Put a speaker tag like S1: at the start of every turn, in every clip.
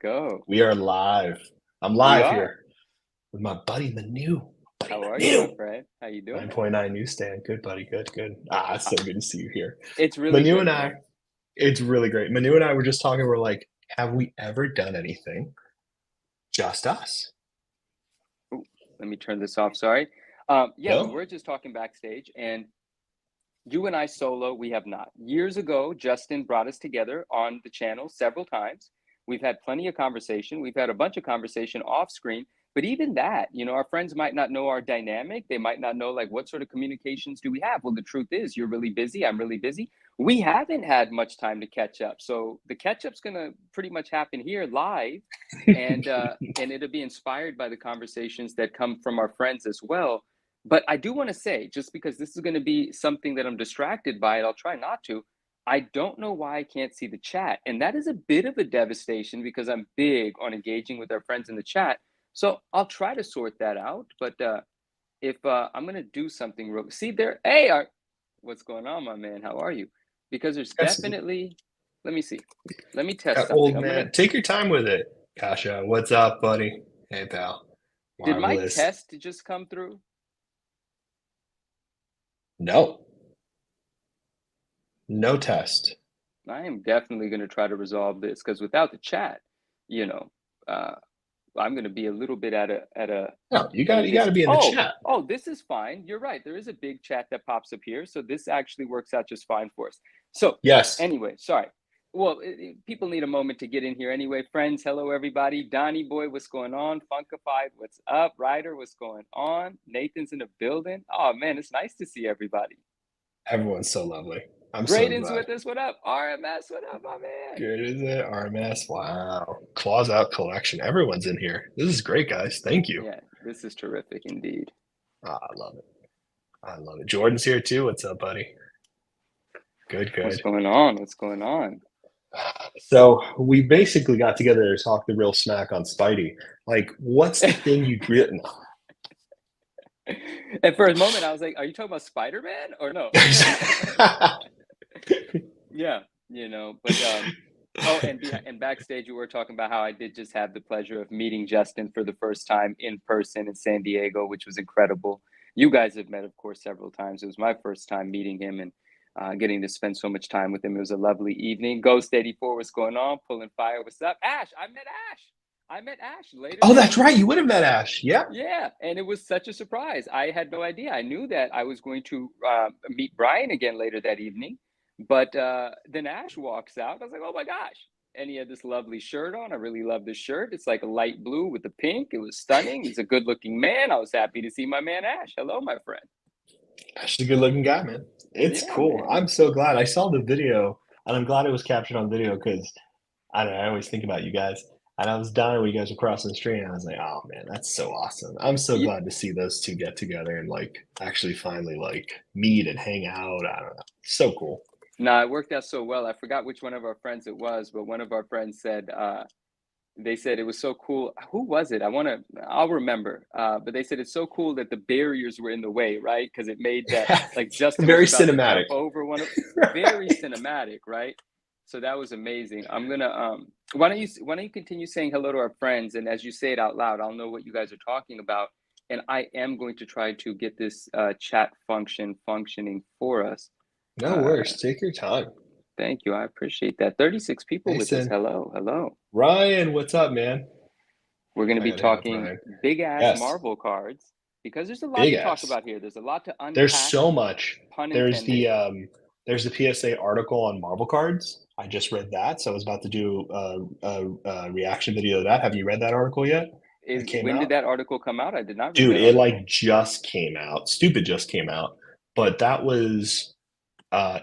S1: Go.
S2: We are live. I'm
S1: We
S2: live
S1: are.
S2: here with my buddy Manu.
S1: How are you, my
S2: Manu.
S1: friend? How you doing?
S2: 9.9 Newsstand. Good, buddy. Good, good. It's
S1: Uh,
S2: so good to see you here.
S1: It's really
S2: Manu and
S1: good,
S2: I,
S1: man.
S2: it's really great. Manu and I were just talking. We're like, have we ever done anything just us?
S1: Ooh, let me turn this off. Sorry. Yeah, we
S2: No?
S1: were just talking backstage, and you and I solo, we have not. Years ago, Justin brought us together on the channel several times. We've had plenty of conversation. We've had a bunch of conversation off screen, but even that, our friends might not know our dynamic. They might not know like what sort of communications do we have. Well, the truth is, you're really busy. I'm really busy. We haven't had much time to catch up. So the catch up's gonna pretty much happen here live, and it'll be inspired by the conversations that come from our friends as well. But I do want to say, just because this is going to be something that I'm distracted by, and I'll try not to, I don't know why I can't see the chat. And that is a bit of a devastation because I'm big on engaging with our friends in the chat. So I'll try to sort that out. But if I'm going to do something real, see there, hey, what's going on, my man? How are you? Because there's
S2: That's
S1: definitely, let me see, let me test
S2: got
S1: something.
S2: old
S1: I'm going to,
S2: man. Take your time with it. Kasha, what's up, buddy? Hey, pal.
S1: did my
S2: Marvelous.
S1: test just come through?
S2: No, no test.
S1: I am definitely going to try to resolve this because without the chat, you know, uh, I'm going to be a little bit
S2: No, you got
S1: dis.
S2: to be in the chat.
S1: Oh, this is fine. You're right. There is a big chat that pops up here, so this actually works out just fine for us. So
S2: Yes.
S1: anyway, sorry. Well, people need a moment to get in here anyway. Friends, hello everybody. Donnie boy, what's going on? Funkified, what's up? Ryder, what's going on? Nathan's in the building. Oh man, it's nice to see everybody.
S2: Everyone's so lovely. I'm so
S1: Braden's
S2: glad.
S1: with us. What up? RMS, what up, my man?
S2: Good, is it? RMS. Wow. Claws out collection. Everyone's in here. This is great, guys. Thank you.
S1: Yeah, this is terrific indeed.
S2: I love it. I love it. Jordan's here too. What's up, buddy? Good,
S1: What's
S2: good.
S1: going on? What's going on?
S2: So we basically got together to talk the real smack on Spidey. Like, what's the thing you'd written?
S1: And for a moment, I was like, "Are you talking about Spider-Man or no?" Yeah, But oh, and backstage, we were talking about how I did just have the pleasure of meeting Justin for the first time in person in San Diego, which was incredible. You guys have met, of course, several times. It was my first time meeting him and getting to spend so much time with him. It was a lovely evening. Ghost 84, what's going on? Pulling fire, what's up? Ash, I met Ash. I met Ash later
S2: Oh,
S1: that
S2: that's right.
S1: evening.
S2: You would have met Ash. Yeah.
S1: Yeah, and it was such a surprise. I had no idea. I knew that I was going to meet Brian again later that evening, but then Ash walks out. I was like, "Oh my gosh!" And he had this lovely shirt on. I really love this shirt. It's like a light blue with the pink. It was stunning. He's a good-looking man. I was happy to see my man Ash. Hello, my friend.
S2: Ash is a good looking guy, man. It's
S1: Yeah,
S2: cool.
S1: man.
S2: I'm so glad. I saw the video and I'm glad it was captured on video because I don't know. I always think about you guys. And I was dying when you guys were crossing the street, and I was like, "Oh man, that's so awesome!" I'm so
S1: You,
S2: glad to see those two get together and like actually finally like meet and hang out. I don't know, so cool.
S1: no, it worked out so well. I forgot which one of our friends it was, but one of our friends said they said it was so cool. Who was it? I'll remember. But they said it's so cool that the barriers were in the way, right? Because it made that like Justin was
S2: Very
S1: about to
S2: cinematic.
S1: jump over one of very cinematic, right? So that was amazing. I'm gonna why don't you continue saying hello to our friends, and as you say it out loud, I'll know what you guys are talking about. And I am going to try to get this chat function functioning for us.
S2: No
S1: Uh,
S2: worries. Take your time.
S1: Thank you. I appreciate that. 36 people with us.
S2: Mason,
S1: Hello, hello.
S2: Ryan, what's up, man?
S1: We're going to
S2: I
S1: be
S2: gotta have
S1: talking
S2: Ryan.
S1: big ass
S2: Yes,
S1: Marvel cards because there's a lot
S2: big
S1: to talk
S2: ass.
S1: about here. There's a lot to
S2: There's
S1: unpack,
S2: so much.
S1: pun
S2: There's
S1: intended.
S2: there's the PSA article on Marvel cards. I just read that, so I was about to do a reaction video to that. Have you read that article yet? That
S1: Is
S2: came
S1: when did
S2: out,
S1: that article come out? I did not read
S2: dude.
S1: that
S2: It like
S1: article.
S2: just came out. Stupid just came out, but that was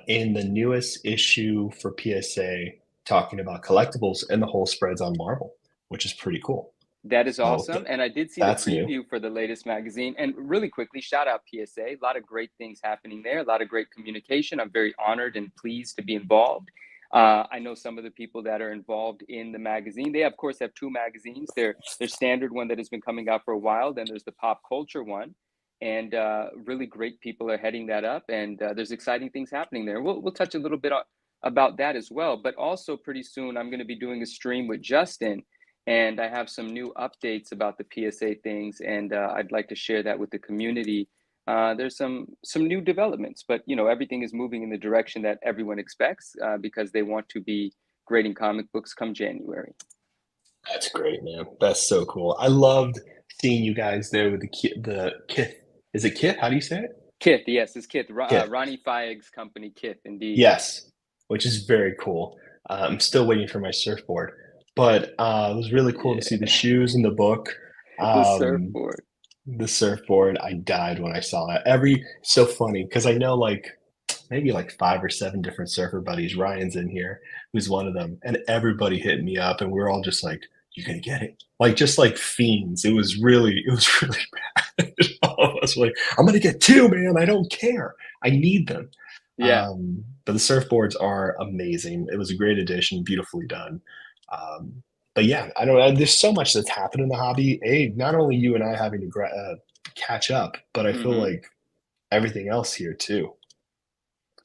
S2: in the newest issue for PSA talking about collectibles and the whole spreads on Marvel, which is pretty cool.
S1: That is
S2: So
S1: awesome. And I did see the
S2: that's new.
S1: preview for the latest magazine. And really quickly, shout out PSA. A lot of great things happening there, a lot of great communication. I'm very honored and pleased to be involved. I know some of the people that are involved in the magazine. They, of course, have two magazines. Their standard one that has been coming out for a while. Then there's the pop culture one. And really great people are heading that up. And there's exciting things happening there. We'll touch a little bit about that as well. But also, pretty soon, I'm going to be doing a stream with Justin and I have some new updates about the PSA things, and I'd like to share that with the community. There's some new developments, but everything is moving in the direction that everyone expects because they want to be grading comic books come January.
S2: That's great, man. That's so cool. I loved seeing you guys there with the Kith. Is it Kith? How do you say it?
S1: Kith, yes, it's Kith.
S2: Kith.
S1: Ronnie Fieg's company, Kith, indeed.
S2: Yes, which is very cool. I'm still waiting for my surfboard, but it was really cool to see the
S1: Yeah,
S2: shoes and the book.
S1: the
S2: Um,
S1: surfboard.
S2: the surfboard, I died when I saw it. So funny because I know like maybe like 5 or 7 different surfer buddies. Ryan's in here, who's one of them, and everybody hit me up, and we are all just like, "You're gonna get it!" Like just like fiends. It was really bad. All of us were like, "I'm gonna get 2, man. I don't care. I need them."
S1: Yeah.
S2: But the surfboards are amazing. It was a great addition, beautifully done. Um, but yeah, I don't know. There's so much that's happened in the hobby. Not only you and I having to catch up, but I feel
S1: Hmm.
S2: like everything else here too.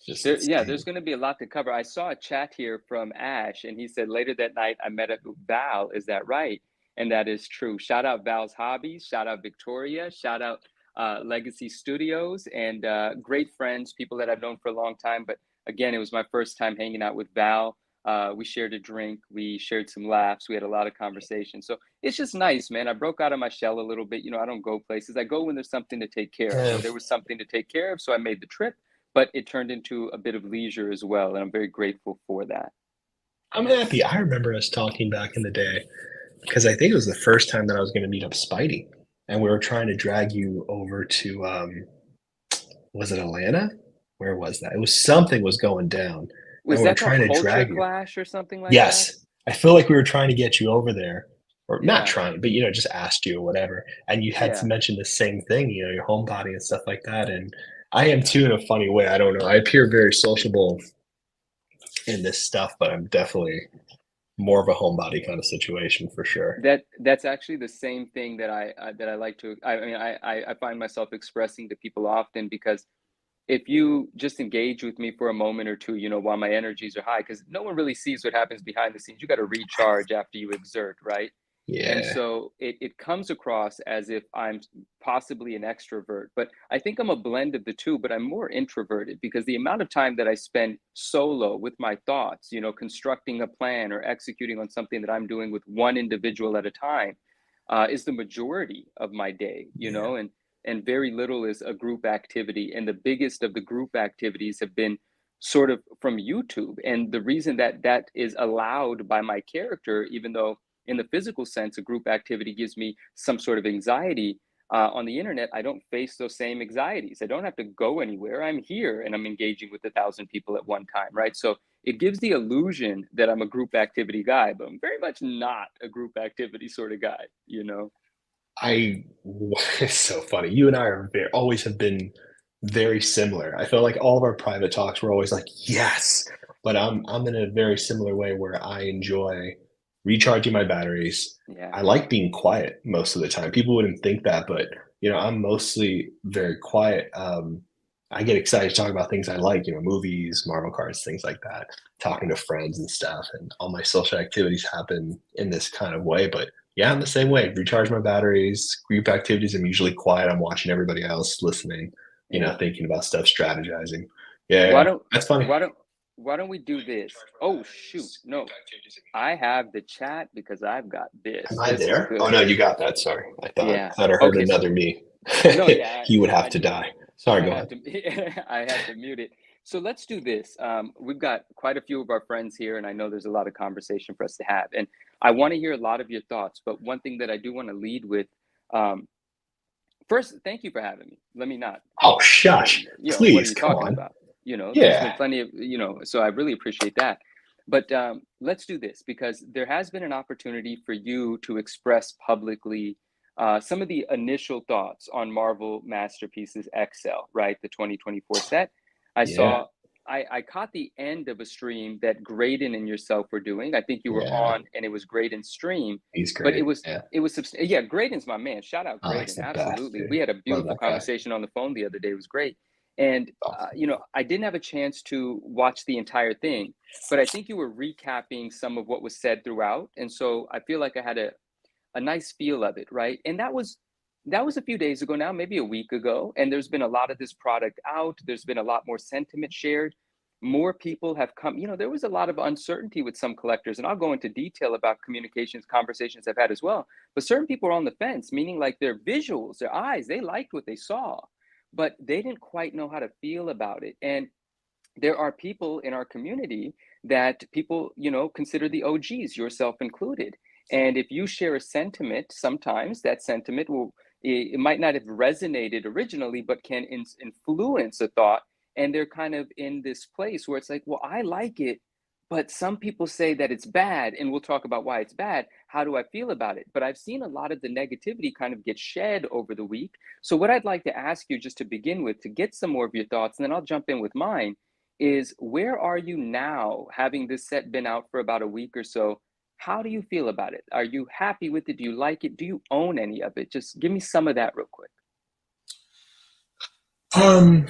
S2: It's just
S1: Yeah, there's
S2: insane.
S1: going to be a lot to cover. I saw a chat here from Ash, and he said later that night I met up with Val. Is that right? And that is true. Shout out Val's Hobbies. Shout out Victoria. Shout out Legacy Studios, and great friends, people that I've known for a long time. But again, it was my first time hanging out with Val. We shared a drink. We shared some laughs. We had a lot of conversation. So it's just nice, man. I broke out of my shell a little bit. I don't go places. I go when there's something to take care of.
S2: Yeah.
S1: There was something to take care of, so I made the trip, but it turned into a bit of leisure as well, and I'm very grateful for that.
S2: I'm happy. I remember us talking back in the day because I think it was the first time that I was going to meet up Spidey, and we were trying to drag you over to was it Atlanta? Where was that? It was something was going down, and
S1: Was
S2: we were
S1: that the
S2: trying to
S1: culture
S2: drag you.
S1: clash or something like that?
S2: Yes, I feel like we were trying to get you over there, or not
S1: Yeah,
S2: trying, but just asked you or whatever, and you had to
S1: yeah.
S2: mention the same thing, your homebody and stuff like that. And I am too in a funny way. I don't know. I appear very sociable in this stuff, but I'm definitely more of a homebody kind of situation for sure.
S1: That's actually the same thing that I like to. I mean, I find myself expressing to people often because if you just engage with me for a moment or two, while my energies are high, because no one really sees what happens behind the scenes. You got to recharge after you exert, right? And
S2: Yeah,
S1: so it comes across as if I'm possibly an extrovert, but I think I'm a blend of the two, but I'm more introverted because the amount of time that I spend solo with my thoughts, constructing a plan or executing on something that I'm doing with one individual at a time, is the majority of my day,
S2: yeah,
S1: and very little is a group activity. And the biggest of the group activities have been sort of from YouTube. And the reason that that is allowed by my character, even though in the physical sense, a group activity gives me some sort of anxiety. On the internet, I don't face those same anxieties. I don't have to go anywhere. I'm here and I'm engaging with 1,000 people at one time, right? So it gives the illusion that I'm a group activity guy, but I'm very much not a group activity sort of guy.
S2: I it's so funny. You and I always have been very similar. I feel like all of our private talks were always like, yes, but I'm in a very similar way where I enjoy recharging my batteries.
S1: Yeah.
S2: I like being quiet most of the time. People wouldn't think that, but I'm mostly very quiet. I get excited to talk about things I like, movies, Marvel cards, things like that, talking
S1: Yeah.
S2: to friends and stuff. And all my social activities happen in this kind of way. But yeah, I'm the same way. Recharge my batteries, group activities. I'm usually quiet. I'm watching everybody else, listening,
S1: Yeah.
S2: thinking about stuff, strategizing. Yeah,
S1: Why
S2: yeah.
S1: don't
S2: That's funny.
S1: why don't why don't we do this? Oh shoot. No. I have the chat because I've got
S2: Am
S1: this.
S2: I
S1: This is
S2: there? Oh
S1: good.
S2: no, you got that. Sorry.
S1: Yeah.
S2: I thought I heard
S1: Okay, so
S2: another me.
S1: no, yeah,
S2: He would have
S1: I
S2: to
S1: did.
S2: die. Sorry,
S1: I
S2: go
S1: had
S2: ahead.
S1: to I had to mute it. So let's do this. We've got quite a few of our friends here, and I know there's a lot of conversation for us to have. And I want to hear a lot of your thoughts. But one thing that I do want to lead with, um, first, thank you for having me. Let me not,
S2: Oh,
S1: say,
S2: shush.
S1: what are
S2: Please,
S1: you
S2: come
S1: talking
S2: on.
S1: about? There's been
S2: Yeah.
S1: plenty of, so I really appreciate that. But let's do this because there has been an opportunity for you to express publicly some of the initial thoughts on Marvel Masterpieces XL, right? The 2024 set. I
S2: Yeah.
S1: saw, I caught the end of a stream that Graydon and yourself were doing. I think you were
S2: Yeah.
S1: on, and it was Graydon's stream,
S2: He's
S1: but
S2: great. Yeah.
S1: yeah, Graydon's my man. Shout out
S2: Oh, he's
S1: Graydon.
S2: the best,
S1: Absolutely. We
S2: dude.
S1: had a
S2: Love
S1: beautiful
S2: that guy.
S1: conversation on the phone the other day. It was great. And
S2: Awesome.
S1: I didn't have a chance to watch the entire thing, but I think you were recapping some of what was said throughout, and so I feel like I had a nice feel of it, right? And that was a few days ago now, maybe a week ago, and there's been a lot of this product out. There's been a lot more sentiment shared. More people have come. There was a lot of uncertainty with some collectors, and I'll go into detail about communications, conversations I've had as well. But certain people are on the fence, meaning like their visuals, their eyes, they liked what they saw, but they didn't quite know how to feel about it. And there are people in our community that people, consider the OGs, yourself included. And if you share a sentiment, sometimes that sentiment it might not have resonated originally, but can influence a thought. And they're kind of in this place where it's like, well, I like it, but some people say that it's bad. And we'll talk about why it's bad. How do I feel about it? But I've seen a lot of the negativity kind of get shed over the week. So, what I'd like to ask you just to begin with, to get some more of your thoughts, and then I'll jump in with mine, is where are you now, having this set been out for about a week or so? How do you feel about it? Are you happy with it? Do you like it? Do you own any of it? Just give me some of that real quick.
S2: Um,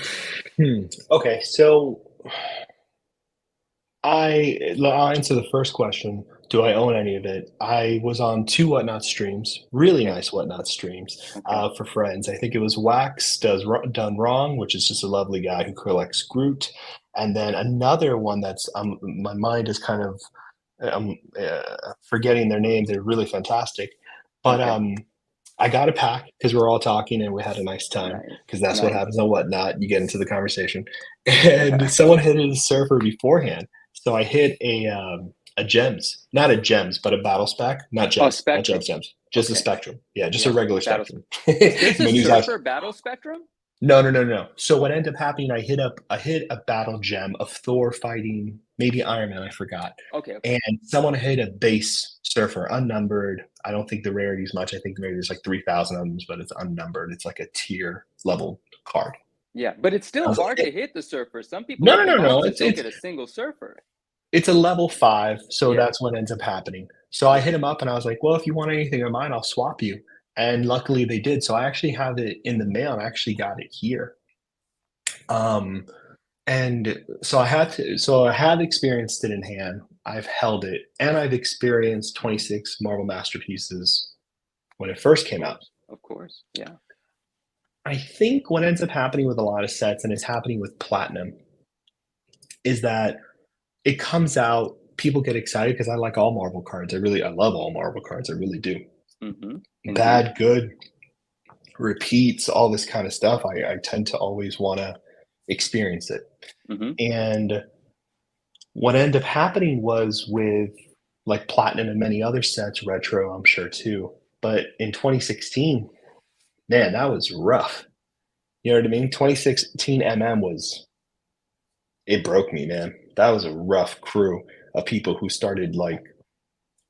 S2: okay, so I'll answer the first question. Do I own any of it? I was on two Whatnot streams, really
S1: Okay.
S2: nice Whatnot streams,
S1: Okay.
S2: for friends. I think it was Wax Done Wrong, which is just a lovely guy who collects Groot, and then another one that's my mind is kind of forgetting their names. They're really fantastic, but
S1: Okay.
S2: I got a pack because we're all talking and we had a nice time
S1: Nice.
S2: because that's what
S1: Nice.
S2: happens on Whatnot. You get into the conversation, and
S1: Yeah.
S2: someone hit a surfer beforehand, so I hit a gems, not a gems, but a battle spec,
S1: Oh,
S2: not gems,
S1: Spectrum.
S2: gems, just a
S1: Okay.
S2: spectrum. Yeah, just a
S1: Yeah.
S2: regular
S1: Battle.
S2: spectrum.
S1: Is this a
S2: Manu's asked,
S1: Surfer Battle Spectrum?
S2: no, no, no, no. So what ended up happening, I hit a battle gem of Thor fighting maybe Iron Man, I forgot.
S1: Okay. Okay.
S2: And someone hit a base surfer, unnumbered. I don't think the rarity is much. I think maybe there's like 3,000 of them, but it's unnumbered. It's like a tier level card.
S1: Yeah. But it's
S2: I
S1: still
S2: was like,
S1: hard to hit the Surfer. Some people
S2: no,
S1: go
S2: no,
S1: for
S2: no, no.
S1: months and don't get a single Surfer.
S2: It's a level 5, so
S1: Yeah.
S2: that's what ends up happening. So I hit
S1: Yeah.
S2: him up and I was like, "Well, if you want anything of mine, I'll swap you." And luckily they did. So I actually have it in the mail. I actually got it here. Um, and so I have experienced it in hand. I've held it, and I've experienced 26 Marvel Masterpieces when it first
S1: Of
S2: came out.
S1: course. Of course. Yeah.
S2: I think what ends up happening with a lot of sets, and it's happening with Platinum, is that it comes out, people get excited because I like all Marvel cards. I love all Marvel cards. I really do.
S1: Mm-hmm. Indeed.
S2: Bad, good, repeats, all this kind of stuff. I tend to always want to experience it.
S1: Mm-hmm.
S2: And what ended up happening was with like Platinum and many other sets, retro, I'm sure too. But in 2016, man, that was rough. You know what I mean? 2016 was, it broke me, man. That was a rough crew of people who started like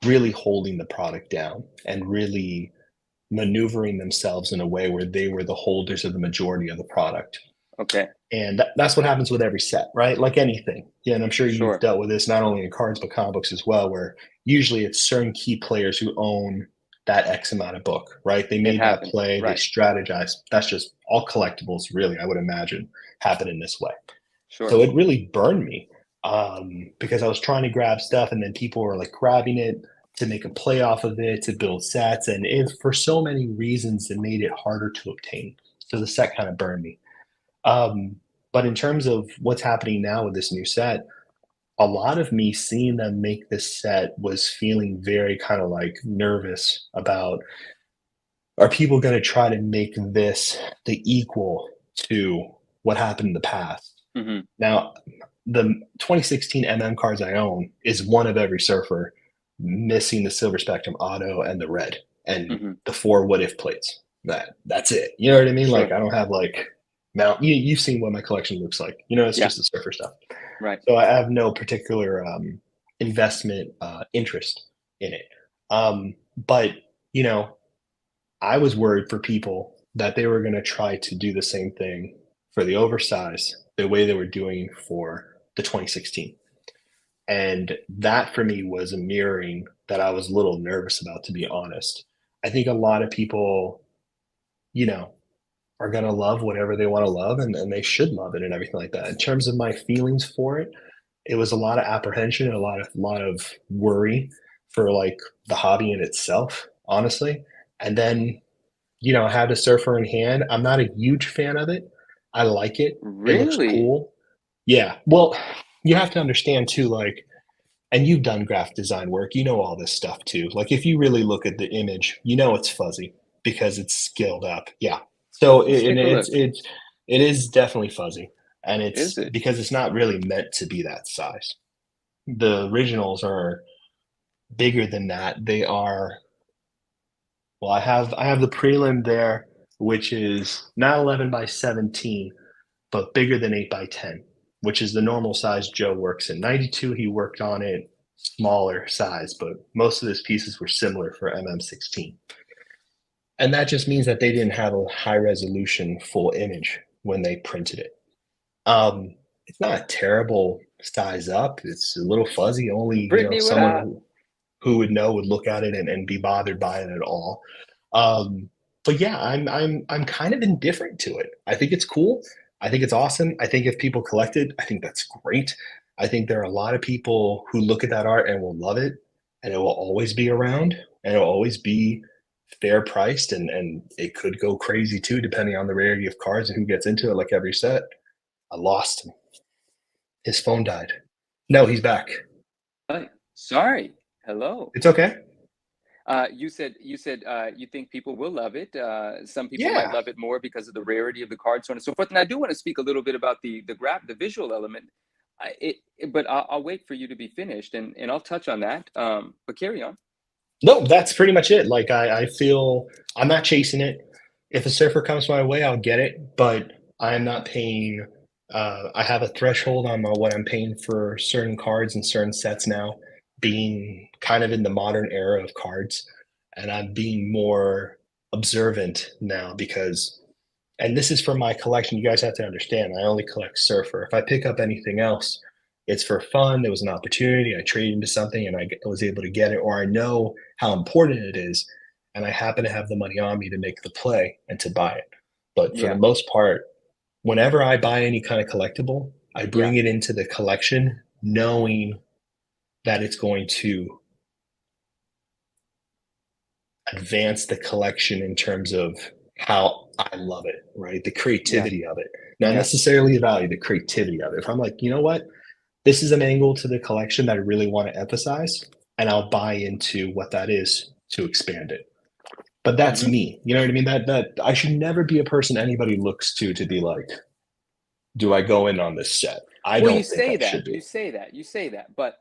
S2: really holding the product down and really maneuvering themselves in a way where they were the holders of the majority of the product.
S1: Okay.
S2: And that's what happens with every set, right? Like anything. Yeah, and I'm sure you've
S1: Sure.
S2: dealt with this not only in cards but comic books as well, where usually it's certain key players who own that X amount of book, right? They
S1: It
S2: made that
S1: happens.
S2: play, they
S1: Right.
S2: strategize. That's just all collectibles, really, I would imagine, happen in this way. So
S1: Sure.
S2: it really burned me because I was trying to grab stuff and then people were like grabbing it to make a play off of it, to build sets. And if for so many reasons, it made it harder to obtain. So the set kind of burned me. Um, but in terms of what's happening now with this new set, a lot of me seeing them make this set was feeling very kind of like nervous about, are people going to try to make this the equal to what happened in the past?
S1: Mm-hmm.
S2: Now, the 2016 cards I own is one of every surfer, missing the silver spectrum auto and the red and
S1: Mm-hmm.
S2: the 4 what if plates. That's it. You know what I mean? Like
S1: Sure.
S2: I don't have like you've seen what my collection looks like. You know, it's
S1: Yeah.
S2: just the surfer stuff.
S1: Right.
S2: So I have no particular investment interest in it. But you know, I was worried for people that they were going to try to do the same thing for the oversize the way they were doing for the 2016. And that for me was a mirroring that I was a little nervous about, to be honest. I think a lot of people, you know, are going to love whatever they want to love, and they should love it and everything like that. In terms of my feelings for it, it was a lot of apprehension and a lot of worry for like the hobby in itself, honestly. And then, I had a surfer in hand. I'm not a huge fan of it. I like it. It looks
S1: Really?
S2: cool. Yeah. Well, you have to understand too, like, and you've done graphic design work, you know all this stuff too. Like if you really look at the image, you know it's fuzzy because it's scaled up. Yeah. So
S1: Let's
S2: and
S1: take a look.
S2: it is definitely fuzzy, and
S1: Is
S2: it's
S1: it?
S2: because it's not really meant to be that size. The originals are bigger than that. They are, well, I have the prelim there, which is not 11 by 17, but bigger than 8 by 10, which is the normal size Joe works in. 92, he worked on it smaller size, but most of his pieces were similar for MM16. And that just means that they didn't have a high resolution full image when they printed it. It's not a terrible size up. It's a little fuzzy. Only,
S1: Brittany, what
S2: someone
S1: up?
S2: who would know would look at it and be bothered by it at all. Um, but yeah, I'm kind of indifferent to it. I think it's cool. I think it's awesome. I think if people collect it, I think that's great. I think there are a lot of people who look at that art and will love it, and it will always be around, and it will always be fair priced, and it could go crazy too, depending on the rarity of cards and who gets into it. Like every set, I lost him. His phone died. No, he's back.
S1: Hi. Sorry. Hello.
S2: It's okay.
S1: You said you think people will love it. Some people might
S2: Yeah.
S1: love it more because of the rarity of the card, so on and so forth. And I do want to speak a little bit about the visual element. But I'll wait for you to be finished, and I'll touch on that. But carry on.
S2: No, that's pretty much it. Like I feel I'm not chasing it. If a surfer comes my way, I'll get it, but I'm not paying. I have a threshold on what I'm paying for certain cards and certain sets now, being kind of in the modern era of cards, and I'm being more observant now because, and this is for my collection. You guys have to understand, I only collect surfer. If I pick up anything else, it's for fun. There was an opportunity. I traded into something and was able to get it, or I know how important it is, and I happen to have the money on me to make the play and to buy it. But for the
S1: Yeah,
S2: most part, whenever I buy any kind of collectible, I
S1: yeah,
S2: bring it into the collection knowing that it's going to advance the collection in terms of how I love it, right? The
S1: yeah,
S2: creativity of it. Not
S1: yeah.
S2: necessarily the value, the creativity of it. If I'm like, you know what? This is an angle to the collection that I really want to emphasize, and I'll buy into what that is to expand it. But that's
S1: Hmm.
S2: me. You know what I mean? That I should never be a person anybody looks to be like, do I go in on this set? I
S1: Well, you
S2: don't think
S1: say
S2: I
S1: that,
S2: should be.
S1: you say that, but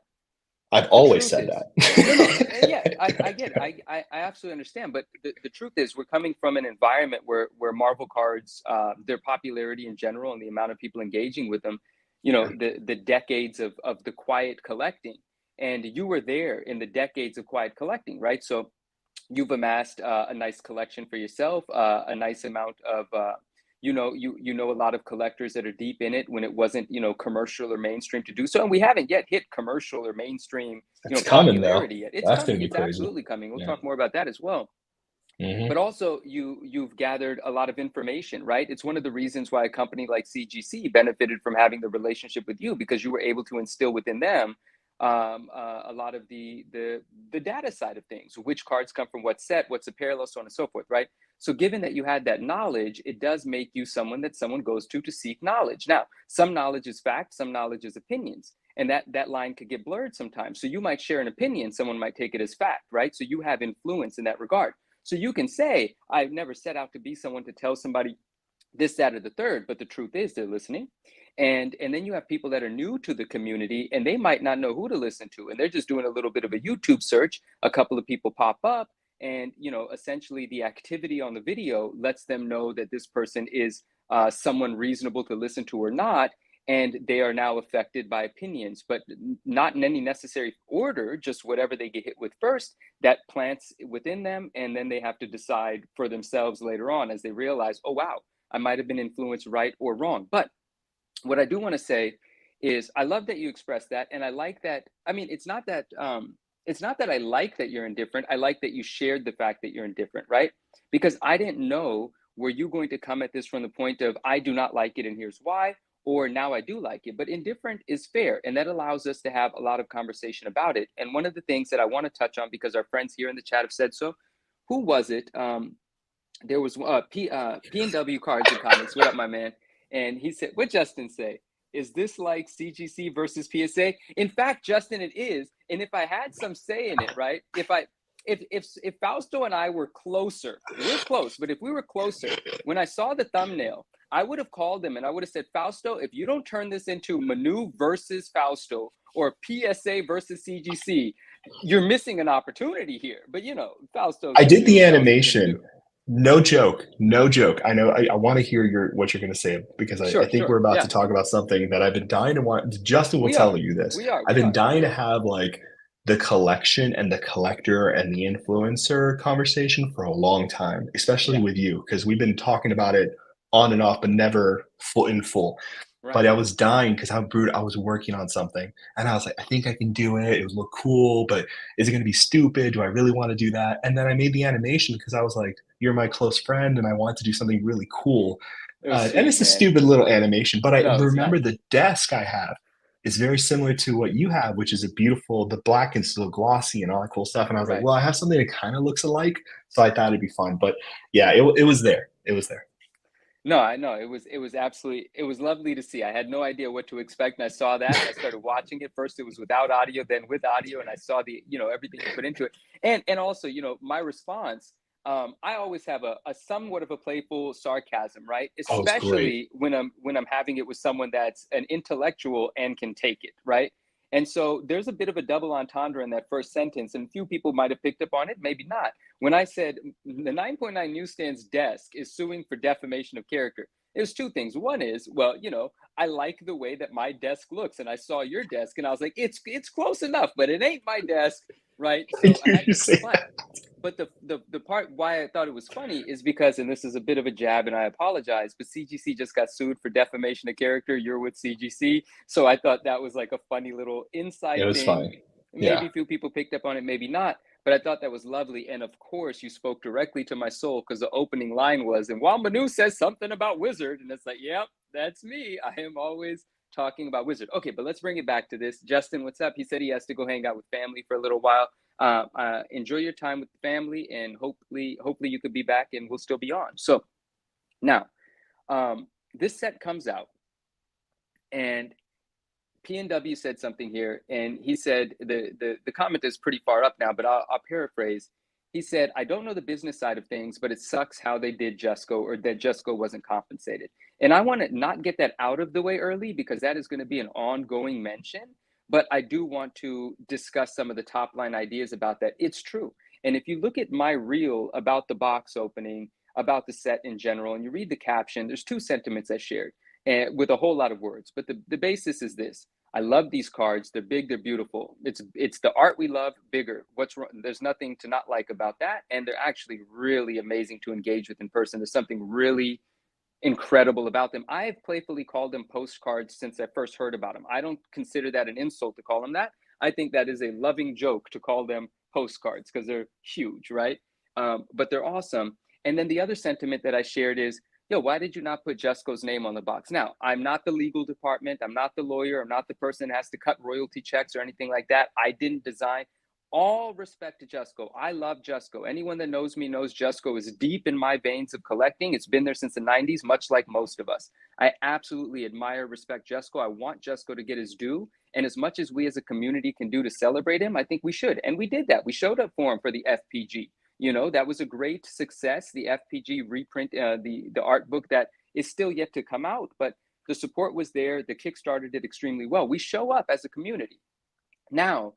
S2: I've
S1: the
S2: always
S1: truth
S2: said
S1: is, no, no, yeah,
S2: that.
S1: I get it. I absolutely understand. But the truth is, we're coming from an environment where Marvel cards, their popularity in general, and the amount of people engaging with them, the decades of the quiet collecting, and you were there in the decades of quiet collecting, right? So you've amassed a nice collection for yourself, a nice amount of you know a lot of collectors that are deep in it when it wasn't commercial or mainstream to do so, and we haven't yet hit commercial or mainstream
S2: It's coming though.
S1: popularity yet. It's
S2: That's gonna
S1: coming.
S2: be
S1: It's
S2: crazy.
S1: absolutely coming. We'll
S2: Yeah.
S1: talk more about that as well. But
S2: Hmm.
S1: also you've gathered a lot of information, right? It's one of the reasons why a company like CGC benefited from having the relationship with you, because you were able to instill within them a lot of the data side of things, which cards come from what set, what's a parallel, so on and so forth, right? So given that you had that knowledge, it does make you someone that someone goes to seek knowledge. Now some knowledge is fact, some knowledge is opinions, and that line could get blurred sometimes. So you might share an opinion, someone might take it as fact, right? So you have influence in that regard. So you can say, I've never set out to be someone to tell somebody this, that, or the third, but the truth is they're listening. And then you have people that are new to the community and they might not know who to listen to. And they're just doing a little bit of a YouTube search. A couple of people pop up, and essentially the activity on the video lets them know that this person is someone reasonable to listen to or not. And they are now affected by opinions, but not in any necessary order, just whatever they get hit with first that plants within them, and then they have to decide for themselves later on as they realize, oh wow, I might have been influenced right or wrong. But what I do want to say is I love that you expressed that, and I like that. I mean, it's not that I like that you're indifferent. I like that you shared the fact that you're indifferent, right? Because I didn't know were you going to come at this from the point of, I do not like it and here's why, or now I do like it? But indifferent is fair, and that allows us to have a lot of conversation about it. And one of the things that I want to touch on, because our friends here in the chat have said so, who was it? There was P&W Cards and Comics. What up, my man? And he said, what Justin say? Is this like CGC versus PSA? In fact, Justin, it is. And if I had some say in it, right? If Fausto and I were closer, we're close, but if we were closer, when I saw the thumbnail, I would have called him and I would have said, Fausto, if you don't turn this into Manu versus Fausto or PSA versus CGC, you're missing an opportunity here. But Fausto's
S2: I
S1: gonna
S2: did
S1: do
S2: the
S1: what Fausto's gonna
S2: animation.
S1: do.
S2: No joke. No joke. I know. I want to hear what you're going to say because I think
S1: Sure.
S2: we're about to
S1: Yeah,
S2: talk about something that I've been dying to want. Justin will
S1: we
S2: tell
S1: are.
S2: you this.
S1: We are.
S2: I've
S1: We
S2: been
S1: are.
S2: dying to have like the collection and the collector and the influencer conversation for a long time, especially
S1: Yeah,
S2: with you, because we've been talking about it on and off, but never full in full. But
S1: right.
S2: I was dying because how brute I was working on something. And I was like, I think I can do it. It would look cool, but is it going to be stupid? Do I really want to do that? And then I made the animation because I was like, you're my close friend and I want to do something really cool.
S1: It was
S2: And
S1: sweet,
S2: it's a
S1: man.
S2: stupid little animation, but I
S1: No, it's
S2: remember
S1: nice.
S2: the desk I have is very similar to what you have, which is a beautiful, the black and still glossy and all that cool stuff. And I was like,
S1: Right.
S2: well, I have something that kind of looks alike. So I thought it'd be fun. But yeah, it was there. It was there.
S1: No, I know. It was absolutely, it was lovely to see. I had no idea what to expect, and I saw that and I started watching it. First it was without audio, then with audio, and I saw everything you put into it. And also, my response, I always have a somewhat of a playful sarcasm, right?
S2: Oh, it's great.
S1: Especially when I'm having it with someone that's an intellectual and can take it, right? And so there's a bit of a double entendre in that first sentence, and few people might have picked up on it, maybe not. When I said the 9.9 Newsstand's desk is suing for defamation of character, there's two things. One is, well, I like the way that my desk looks, and I saw your desk, and I was like, it's close enough, but it ain't my desk, right?
S2: I
S1: So I
S2: hear
S1: had
S2: you
S1: to,
S2: say
S1: but the part why I thought it was funny is because, and this is a bit of a jab, and I apologize, but CGC just got sued for defamation of character. You're with CGC, so I thought that was like a funny little
S2: it
S1: inside
S2: was
S1: thing.
S2: funny.
S1: Maybe
S2: Yeah.
S1: a few people picked up on it, maybe not. But I thought that was lovely. And of course, you spoke directly to my soul because the opening line was, and while Manu says something about Wizard, and it's like, yep, that's me. I am always talking about Wizard. Okay, but let's bring it back to this. Justin, what's up? He said he has to go hang out with family for a little while. Enjoy your time with the family, and hopefully you could be back and we'll still be on. So now, this set comes out, and PNW said something here, and he said the comment is pretty far up now, but I'll paraphrase. He said, "I don't know the business side of things, but it sucks how they did Jesco, or that Jesco wasn't compensated." And I want to not get that out of the way early because that is going to be an ongoing mention. But I do want to discuss some of the top line ideas about that. It's true, and if you look at my reel about the box opening, about the set in general, and you read the caption, there's two sentiments I shared, and with a whole lot of words. But the basis is this: I love these cards. They're big. They're beautiful. It's the art we love. Bigger. What's wrong? There's nothing to not like about that. And they're actually really amazing to engage with in person. There's something really incredible about them. I have playfully called them postcards since I first heard about them. I don't consider that an insult to call them that. I think that is a loving joke to call them postcards because they're huge, right? But they're awesome. And then the other sentiment that I shared is, yo, why did you not put Jesco's name on the box? Now, I'm not the legal department. I'm not the lawyer. I'm not the person that has to cut royalty checks or anything like that. I didn't design. All respect to Jesco. I love Jesco. Anyone that knows me knows Jesco is deep in my veins of collecting. It's been there since the 90s, much like most of us. I absolutely admire, respect Jesco. I want Jesco to get his due. And as much as we as a community can do to celebrate him, I think we should. And we did that. We showed up for him for the FPG. That was a great success. The FPG reprint, the art book that is still yet to come out, but the support was there. The Kickstarter did extremely well. We show up as a community. Now,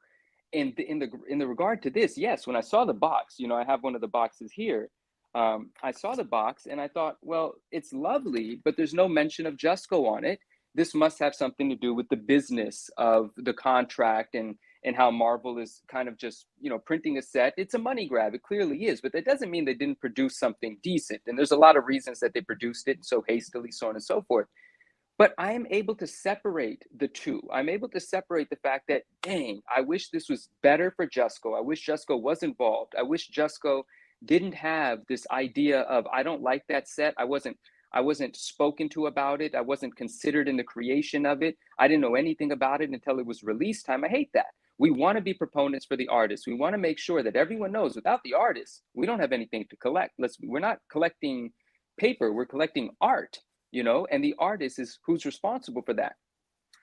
S1: in the regard to this, yes, when I saw the box, I have one of the boxes here. I saw the box and I thought, well, it's lovely, but there's no mention of Jusco on it. This must have something to do with the business of the contract and how Marvel is kind of just printing a set. It's a money grab. It clearly is, but that doesn't mean they didn't produce something decent. And there's a lot of reasons that they produced it so hastily, so on and so forth. But I am able to separate the two. I'm able to separate the fact that, dang, I wish this was better for Jusco. I wish Jusco was involved. I wish Jusco didn't have this idea of, I don't like that set. I wasn't spoken to about it. I wasn't considered in the creation of it. I didn't know anything about it until it was release time. I hate that. We want to be proponents for the artists. We want to make sure that everyone knows without the artists, we don't have anything to collect. We're not collecting paper, we're collecting art, and the artist is who's responsible for that.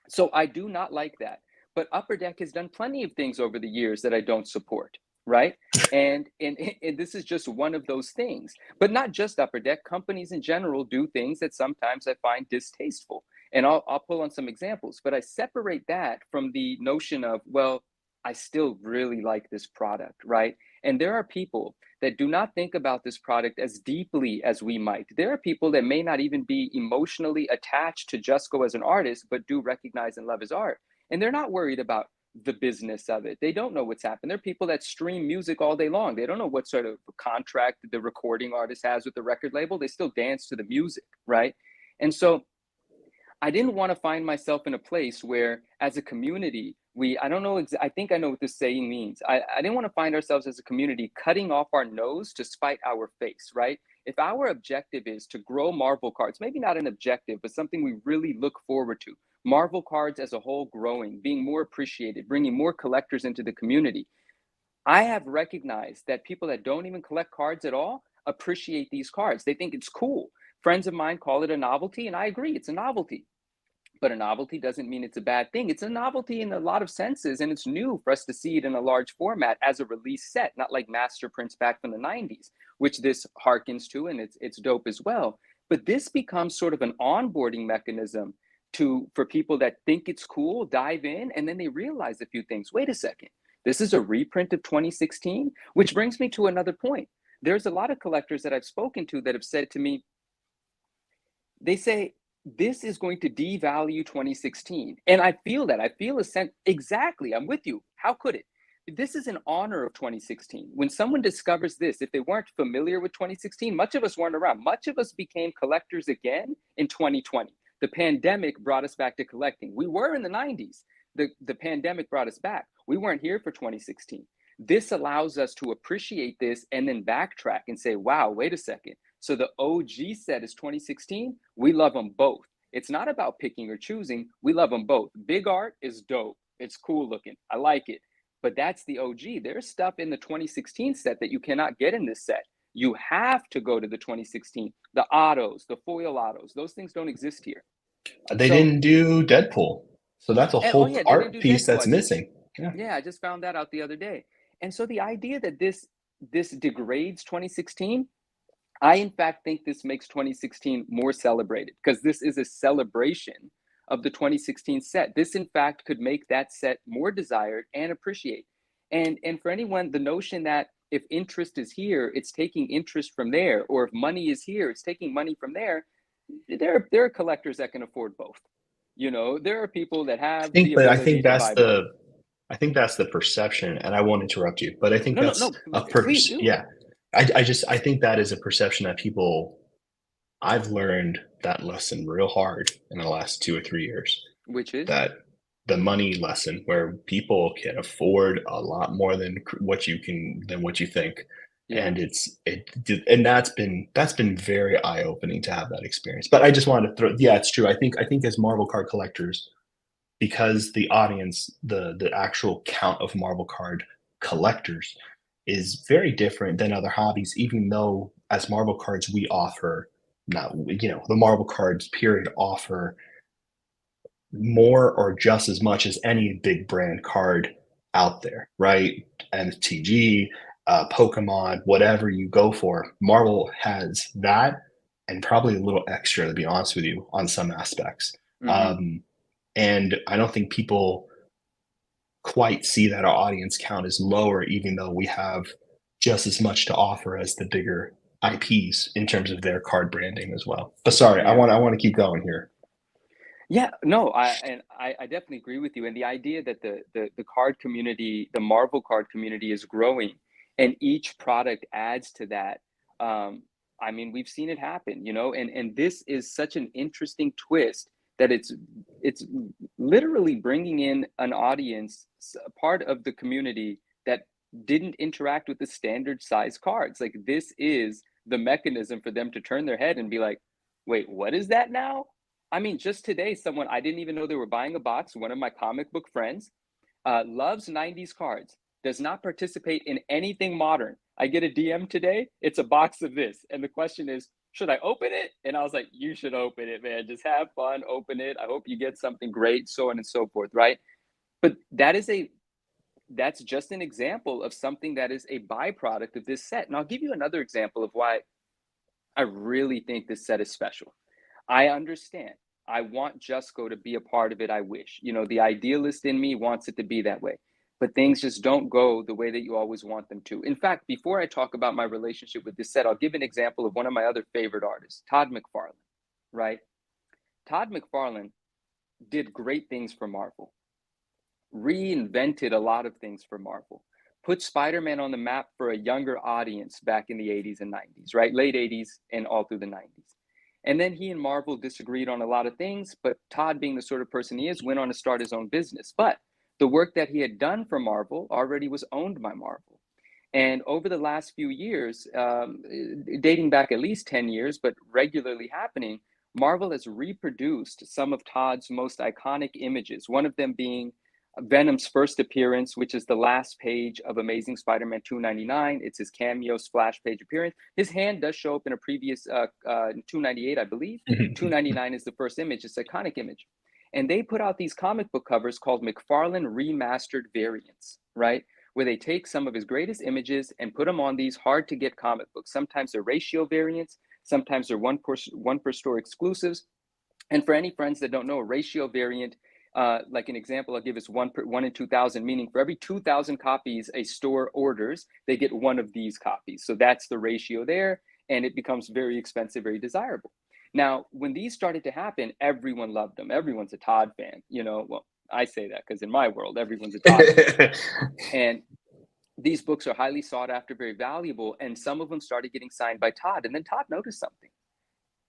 S1: So I do not like that. But Upper Deck has done plenty of things over the years that I don't support, right? And this is just one of those things. But not just Upper Deck. Companies in general do things that sometimes I find distasteful. And I'll pull on some examples, but I separate that from the notion of, well, I still really like this product, right? And there are people that do not think about this product as deeply as we might. There are people that may not even be emotionally attached to Jusko as an artist, but do recognize and love his art. And they're not worried about the business of it. They don't know what's happened. There are people that stream music all day long. They don't know what sort of contract the recording artist has with the record label. They still dance to the music, right? And so I didn't want to find myself in a place where, as a community, I don't know, I think I know what this saying means. I didn't want to find ourselves as a community cutting off our nose to spite our face, right? If our objective is to grow Marvel cards, maybe not an objective, but something we really look forward to, Marvel cards as a whole growing, being more appreciated, bringing more collectors into the community. I have recognized that people that don't even collect cards at all appreciate these cards. They think it's cool. Friends of mine call it a novelty, and I agree, it's a novelty. But a novelty doesn't mean it's a bad thing. It's a novelty in a lot of senses, and it's new for us to see it in a large format as a release set, not like master prints back from the 90s, which this harkens to, and it's dope as well. But this becomes sort of an onboarding mechanism for people that think it's cool, dive in, and then they realize a few things. Wait a second, this is a reprint of 2016, which brings me to another point. There's a lot of collectors that I've spoken to that have said to me, they say, this is going to devalue 2016. And I feel that. I feel a sense, exactly. I'm with you. How could it? This is in honor of 2016. When someone discovers this, if they weren't familiar with 2016, much of us weren't around. Much of us became collectors again in 2020. The pandemic brought us back to collecting. We were in the 90s. The pandemic brought us back. We weren't here for 2016. This allows us to appreciate this and then backtrack and say, wow, wait a second. So the OG set is 2016. We love them both. It's not about picking or choosing. We love them both. Big art is dope. It's cool looking. I like it. But that's the OG. There's stuff in the 2016 set that you cannot get in this set. You have to go to the 2016. The autos, the foil autos, those things don't exist here.
S2: They
S1: So,
S2: didn't do Deadpool, so that's a
S1: oh
S2: whole
S1: yeah, they didn't
S2: art
S1: do
S2: piece
S1: Deadpool.
S2: that's missing. Yeah.
S1: Yeah, I just found that out the other day. And so the idea that this degrades 2016, I, in fact, think this makes 2016 more celebrated because this is a celebration of the 2016 set. This, in fact, could make that set more desired and appreciated. And for anyone, the notion that if interest is here, it's taking interest from there, or if money is here, it's taking money from there. There are collectors that can afford both. There are people that have the
S2: But
S1: ability to buy both.
S2: I think that's the perception, and I won't interrupt you, but I think
S1: No, no,
S2: that's
S1: no.
S2: a
S1: Please do.
S2: yeah. I think that is a perception that people I've learned that lesson real hard in the last 2 or 3 years.
S1: Which is,
S2: That the money lesson where people can afford a lot more than what you think.
S1: yeah.
S2: And and that's been very eye-opening to have that experience. But I just wanted to throw, yeah, it's true. I think as Marvel card collectors, because the audience, the actual count of Marvel card collectors is very different than other hobbies, even though as Marvel cards we offer, not, the Marvel cards period offer more or just as much as any big brand card out there, right? MTG, Pokemon, whatever you go for, Marvel has that and probably a little extra, to be honest with you, on some aspects.
S1: Mm-hmm.
S2: And I don't think people quite see that our audience count is lower, even though we have just as much to offer as the bigger IPs in terms of their card branding as well. But sorry,
S1: Yeah.
S2: I want to keep going here.
S1: Yeah, no, I definitely agree with you. And the idea that the card community, the Marvel card community is growing and each product adds to that. I mean, we've seen it happen, and this is such an interesting twist that it's literally bringing in an audience, a part of the community that didn't interact with the standard size cards. Like, this is the mechanism for them to turn their head and be like, wait, what is that now? I mean, just today, someone I didn't even know they were buying a box, one of my comic book friends, loves 90s cards, does not participate in anything modern. I get a DM today, it's a box of this. And the question is, should I open it? And I was like, you should open it, man. Just have fun, open it. I hope you get something great, so on and so forth, right? But that's just an example of something that is a byproduct of this set. And I'll give you another example of why I really think this set is special. I understand. I want Jusco to be a part of it. I wish, the idealist in me wants it to be that way, but things just don't go the way that you always want them to. In fact, before I talk about my relationship with this set, I'll give an example of one of my other favorite artists, Todd McFarlane, right? Todd McFarlane did great things for Marvel, reinvented a lot of things for Marvel, put Spider-Man on the map for a younger audience back in the 80s and 90s, right? Late 80s and all through the 90s. And then he and Marvel disagreed on a lot of things, but Todd, being the sort of person he is, went on to start his own business. But the work that he had done for Marvel already was owned by Marvel. And over the last few years, dating back at least 10 years, but regularly happening, Marvel has reproduced some of Todd's most iconic images, one of them being Venom's first appearance, which is the last page of Amazing Spider-Man 299. It's his cameo splash page appearance. His hand does show up in a previous 298, I believe. 299 is the first image. It's an iconic image. And they put out these comic book covers called McFarlane Remastered Variants, right? Where they take some of his greatest images and put them on these hard to get comic books. Sometimes they're ratio variants. Sometimes they're one per store exclusives. And for any friends that don't know, a ratio variant, like an example I'll give is 1 in 2,000, meaning for every 2,000 copies a store orders, they get one of these copies. So that's the ratio there, and it becomes very expensive, very desirable. Now, when these started to happen, everyone loved them. Everyone's a Todd fan, Well, I say that because in my world, everyone's a Todd fan. And these books are highly sought after, very valuable, and some of them started getting signed by Todd. And then Todd noticed something.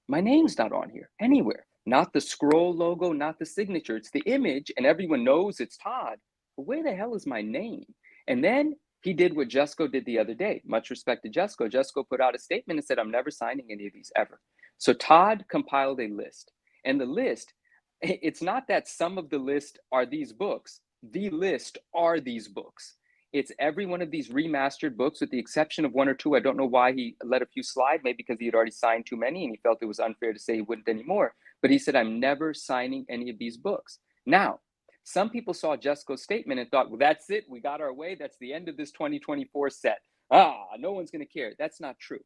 S1: My name's not on here anywhere. Not the scroll logo, not the signature. It's the image, and everyone knows it's Todd. But where the hell is my name? And then he did what Jusco did the other day. Much respect to Jusco. Jusco put out a statement and said, I'm never signing any of these ever. So Todd compiled a list. And the list, it's not that some of the list are these books. The list are these books. It's every one of these remastered books, with the exception of one or two. I don't know why he let a few slide, maybe because he had already signed too many and he felt it was unfair to say he wouldn't anymore. But he said, I'm never signing any of these books. Now, some people saw Jusco's statement and thought, well, that's it. We got our way. That's the end of this 2024 set. No one's going to care. That's not true.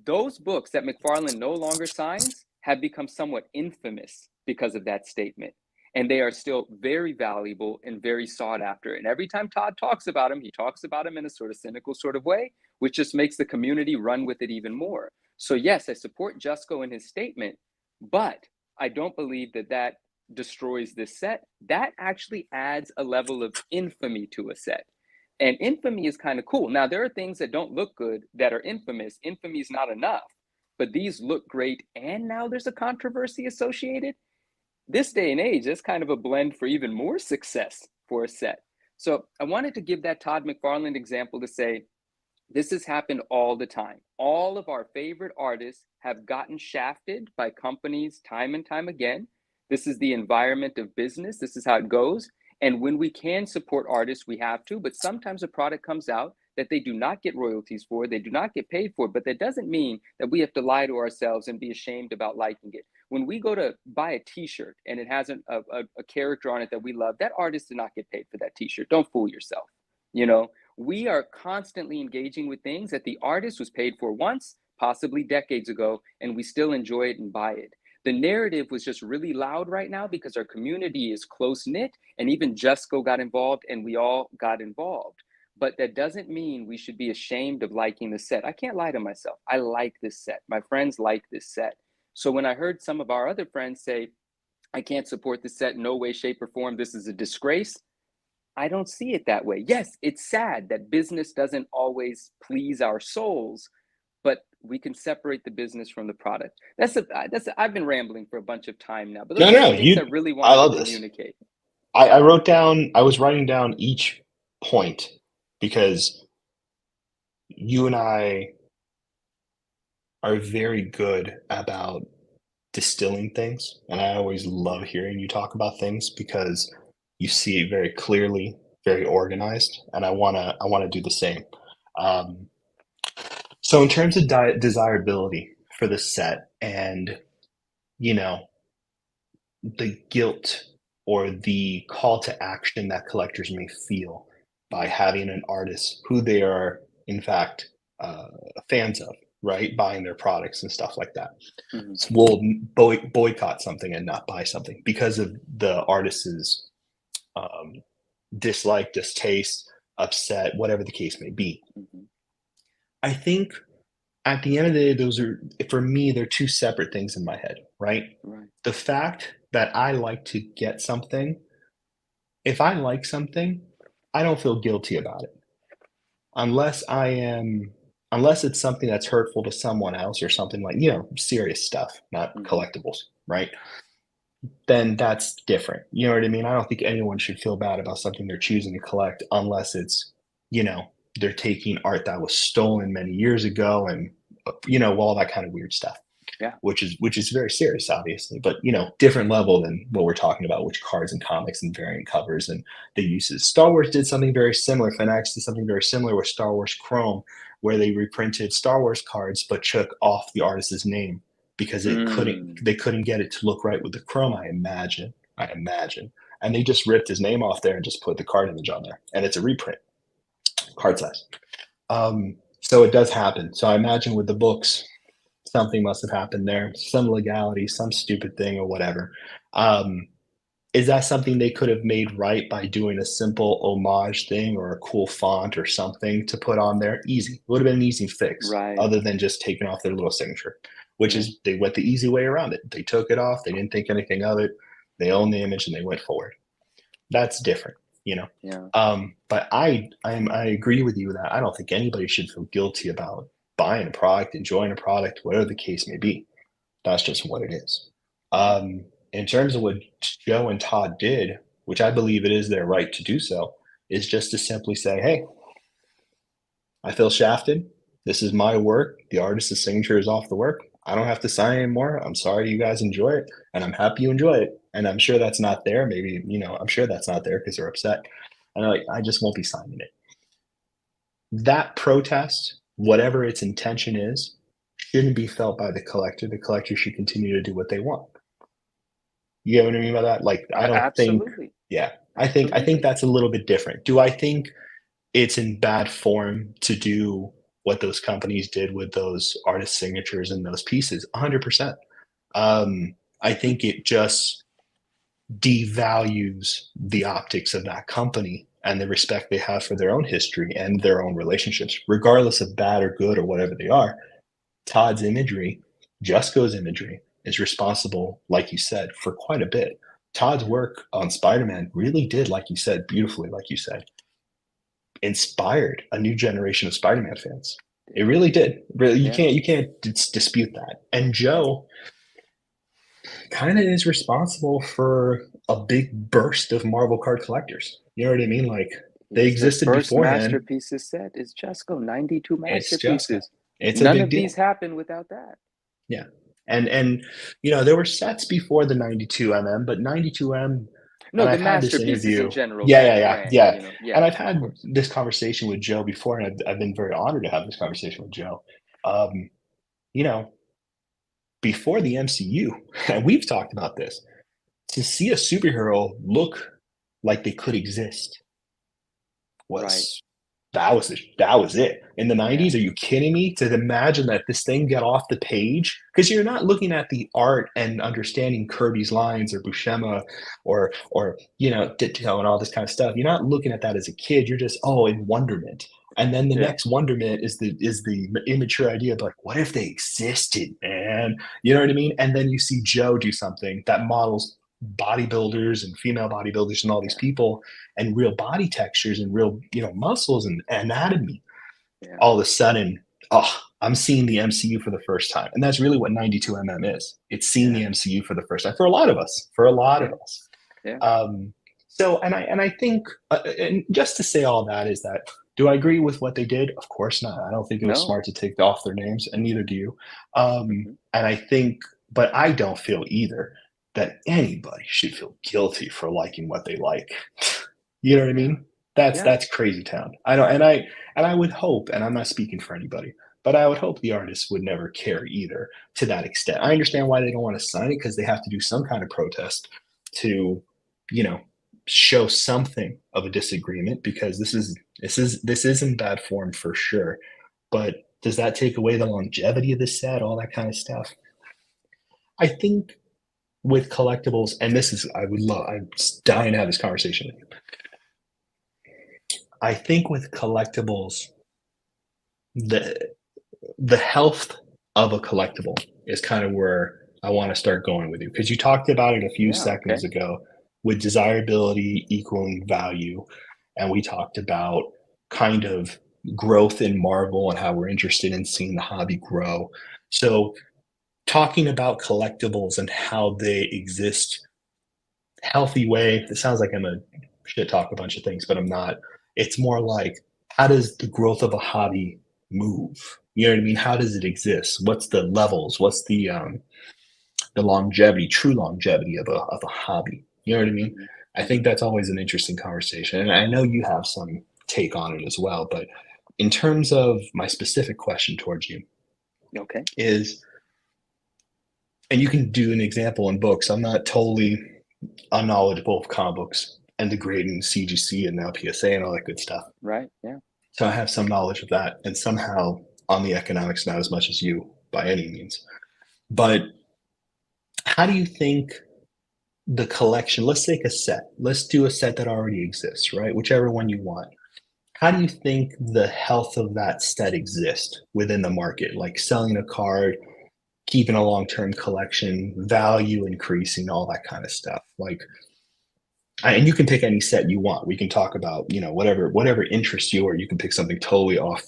S1: Those books that McFarlane no longer signs have become somewhat infamous because of that statement. And they are still very valuable and very sought after. And every time Todd talks about them, he talks about them in a sort of cynical sort of way, which just makes the community run with it even more. So yes, I support Jusco in his statement, but I don't believe that that destroys this set. That actually adds a level of infamy to a set. And infamy is kind of cool. Now, there are things that don't look good that are infamous. Infamy is not enough, but these look great. And now there's a controversy associated. This day and age, that's kind of a blend for even more success for a set. So I wanted to give that Todd McFarlane example to say, this has happened all the time. All of our favorite artists have gotten shafted by companies time and time again. This is the environment of business. This is how it goes. And when we can support artists, we have to. But sometimes a product comes out that they do not get royalties for, they do not get paid for. But that doesn't mean that we have to lie to ourselves and be ashamed about liking it. When we go to buy a t-shirt and it has a character on it that we love, that artist did not get paid for that t-shirt. Don't fool yourself. We are constantly engaging with things that the artist was paid for once, possibly decades ago, and we still enjoy it and buy it. The narrative was just really loud right now because our community is close-knit, and even Jusco got involved and we all got involved. But that doesn't mean we should be ashamed of liking the set. I can't lie to myself. I like this set. My friends like this set. So when I heard some of our other friends say, I can't support this set, no way, shape, or form, this is a disgrace, I don't see it that way. Yes, it's sad that business doesn't always please our souls, but we can separate the business from the product. I've been rambling for a bunch of time now, but those are the things I really
S2: I
S1: wanted
S2: love
S1: to
S2: this.
S1: communicate.
S2: I was writing down each point because you and I are very good about distilling things, and I always love hearing you talk about things because you see it very clearly, very organized, and I wanna do the same. Um, so in terms of desirability for the set and, you know, the guilt or the call to action that collectors may feel by having an artist who they are, in fact, fans of, right? Buying their products and stuff like that.
S1: Hmm.
S2: Will boycott something and not buy something because of the artist's um, dislike, distaste, upset, whatever the case may be.
S1: Hmm.
S2: I think at the end of the day, those are, for me, they're two separate things in my head, right?
S1: Right.
S2: The fact that I like to get something, if I like something, I don't feel guilty about it unless unless it's something that's hurtful to someone else or something like, serious stuff, not
S1: Hmm.
S2: collectibles, right? Then that's different. You know what I mean? I don't think anyone should feel bad about something they're choosing to collect unless it's, you know, they're taking art that was stolen many years ago and all that kind of weird stuff,
S1: Yeah.
S2: which is very serious, obviously, but different level than what we're talking about, which cards and comics and variant covers and the uses. Star Wars did something very similar. Fanatics did something very similar with Star Wars Chrome, where they reprinted Star Wars cards but took off the artist's name because
S1: Mm.
S2: they couldn't get it to look right with the Chrome. I imagine, and they just ripped his name off there and just put the card image on there, and it's a reprint, card size. So it does happen. So I imagine with the books, something must have happened there, some legality, some stupid thing or whatever. Um, is that something they could have made right by doing a simple homage thing or a cool font or something to put on there? Easy. It would have been an easy fix
S1: Right.
S2: other than just taking off their little signature, which
S1: Yeah.
S2: is they went the easy way around it. They took it off. They didn't think anything of it. They owned the image and they went forward. That's different, you know.
S1: Yeah.
S2: But I agree with you that I don't think anybody should feel guilty about buying a product, enjoying a product, whatever the case may be. That's just what it is.
S1: Yeah.
S2: In terms of what Joe and Todd did, which I believe it is their right to do so, is just to simply say, "Hey, I feel shafted. This is my work. The artist's signature is off the work. I don't have to sign anymore. I'm sorry you guys enjoy it, and I'm happy you enjoy it. And I'm sure that's not there. Maybe, I'm sure that's not there because they're upset. And I just won't be signing it." That protest, whatever its intention is, shouldn't be felt by the collector. The collector should continue to do what they want. You get what I mean by that? Like, I don't think,
S1: Absolutely.
S2: yeah, I think
S1: Absolutely.
S2: that's a little bit different. Do I think it's in bad form to do what those companies did with those artist signatures and those pieces? 100%. I think it just devalues the optics of that company and the respect they have for their own history and their own relationships, regardless of bad or good or whatever they are. Todd's imagery, Jusco's imagery, is responsible, like you said, for quite a bit. Todd's work on Spider-Man really did, like you said, beautifully, like you said, inspired a new generation of Spider-Man fans. It really did. Really,
S1: Yeah.
S2: you can't dispute that. And Joe kind of is responsible for a big burst of Marvel card collectors. You know what I mean? Like, they
S1: He's the
S2: existed
S1: first
S2: beforehand.
S1: masterpieces set is Jusco, 92
S2: It's just
S1: masterpieces.
S2: it's a
S1: None
S2: big
S1: of these
S2: deal.
S1: happen without that.
S2: Yeah. And there were sets before the 92 but 92
S1: No,
S2: and
S1: the
S2: I've had this
S1: masterpieces in
S2: interview.
S1: general,
S2: Yeah, yeah,
S1: that
S2: yeah,
S1: brand,
S2: yeah. And
S1: yeah,
S2: I've
S1: of
S2: had
S1: course.
S2: this conversation with Joe before, and I've been very honored to have this conversation with Joe. Um, you know, before the MCU, and we've talked about this, to see a superhero look like they could exist
S1: Right.
S2: was that was it. In the
S1: Yeah.
S2: 90s, are you kidding me? To imagine that this thing got off the page, because you're not looking at the art and understanding Kirby's lines or Buscema or Ditto and all this kind of stuff. You're not looking at that as a kid. You're just in wonderment. And then the
S1: Yeah.
S2: next wonderment is the immature idea of like, what if they existed, man? You know what I mean? And then you see Joe do something that models bodybuilders and female bodybuilders and all these
S1: Yeah.
S2: people and real body textures and real muscles and anatomy.
S1: Yeah.
S2: All of a sudden, I'm seeing the MCU for the first time, and that's really what 92 is. It's seeing the
S1: Yeah.
S2: MCU for the first time for a lot of us. For a lot of
S1: Yeah.
S2: us.
S1: Yeah.
S2: So, and I think, and just to say all that is that, Do I agree with what they did? Of course not. I don't think it was
S1: No.
S2: smart to take off their names, and neither do you.
S1: Hmm.
S2: And I think, but I don't feel either that anybody should feel guilty for liking what they like. You know what I
S1: Yeah.
S2: mean? That's
S1: Yeah.
S2: that's crazy town. I don't, and I would hope, and I'm not speaking for anybody, but I would hope the artists would never care either to that extent. I understand why they don't want to sign it because they have to do some kind of protest to, you know, show something of a disagreement because this is in bad form for sure. But does that take away the longevity of the set, all that kind of stuff? I think with collectibles, and this is I would love I'm dying to have this conversation with you. I think with collectibles, the the health of a collectible is kind of where I want to start going with you because you talked about it a few
S1: Yeah. Okay.
S2: seconds ago with desirability equaling value, and we talked about kind of growth in Marvel and how we're interested in seeing the hobby grow. So, talking about collectibles and how they exist healthy way. It sounds like I'm a shit talk a bunch of things, but I'm not. It's more like how does the growth of a hobby move? You know what I mean? How does it exist? What's the levels? What's the longevity, true longevity of a hobby? You know what I mean?
S1: Hmm.
S2: I
S1: Hmm.
S2: think that's always an interesting conversation, and I know you have some take on it as well. But in terms of my specific question towards you
S1: Okay.
S2: is, and you can do an example in books. I'm not totally unknowledgeable of comic books and the grading CGC and now PSA and all that good stuff.
S1: Right. Yeah.
S2: So I have some knowledge of that, and somehow on the economics, not as much as you by any means. But how do you think the collection, let's take a set, let's do a set that already exists, right? Whichever one you want. How do you think the health of that set exists within the market? Like selling a card, keeping a long term collection, value increasing, all that kind of stuff. Like, and you can pick any set you want. We can talk about, whatever interests you, or you can pick something totally off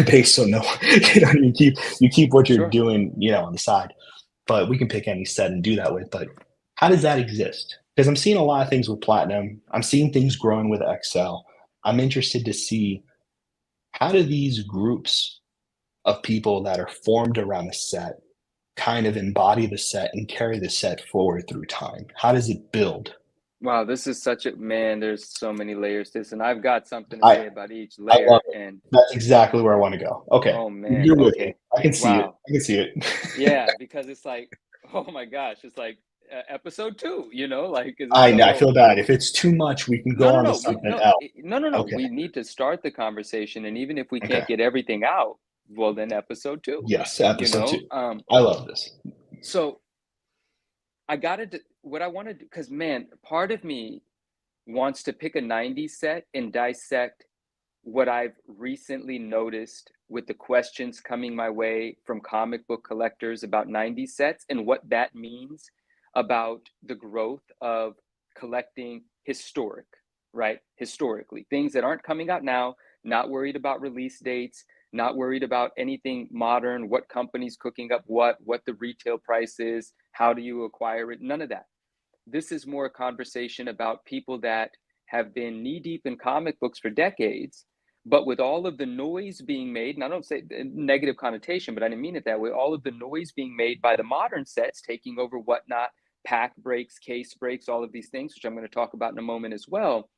S2: based on no, you keep what you're
S1: Sure.
S2: doing, on the side. But we can pick any set and do that with. But how does that exist? Because I'm seeing a lot of things with Platinum. I'm seeing things growing with XL. I'm interested to see how do these groups of people that are formed around a set kind of embody the set and carry the set forward through time. How does it build?
S1: Wow, this is such a man, there's so many layers to this, and I've got something to
S2: I
S1: say about each
S2: I love
S1: layer.
S2: it.
S1: And
S2: That's exactly where I want to go. Okay,
S1: oh man,
S2: you're with me.
S1: okay.
S2: I can see it.
S1: Wow.
S2: I can see it.
S1: Yeah, because it's like, oh my gosh, it's like episode two, like, 'cause it's
S2: I know. I
S1: so
S2: feel bad. If it's too much, we can
S1: no,
S2: go
S1: no,
S2: on to
S1: no, we
S2: something
S1: no,
S2: else.
S1: no, no, no.
S2: Okay.
S1: We need to start the conversation, and even if we
S2: Okay.
S1: can't get everything out, well, then episode two,
S2: Yes, episode two.
S1: you know.
S2: I love this.
S1: So I gotta what I want to do because man, part of me wants to pick a '90s set and dissect what I've recently noticed with the questions coming my way from comic book collectors about '90s sets and what that means about the growth of collecting historic, right? Historically, things that aren't coming out now, not worried about release dates, not worried about anything modern, what company's cooking up what the retail price is, how do you acquire it, none of that. This is more a conversation about people that have been knee deep in comic books for decades, but with all of the noise being made, and I don't say negative connotation, but I didn't mean it that way, all of the noise being made by the modern sets taking over whatnot, pack breaks, case breaks, all of these things, which I'm going to talk about in a moment as well.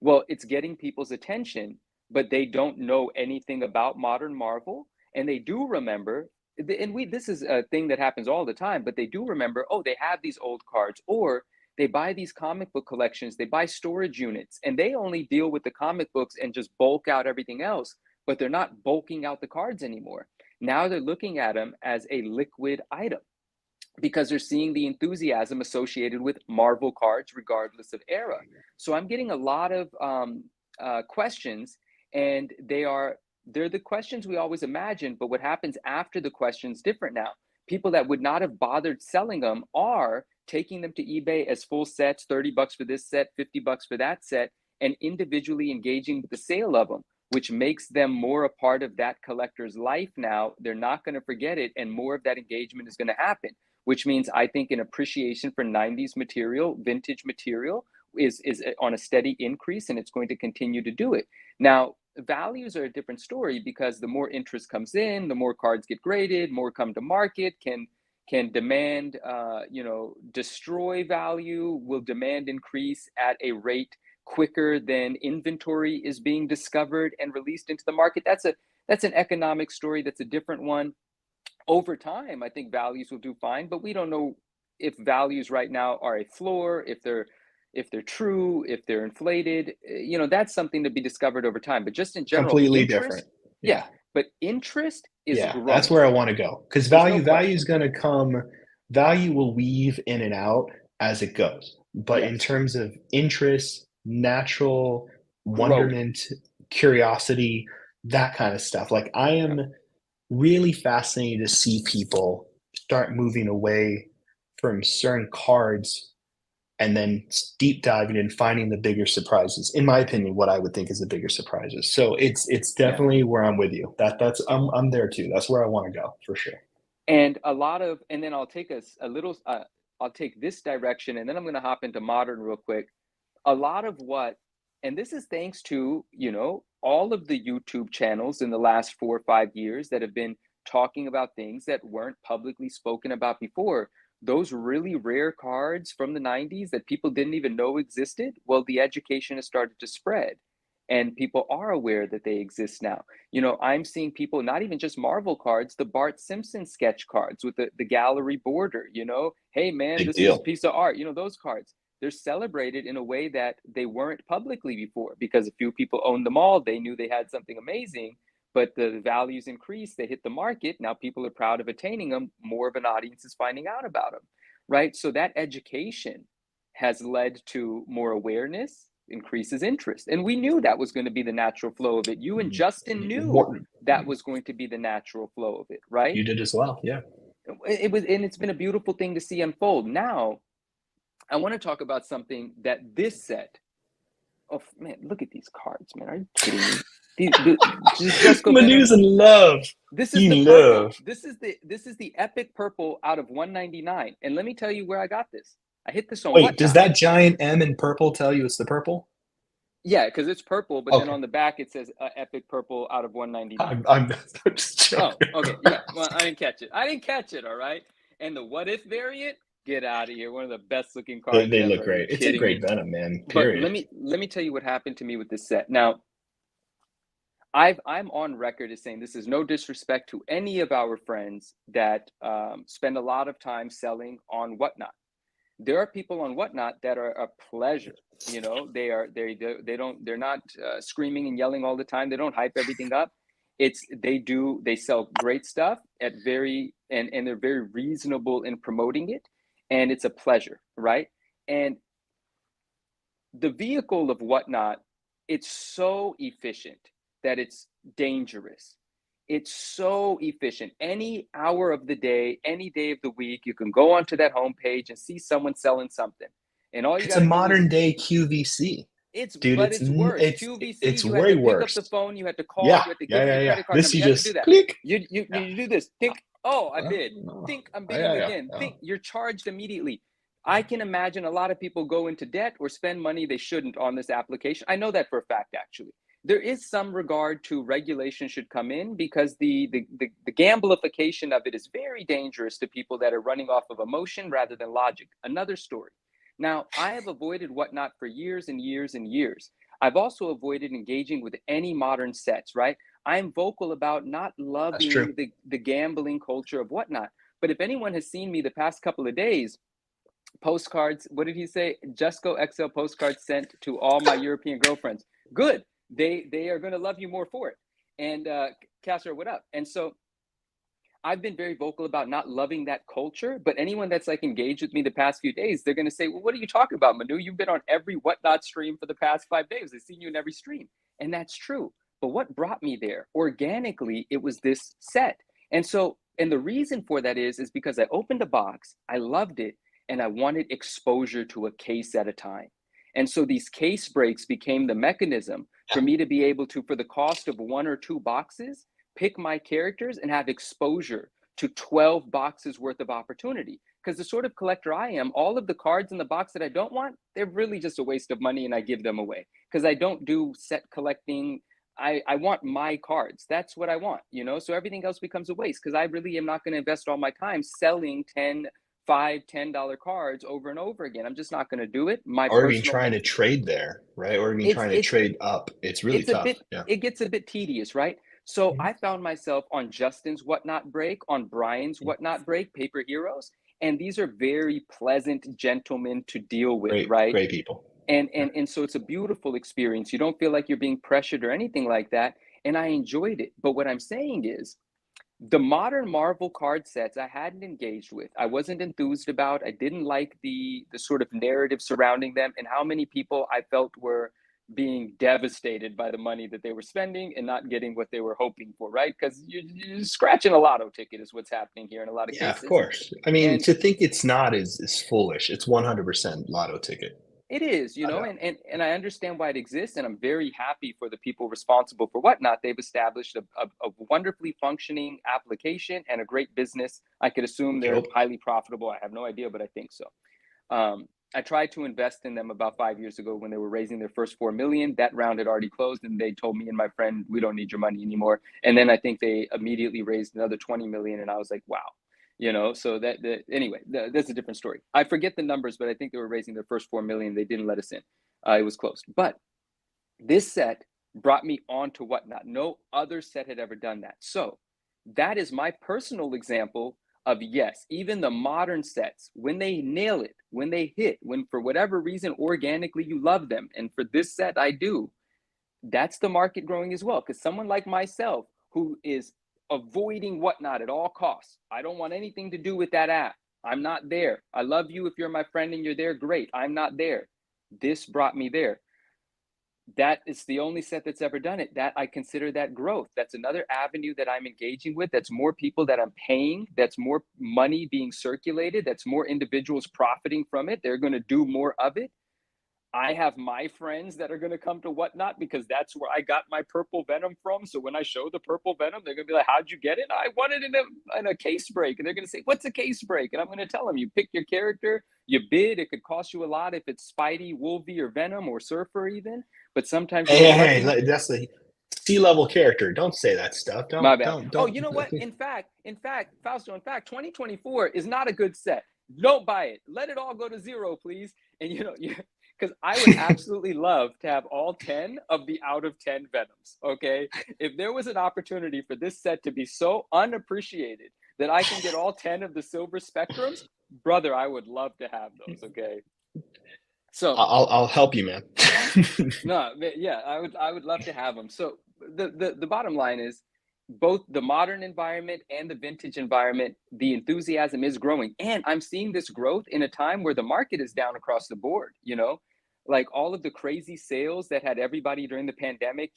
S1: Well, it's getting people's attention, but they don't know anything about modern Marvel, and they do remember. And we this is a thing that happens all the time, but they do remember. Oh, they have these old cards, or they buy these comic book collections. They buy storage units, and they only deal with the comic books and just bulk out everything else. But they're not bulking out the cards anymore. Now they're looking at them as a liquid item because they're seeing the enthusiasm associated with Marvel cards, regardless of era. So I'm getting a lot of questions, and they're the questions we always imagined. But what happens after the question's different now. People that would not have bothered selling them are taking them to eBay as full sets, $30 for this set, $50 for that set, and individually engaging with the sale of them, which makes them more a part of that collector's life now. They're not going to forget it, and more of that engagement is going to happen, which means I think an appreciation for '90s material, vintage material, is on a steady increase, and it's going to continue to do it. Now, values are a different story, because the more interest comes in, the more cards get graded, more come to market, can demand, destroy value, will demand increase at a rate quicker than inventory is being discovered and released into the market. That's an economic story. That's a different one. Over time, I think values will do fine, but we don't know if values right now are a floor, if they're true, if they're inflated. That's something to be discovered over time. But just in general,
S2: Completely different.
S1: interest, yeah,
S2: Yeah.
S1: but interest is
S2: Yeah, that's
S1: growing.
S2: where I want to go. Because
S1: There's no
S2: value is
S1: question.
S2: going to come, value will weave in and out as it goes. But in
S1: Yes,
S2: terms of interest, natural
S1: growth.
S2: wonderment, curiosity, that kind of stuff, like I am really fascinated to see people start moving away from certain cards and then deep diving and finding the bigger surprises. In my opinion, what I would think is the bigger surprises. So it's
S1: Yeah.
S2: definitely where I'm with you. That's I'm there too. That's where I want to go for sure.
S1: And and then I'll take a little, I'll take this direction, and then I'm going to hop into modern real quick. A lot of what, and this is thanks to, all of the YouTube channels in the last 4 or 5 years that have been talking about things that weren't publicly spoken about before. Those really rare cards from the 90s that people didn't even know existed, well, the education has started to spread, and people are aware that they exist now. I'm seeing people, not even just Marvel cards, the Bart Simpson sketch cards with the gallery border, hey man,
S2: Big
S1: this is a
S2: deal.
S1: piece of art, those cards. They're celebrated in a way that they weren't publicly before, because a few people owned them all. They knew they had something amazing, but the values increased. They hit the market. Now people are proud of attaining them. More of an audience is finding out about them, right? So that education has led to more awareness, increases interest. And we knew that was going to be the natural flow of it. You and Justin knew
S2: More,
S1: that was going to be the natural flow of it, right?
S2: you did as well. Yeah.
S1: And it's been a beautiful thing to see unfold. Now, I want to talk about something that this set. Oh man, look at these cards, man. Are you kidding me? Just go, Venom.
S2: Manu's in love.
S1: This is the
S2: In
S1: purple.
S2: love.
S1: This is the epic purple out of 199. And let me tell you where I got this. I hit this on
S2: Wait, does
S1: Whatnot.
S2: that giant M in purple tell you it's the purple?
S1: Yeah, because it's purple, but then
S2: Okay.
S1: on the back it says epic purple out of 199.
S2: I'm just
S1: Oh,
S2: joking.
S1: okay. Yeah. Well, I didn't catch it. All right. And the what if variant, get out of here. One of the best looking cards
S2: They look
S1: ever. Are you
S2: great. It's a
S1: kidding
S2: great
S1: me?
S2: Venom, man.
S1: But
S2: Period.
S1: let me tell you what happened to me with this set. Now, I'm on record as saying this is no disrespect to any of our friends that spend a lot of time selling on Whatnot. There are people on Whatnot that are a pleasure. They're not screaming and yelling all the time. They don't hype everything up. They sell great stuff at and they're very reasonable in promoting it, and it's a pleasure, right? And the vehicle of Whatnot, it's so efficient that it's dangerous. It's so efficient. Any hour of the day, any day of the week, you can go onto that homepage and see someone selling something. And all you
S2: It's
S1: got
S2: a
S1: to do is,
S2: modern day QVC, dude.
S1: but it's worse.
S2: It's
S1: QVC,
S2: it's
S1: you had to
S2: way
S1: pick up the
S2: worse.
S1: phone, you had to call,
S2: Yeah,
S1: you had to give
S2: yeah,
S1: them
S2: yeah,
S1: your
S2: yeah.
S1: credit card
S2: This
S1: number.
S2: you
S1: You had to do
S2: just
S1: that.
S2: click. Yeah,
S1: You do this. Think, oh, I bid. Think, I'm bidding
S2: yeah, yeah,
S1: again.
S2: yeah.
S1: Think, you're charged immediately. I can imagine a lot of people go into debt or spend money they shouldn't on this application. I know that for a fact, actually. There is some regard to regulation should come in, because the gambleification of it is very dangerous to people that are running off of emotion rather than logic. Another story. Now, I have avoided Whatnot for years and years and years. I've also avoided engaging with any modern sets, right? I'm vocal about not
S2: That's true.
S1: loving the gambling culture of Whatnot. But if anyone has seen me the past couple of days, postcards, what did he say? Justco XL postcards sent to all my European girlfriends. Good. They are going to love you more for it. And Casser, what up? And so I've been very vocal about not loving that culture, but anyone that's like engaged with me the past few days, they're going to say, well, what are you talking about, Manu? You've been on every Whatnot stream for the past 5 days. I've seen you in every stream. And that's true. But what brought me there? Organically, it was this set. And the reason for that is because I opened a box, I loved it, and I wanted exposure to a case at a time. And so these case breaks became the mechanism for me to be able to, for the cost of one or two boxes, pick my characters and have exposure to 12 boxes worth of opportunity. Because the sort of collector I am, all of the cards in the box that I don't want, they're really just a waste of money and I give them away. Because I don't do set collecting. I want my cards. That's what I want, you know? So everything else becomes a waste because I really am not going to invest all my time selling 10, $5, $10 cards over and over again. I'm just not going to do it. My
S2: Or even
S1: personal,
S2: trying to trade there, right? Or even
S1: it's
S2: trying to
S1: it's
S2: trade up. It's really
S1: it's a
S2: tough.
S1: bit,
S2: Yeah.
S1: it gets a bit tedious, right? So
S2: Mhm.
S1: I found myself on Justin's Whatnot break, on Brian's Whatnot break, Paper Heroes, and these are very pleasant gentlemen to deal with,
S2: Great,
S1: right?
S2: great people.
S1: and
S2: Yeah.
S1: and and so it's a beautiful experience. You don't feel like you're being pressured or anything like that, and I enjoyed it. But what I'm saying is the modern Marvel card sets I hadn't engaged with. I wasn't enthused about. I didn't like the sort of narrative surrounding them and how many people I felt were being devastated by the money that they were spending and not getting what they were hoping for, right? Because you're scratching a lotto ticket is what's happening here in a lot of
S2: Yeah, of
S1: cases.
S2: course. I mean,
S1: And
S2: to think it's not is foolish. It's 100% lotto ticket.
S1: it is, you
S2: I
S1: know,
S2: know.
S1: and I understand why it exists, and I'm very happy for the people responsible for Whatnot. They've established a wonderfully functioning application and a great business. I could assume they're
S2: Yep.
S1: highly profitable. I have no idea, but I think so. I tried to invest in them about 5 years ago when they were raising their first 4 million. That round had already closed, and they told me and my friend, "We don't need your money anymore." And then I think they immediately raised another 20 million, and I was like, "Wow." You know, so anyway, that's a different story. I forget the numbers, but I think they were raising their first 4 million. They didn't let us in. It was closed. But this set brought me on to Whatnot. No other set had ever done that. So that is my personal example of, yes, even the modern sets, when they nail it, when they hit, when for whatever reason organically you love them, and for this set I do, that's the market growing as well. Because someone like myself who is avoiding Whatnot at all costs, I don't want anything to do with that app. I'm not there. I love you if you're my friend and you're there, great. I'm not there. This brought me there. That is the only set that's ever done it. That I consider that growth. That's another avenue that I'm engaging with. That's more people that I'm paying. That's more money being circulated. That's more individuals profiting from it. They're going to do more of it. I have my friends that are going to come to Whatnot because that's where I got my purple venom from. So when I show the purple venom, they're going to be like, "How'd you get it?" "I won it in a case break." And they're going to say, "What's a case break?" And I'm going to tell them, "You pick your character, you bid. It could cost you a lot if it's Spidey, Wolvie, or Venom, or Surfer even. But sometimes you
S2: Hey,
S1: get
S2: hey,
S1: lucky."
S2: hey, that's the C-level character. Don't say that stuff.
S1: My
S2: Don't,
S1: bad.
S2: don't,
S1: Oh,
S2: don't.
S1: you know what? In fact, Fausto, in fact, 2024 is not a good set. Don't buy it. Let it all go to zero, please. And because I would absolutely love to have all 10 of the out of 10 Venoms. Okay. If there was an opportunity for this set to be so unappreciated that I can get all 10 of the silver spectrums, brother, I would love to have those. Okay. So
S2: I'll help you, man.
S1: no, yeah, I would love to have them. So the bottom line is both the modern environment and the vintage environment, the enthusiasm is growing. And I'm seeing this growth in a time where the market is down across the board, like all of the crazy sales that had everybody during the pandemic,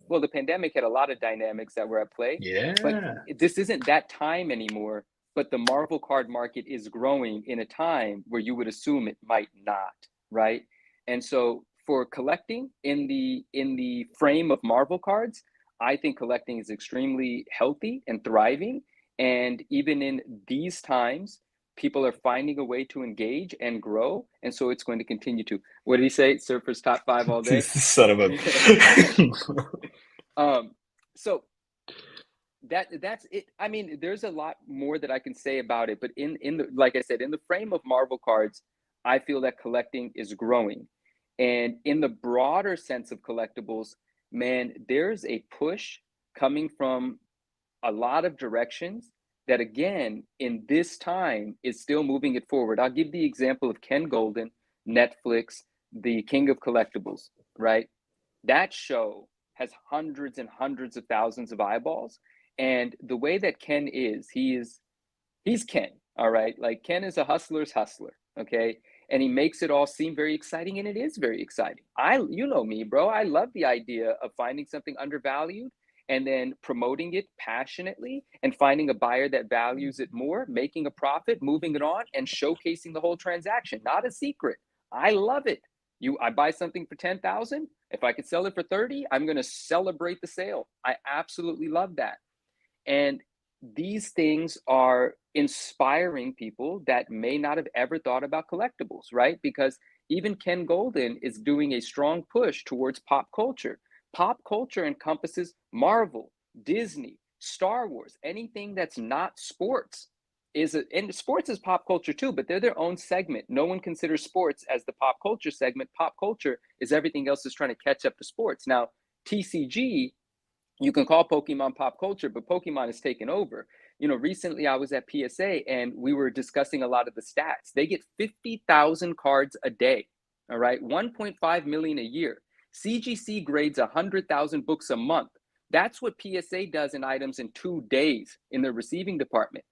S1: well, the pandemic had a lot of dynamics that were at play, but
S2: Yeah.
S1: this isn't that time anymore. But the Marvel card market is growing in a time where you would assume it might not, right? And so for collecting in the frame of Marvel cards, I think collecting is extremely healthy and thriving. And even in these times, people are finding a way to engage and grow. And so it's going to continue to. What did he say? Surfer's top five all day.
S2: Son of a.
S1: um, so that's it. I mean, there's a lot more that I can say about it, but in the like I said, in the frame of Marvel cards, I feel that collecting is growing. And in the broader sense of collectibles, man, there's a push coming from a lot of directions that again in this time is still moving it forward. I'll give the example of Ken Golden, Netflix, the king of collectibles, right? That show has hundreds and hundreds of thousands of eyeballs. And the way that Ken is, he's Ken, all right? Like Ken is a hustler's hustler, okay? And he makes it all seem very exciting, and it is very exciting. You know me, bro. I love the idea of finding something undervalued and then promoting it passionately and finding a buyer that values it more, making a profit, moving it on, and showcasing the whole transaction. Not a secret. I love it. I buy something for 10,000. If I could sell it for 30, I'm going to celebrate the sale. I absolutely love that. And these things are inspiring people that may not have ever thought about collectibles, right? Because even Ken Golden is doing a strong push towards pop culture. Pop culture encompasses Marvel, Disney, Star Wars, anything that's not sports and sports is pop culture too, but they're their own segment. No one considers sports as the pop culture segment. Pop culture is everything else is trying to catch up to sports. Now, TCG, you can call Pokemon pop culture, but Pokemon has taken over. Recently I was at PSA and we were discussing a lot of the stats. They get 50,000 cards a day, all right? 1.5 million a year. CGC grades 100,000 books a month. That's what PSA does in items in 2 days in the receiving department.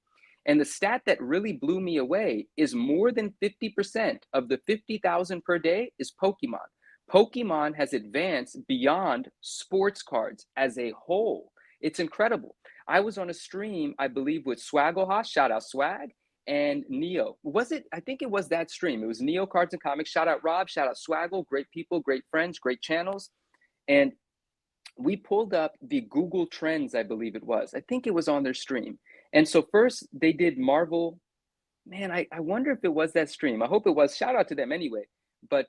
S1: And the stat that really blew me away is more than 50% of the 50,000 per day is Pokemon. Pokemon has advanced beyond sports cards as a whole. It's incredible. I was on a stream, I believe, with Swagglehoss, shout out Swag, and Neo. Was it? I think it was that stream. It was Neo Cards and Comics. Shout out Rob, shout out Swaggle. Great people, great friends, great channels. And we pulled up the Google Trends, I believe it was. I think it was on their stream. And so first they did Marvel. Man, I wonder if it was that stream. I hope it was. Shout out to them anyway. But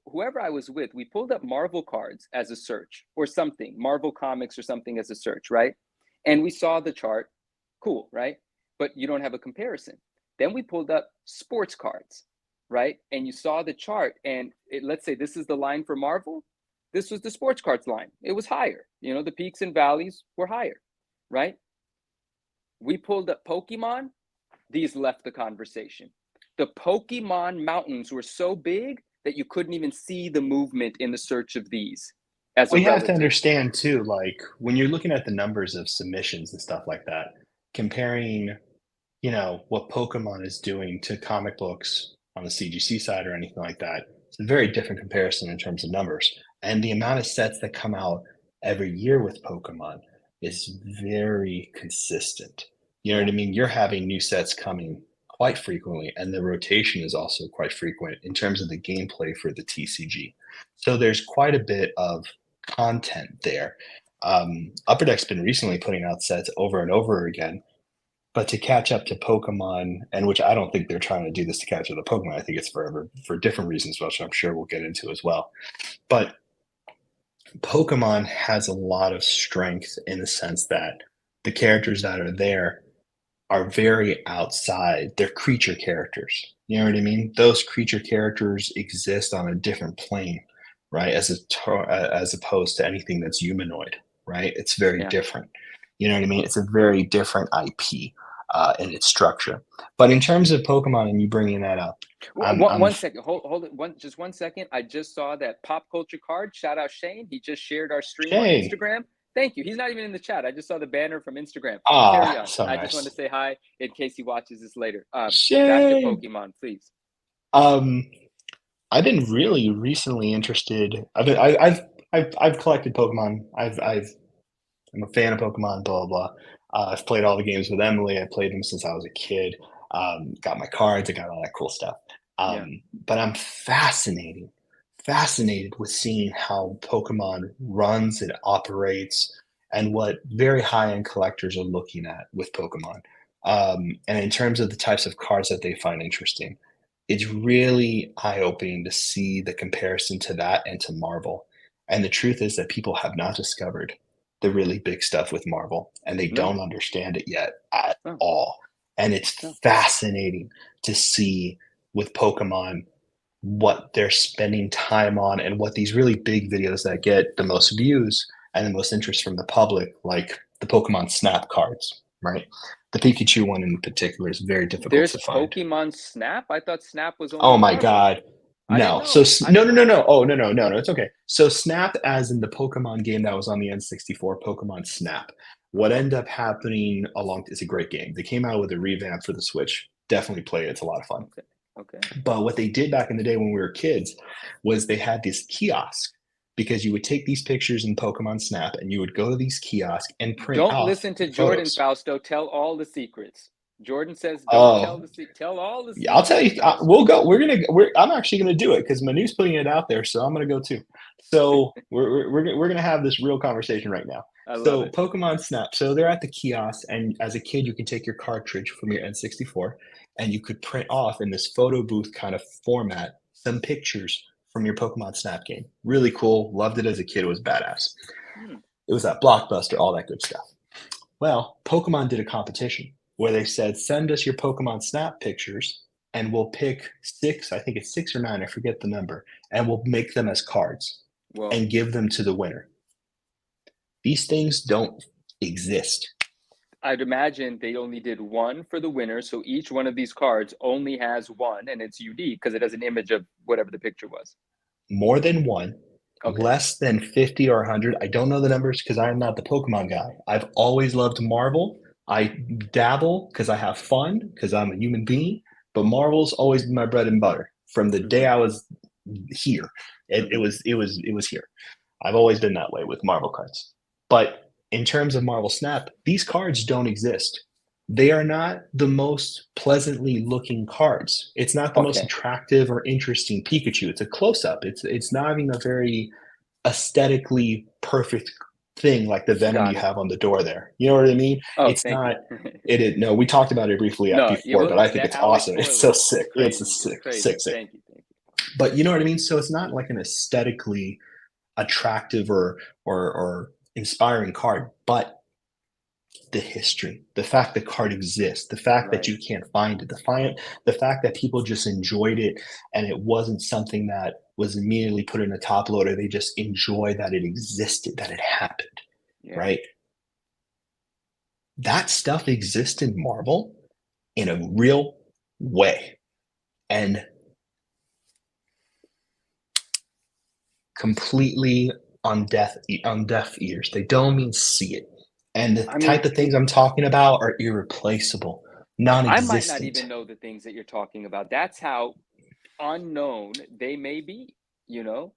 S1: whoever I was with, we pulled up Marvel cards as a search or something, Marvel comics or something as a search, right? And we saw the chart. Cool, right? But you don't have a comparison. Then we pulled up sports cards, right? And you saw the chart. And let's say this is the line for Marvel. This was the sports cards line. It was higher. The peaks and valleys were higher, right? We pulled up Pokemon. These left the conversation. The Pokemon mountains were so big that you couldn't even see the movement in the search of these as a
S2: We have to
S1: relative.
S2: understand too, like when you're looking at the numbers of submissions and stuff like that, comparing, what Pokemon is doing to comic books on the CGC side or anything like that, it's a very different comparison in terms of numbers. And the amount of sets that come out every year with Pokemon is very consistent. You know what I mean? You're having new sets coming quite frequently, and the rotation is also quite frequent in terms of the gameplay for the TCG. So there's quite a bit of content there. Upper Deck's been recently putting out sets over and over again, but to catch up to Pokemon, and which I don't think they're trying to do this to catch up to Pokemon, I think it's for different reasons, which I'm sure we'll get into as well. But Pokemon has a lot of strength in the sense that the characters that are there are very outside. They're creature characters. You know what I mean? Those creature characters exist on a different plane, right? As opposed to anything that's humanoid, right? It's very different. You know what I mean? It's a very different IP in its structure. But in terms of Pokemon, and you bringing that up,
S1: one second, hold it. Just 1 second. I just saw that pop culture card. Shout out Shane. He just shared our stream on Instagram. Thank you. He's not even in the chat. I just saw the banner from Instagram. Carry on.
S2: So
S1: I
S2: nice.
S1: just want to say hi in case he watches this later.
S2: Shane.
S1: Back to Pokemon, please.
S2: I've been really recently interested. I've collected Pokemon. I'm a fan of Pokemon. Blah blah blah. I've played all the games with Emily. I played them since I was a kid. Got my cards. I got all that cool stuff. But I'm fascinated with seeing how Pokemon runs and operates, and what very high-end collectors are looking at with Pokemon. And in terms of the types of cards that they find interesting, it's really eye-opening to see the comparison to that and to Marvel. And the truth is that people have not discovered the really big stuff with Marvel, and they don't understand it yet at all. And it's fascinating to see with Pokemon what they're spending time on, and what these really big videos that get the most views and the most interest from the public, like the Pokemon Snap cards, right? The Pikachu one in particular is very difficult to find.
S1: There's Pokemon Snap? I thought Snap was only
S2: Oh my
S1: Marvel.
S2: God. No. So no. Oh, no. It's okay. So Snap, as in the Pokemon game that was on the N64, Pokemon Snap. What ended up happening it's a great game. They came out with a revamp for the Switch. Definitely play it. It's a lot of fun.
S1: Okay.
S2: But what they did back in the day when we were kids was they had this kiosk, because you would take these pictures in Pokemon Snap and you would go to these kiosks and print out.
S1: Don't listen to Jordan,
S2: photos.
S1: Fausto. Tell all the secrets. Jordan says, "Don't tell all the secrets."
S2: I'll tell you. We'll go. I'm actually gonna do it because Manu's putting it out there, so I'm gonna go too. So we're gonna have this real conversation right now.
S1: I love
S2: So
S1: it.
S2: Pokemon Snap. So they're at the kiosk, and as a kid, you can take your cartridge from your N64, and you could print off in this photo booth kind of format some pictures from your Pokemon Snap game. Really cool. Loved it as a kid. It was badass.
S1: Hmm.
S2: It was at Blockbuster, all that good stuff. Well, Pokemon did a competition where they said, send us your Pokemon Snap pictures, and we'll pick six. I think it's six or nine. I forget the number, and we'll make them as cards
S1: Well,
S2: and give them to the winner. These things don't exist.
S1: I'd imagine they only did one for the winner, so each one of these cards only has one, and it's unique because it has an image of whatever the picture was.
S2: More than one,
S1: Okay.
S2: less than 50 or 100. I don't know the numbers because I am not the Pokemon guy. I've always loved Marvel. I dabble because I have fun because I'm a human being, but Marvel's always been my bread and butter from the day
S1: Hmm.
S2: I was here. It
S1: Hmm.
S2: was here. I've always been that way with Marvel cards. But in terms of Marvel Snap, these cards don't exist. They are not the most pleasantly looking cards. It's not the most
S1: Okay.
S2: attractive or interesting Pikachu. It's a close up. It's not even a very aesthetically perfect thing like the Venom you
S1: Got it.
S2: have on the door there. You know what I mean?
S1: Oh,
S2: It's
S1: thank you.
S2: not. It is no. We talked about it briefly
S1: No, yeah,
S2: before,
S1: well,
S2: but I think
S1: that
S2: it's
S1: alloy
S2: awesome. It's so
S1: spoiler is
S2: sick. It's a
S1: crazy. It's
S2: sick,
S1: crazy.
S2: sick, sick.
S1: Thank you. Thank
S2: But you know what I mean. So it's not like an aesthetically attractive or inspiring card, but the history, the fact the card exists, the
S1: you.
S2: fact that
S1: Right.
S2: you can't find it, the fact that people just enjoyed it and it wasn't something that was immediately put in a top loader. They just enjoy that it existed, that it happened,
S1: Yeah.
S2: right? That stuff exists in Marvel in a real way and completely on deaf ears. They don't even see it. And the
S1: I
S2: type
S1: mean,
S2: of things I'm talking about are irreplaceable,
S1: I might not
S2: non-existent.
S1: even know the things that you're talking about. That's how unknown they may be, you know?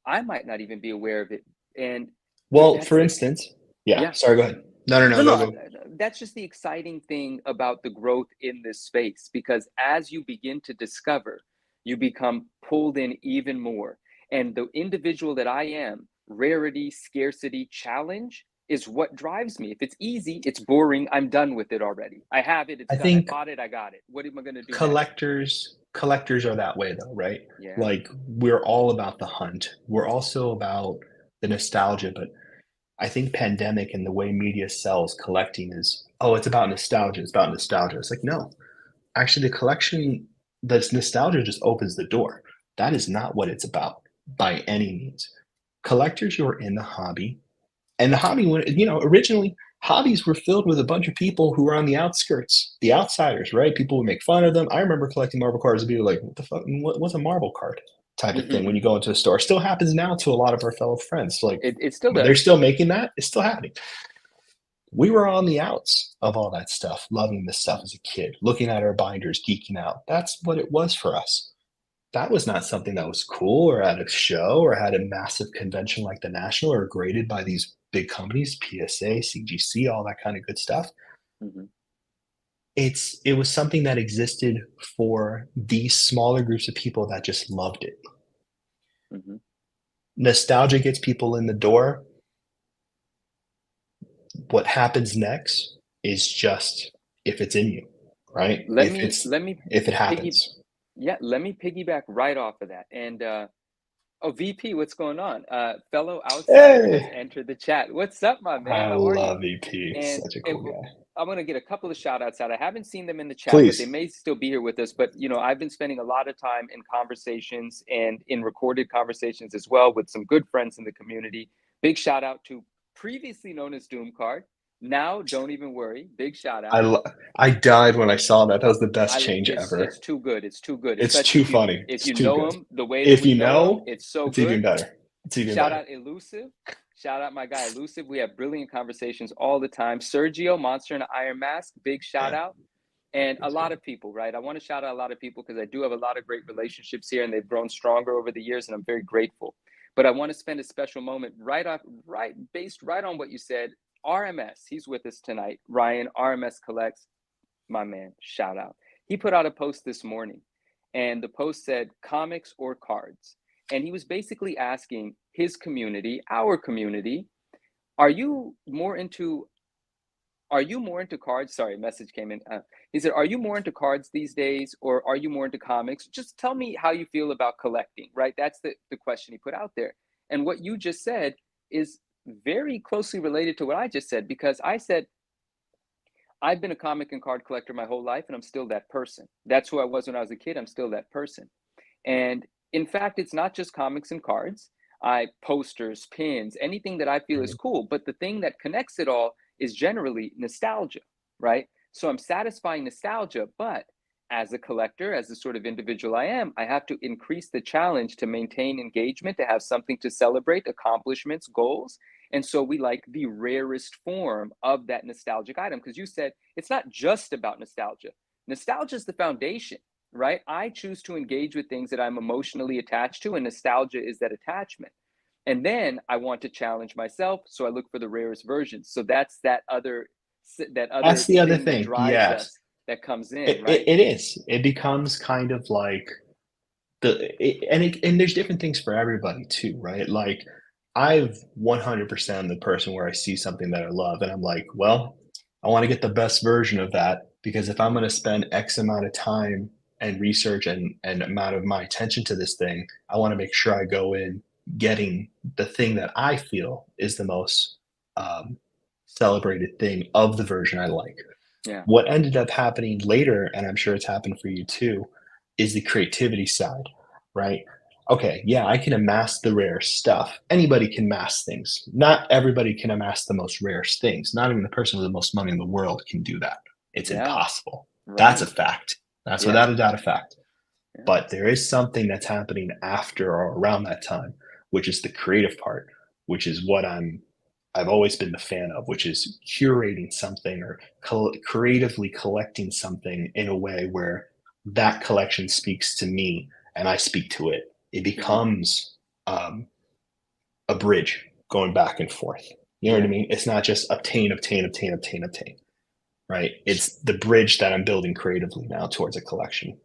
S1: I might not even be aware of it. And
S2: Well,
S1: that's
S2: for
S1: the,
S2: instance, yeah,
S1: yeah.
S2: sorry, go ahead. No, no,
S1: No,
S2: no,
S1: no,
S2: go, go.
S1: that's just the exciting thing about the growth in this space because as you begin to discover, you become pulled in even more. And the individual that I am, rarity, scarcity, challenge is what drives me. If it's easy, it's boring, I'm done with it already. I have it, it's
S2: I
S1: done. I
S2: think
S1: bought it, I got it. What am I going to do next?
S2: collectors are that way though, right?
S1: Yeah.
S2: Like we're all about the hunt. We're also about the nostalgia, but I think pandemic and the way media sells collecting is, oh, it's about nostalgia. It's about nostalgia. It's like, no, actually, the collection, this nostalgia just opens the door. That is not what it's about by any means. Collectors who are in the hobby, and the hobby, originally hobbies were filled with a bunch of people who were on the outskirts, the outsiders, right? People would make fun of them. I remember collecting Marvel cards and be like, what the fuck? What's a Marvel card? Type of thing when you go into a store. Still happens now to a lot of our fellow friends. Like
S1: It still
S2: they're
S1: does.
S2: still making that. It's still happening. We were on the outs of all that stuff, loving this stuff as a kid, looking at our binders, geeking out. That's what it was for us. That was not something that was cool or at a show or had a massive convention like the National or graded by these big companies, PSA, CGC, all that kind of good stuff.
S1: Hmm.
S2: It was something that existed for these smaller groups of people that just loved it.
S1: Hmm.
S2: Nostalgia gets people in the door. What happens next is just if it's in you, right?
S1: Let me let me
S2: If it
S1: piggy
S2: happens.
S1: yeah, let me piggyback right off of that. And oh, VP, what's going on? Fellow outsider has
S2: Hey,
S1: entered the chat. What's up, my man?
S2: I
S1: How are you?
S2: love EP.
S1: And
S2: Such a
S1: and
S2: cool guy.
S1: I'm gonna get a couple of shout outs out. I haven't seen them in the chat, but they
S2: Please.
S1: may still be here with us. But I've been spending a lot of time in conversations and in recorded conversations as well with some good friends in the community. Big shout out to previously known as Doom Card. Now, don't even worry. Big shout
S2: I
S1: out.
S2: lo- I died when I saw that. That was the best
S1: I
S2: change
S1: it's
S2: ever.
S1: too good. It's too good,
S2: It's
S1: especially
S2: too
S1: if you
S2: funny.
S1: if
S2: It's
S1: you
S2: too
S1: know
S2: good.
S1: him the way that
S2: If
S1: we
S2: you
S1: know him.
S2: know,
S1: It's so
S2: it's even
S1: good.
S2: better. It's even
S1: Shout
S2: better.
S1: out Elusive. Shout out my guy Elusive. We have brilliant conversations all the time. Sergio, Monster and Iron Mask, big shout
S2: Yeah,
S1: out. And a
S2: it's
S1: lot
S2: good.
S1: of people, right? I want to shout out a lot of people because I do have a lot of great relationships here and they've grown stronger over the years and I'm very grateful. But I want to spend a special moment based right on what you said. RMS, he's with us tonight. Ryan, RMS Collects, my man, shout out. He put out a post this morning, and the post said comics or cards. And he was basically asking his community, our community, Are you more into Are you more into cards? Sorry, message came in. He said, "Are you more into cards these days, or are you more into comics?" Just tell me how you feel about collecting. Right, that's the question he put out there. And what you just said is very closely related to what I just said, because I said I've been a comic and card collector my whole life, and I'm still that person. That's who I was when I was a kid. I'm still that person. And in fact, it's not just comics and cards. I posters, pins, anything that I feel is
S2: Mhm.
S1: cool. But the thing that connects it all is generally nostalgia, right? So I'm satisfying nostalgia, but as a collector, as the sort of individual I am, I have to increase the challenge to maintain engagement, to have something to celebrate, accomplishments, goals. And so we like the rarest form of that nostalgic item, because you said it's not just about nostalgia. Nostalgia is the foundation, right? I choose to engage with things that I'm emotionally attached to, and nostalgia is that attachment. And then I want to challenge myself, so I look for the rarest versions. So that's that other
S2: That's the other
S1: thing that
S2: thing.
S1: drives
S2: Yes,
S1: us, that comes in,
S2: it,
S1: right?
S2: it, it is. It becomes kind of like and there's different things for everybody too, right? Like I've 100% the person where I see something that I love and I'm like, well, I want to get the best version of that because if I'm going to spend X amount of time and research and amount of my attention to this thing, I want to make sure I go in getting the thing that I feel is the most um, celebrated thing of the version I like.
S1: Yeah,
S2: What ended up happening later, and I'm sure it's happened for you too, is the creativity side, right? Okay, yeah, I can amass the rare stuff. Anybody can amass things. Not everybody can amass the most rarest things. Not even the person with the most money in the world can do that. It's
S1: yeah,
S2: impossible. That's a
S1: right.
S2: fact. That's
S1: Yeah,
S2: without a doubt a fact.
S1: yeah,
S2: But there is something that's happening after or around that time, which is the creative part, which is what I've always been the fan of, which is curating something or creatively collecting something in a way where that collection speaks to me and I speak to it. It
S1: hmm,
S2: becomes um, a bridge going back and forth. You know what I
S1: yeah.
S2: mean? It's not just obtain, obtain, obtain, obtain, obtain, right? It's the bridge that I'm building creatively now towards a collection.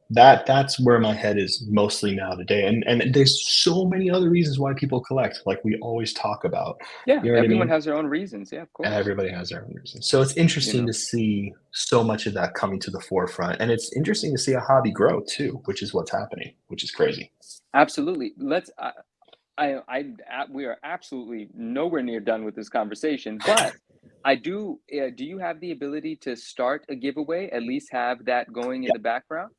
S2: That's where my head is mostly now today. And there's so many other reasons why people collect, like we always talk about.
S1: Yeah,
S2: You know what I
S1: everyone
S2: mean?
S1: has their own reasons. Yeah, of
S2: And
S1: course.
S2: everybody has their own reasons. So it's
S1: You
S2: interesting
S1: know,
S2: to see so much of that coming to the forefront. And it's interesting to see a hobby grow too, which is what's happening, which is crazy.
S1: absolutely. We are absolutely nowhere near done with this conversation, but I do. Do you have the ability to start a giveaway? At least have that going in
S2: Yeah.
S1: the background.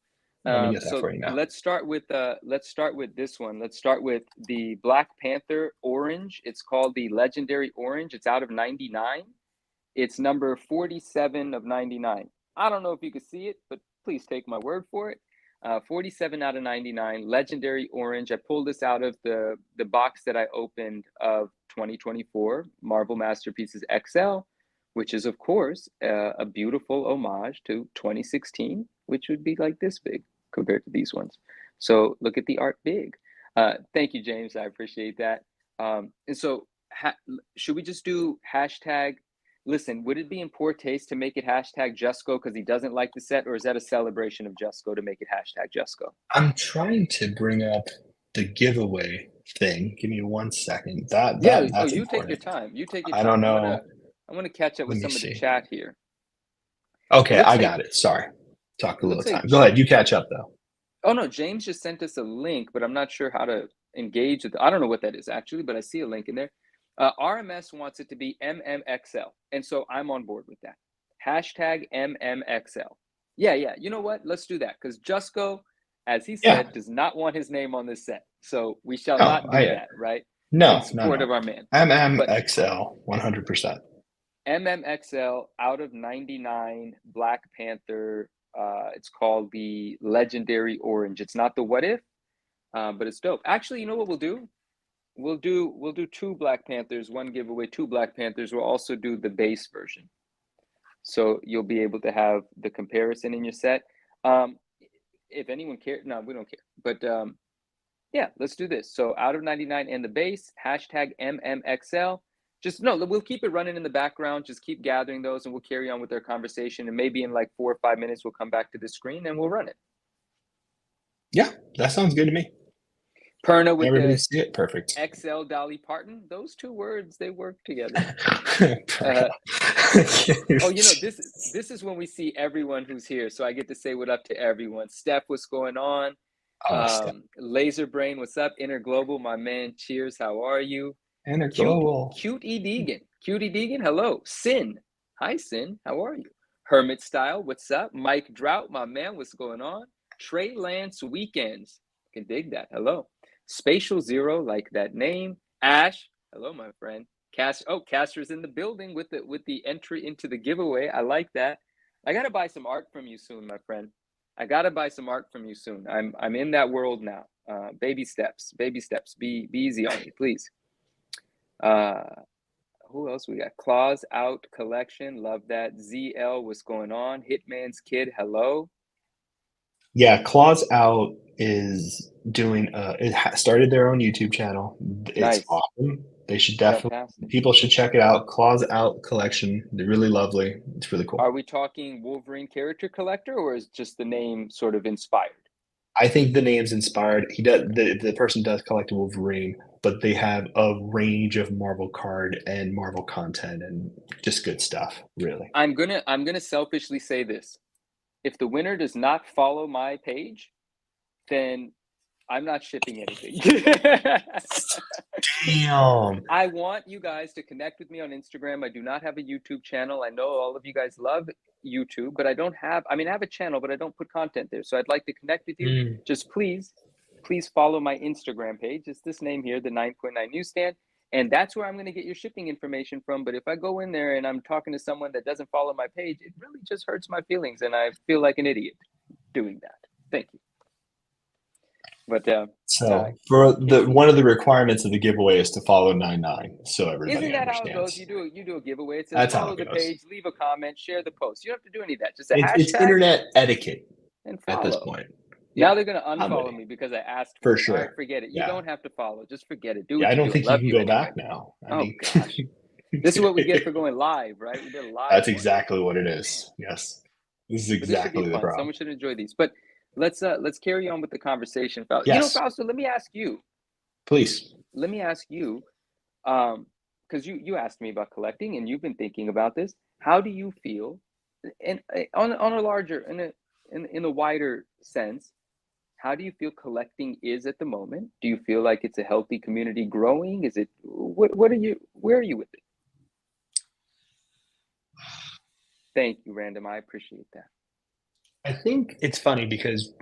S2: Let me get that
S1: So
S2: for you now.
S1: let's start with this one. Let's start with the Black Panther orange. It's called the Legendary Orange. It's out of 99. It's number 47 of 99. I don't know if you can see it, but please take my word for it. 47 out of 99, legendary orange. I pulled this out of the box that I opened of 2024 Marvel Masterpieces XL, which is, of course, a beautiful homage to 2016, which would be like this big compared to these ones. So look at the art big. Thank you, James. I appreciate that. And so, should we just do hashtag? Listen, would it be in poor taste to make it hashtag Jusco because he doesn't like the set, or is that a celebration of Jusco to make it hashtag Jusco?
S2: I'm trying to bring up the giveaway thing. Give me 1 second. That
S1: Yeah.
S2: that
S1: Oh,
S2: that's
S1: you take your
S2: important.
S1: time. You take your
S2: I don't
S1: time. I'm
S2: know.
S1: gonna I'm gonna catch up
S2: Let
S1: with
S2: me
S1: some of the
S2: see.
S1: chat here. It
S2: Okay,
S1: looks
S2: I
S1: like
S2: got it. Sorry. Talk a
S1: it
S2: little
S1: looks like
S2: time. Go ahead. You catch up though.
S1: oh no, James just sent us a link, but I'm not sure how to engage with. I don't know what that is actually, but I see a link in there. RMS wants it to be MMXL, and so I'm on board with that. Hashtag MMXL. Yeah, yeah. You know what? Let's do that because Jusco, as he
S2: Yeah.
S1: said, does not want his name on this set, so we shall
S2: No,
S1: not do
S2: I
S1: that, right? In
S2: no, no,
S1: support
S2: no.
S1: of our man. But
S2: MMXL 100%.
S1: MMXL out of 99 Black Panther. It's called the Legendary Orange. It's not the What If, but it's dope. Actually, you know what we'll do? We'll do two Black Panthers, one giveaway, two Black Panthers. We'll also do the base version, so you'll be able to have the comparison in your set. Um, if anyone cares, no, we don't care. But yeah, let's do this. So out of 99 and the base, hashtag MMXL. Just no, we'll keep it running in the background. Just keep gathering those, and we'll carry on with our conversation. And maybe in like 4 or 5 minutes, we'll come back to the screen and we'll run it.
S2: Yeah, that sounds good to me.
S1: Perna with
S2: Everybody
S1: the
S2: see it? Perfect.
S1: XL Dolly Parton. Those two words, they work together. Uh,
S2: Perna.
S1: oh, this is when we see everyone who's here. So I get to say what up to everyone. Steph, what's going on?
S2: Oh, step.
S1: Laser Brain, what's up? Inner Global, my man. Cheers, how are you?
S2: And a
S1: Cute,
S2: global.
S1: cute E Deegan. Cutie Deegan, hello. Sin. Hi, Sin. How are you? Hermit Style, what's up? Mike Drought, my man, what's going on? Trey Lance Weekends. Can dig that. Hello. Spatial Zero, like that name. Ash, hello, my friend. Caster's in the building with the entry into the giveaway. I like that. I gotta buy some art from you soon, my friend. I gotta buy some art from you soon. I'm in that world now. Baby steps, baby steps. Be easy on me, please. Who else we got? Claws Out Collection, love that. ZL, what's going on? Hitman's Kid, hello.
S2: Yeah, Claws Out is doing started their own YouTube channel. It's
S1: Nice,
S2: awesome. They should definitely
S1: fantastic.
S2: people should check it out. Claws Out collection. They're really lovely. It's really cool.
S1: Are we talking Wolverine character collector, or is just the name sort of inspired?
S2: I think the name's inspired. He does the person does collect Wolverine, but they have a range of Marvel card and Marvel content and just good stuff, really.
S1: I'm gonna selfishly say this. If the winner does not follow my page, then I'm not shipping anything.
S2: Damn.
S1: I want you guys to connect with me on Instagram. I do not have a YouTube channel. I know all of you guys love YouTube, but I don't have, I have a channel, but I don't put content there. So I'd like to connect with you.
S2: Mm.
S1: Just please follow my Instagram page. It's this name here, the 9.9 Newsstand. And that's where I'm going to get your shipping information from. But if I go in there and I'm talking to someone that doesn't follow my page, it really just hurts my feelings. And I feel like an idiot doing that. Thank you. But
S2: so for one of the requirements of the giveaway is to follow 9.9, so everybody
S1: isn't that
S2: understands.
S1: how it goes? You do a giveaway. It says
S2: That's
S1: follow
S2: how it
S1: the
S2: goes.
S1: page, leave a comment, share the post. You don't have to do any of that. Just a
S2: It's
S1: hashtag
S2: internet etiquette
S1: and
S2: at this
S1: follow.
S2: point.
S1: Now
S2: Yeah,
S1: they're gonna unfollow me because I asked for it.
S2: sure.
S1: All right, forget it. You don't have to follow. Just forget it. Do
S2: Yeah,
S1: what
S2: I
S1: you
S2: don't
S1: do.
S2: think
S1: I
S2: you
S1: love
S2: can
S1: you
S2: go
S1: anyway.
S2: back now.
S1: Gosh. This is what we get for going live, right? We did a live.
S2: That's exactly what it is. Yes. This is exactly the problem.
S1: Someone should enjoy these. But let's carry on with the conversation, Fausto.
S2: Yes.
S1: Fausto, let me ask you.
S2: Please.
S1: Let me ask you, because you asked me about collecting and you've been thinking about this. How do you feel, and on a larger, in a wider sense, how do you feel collecting is at the moment? Do you feel like it's a healthy community growing? Is it where are you with it? Thank you, Random. I appreciate that.
S2: I think it's funny because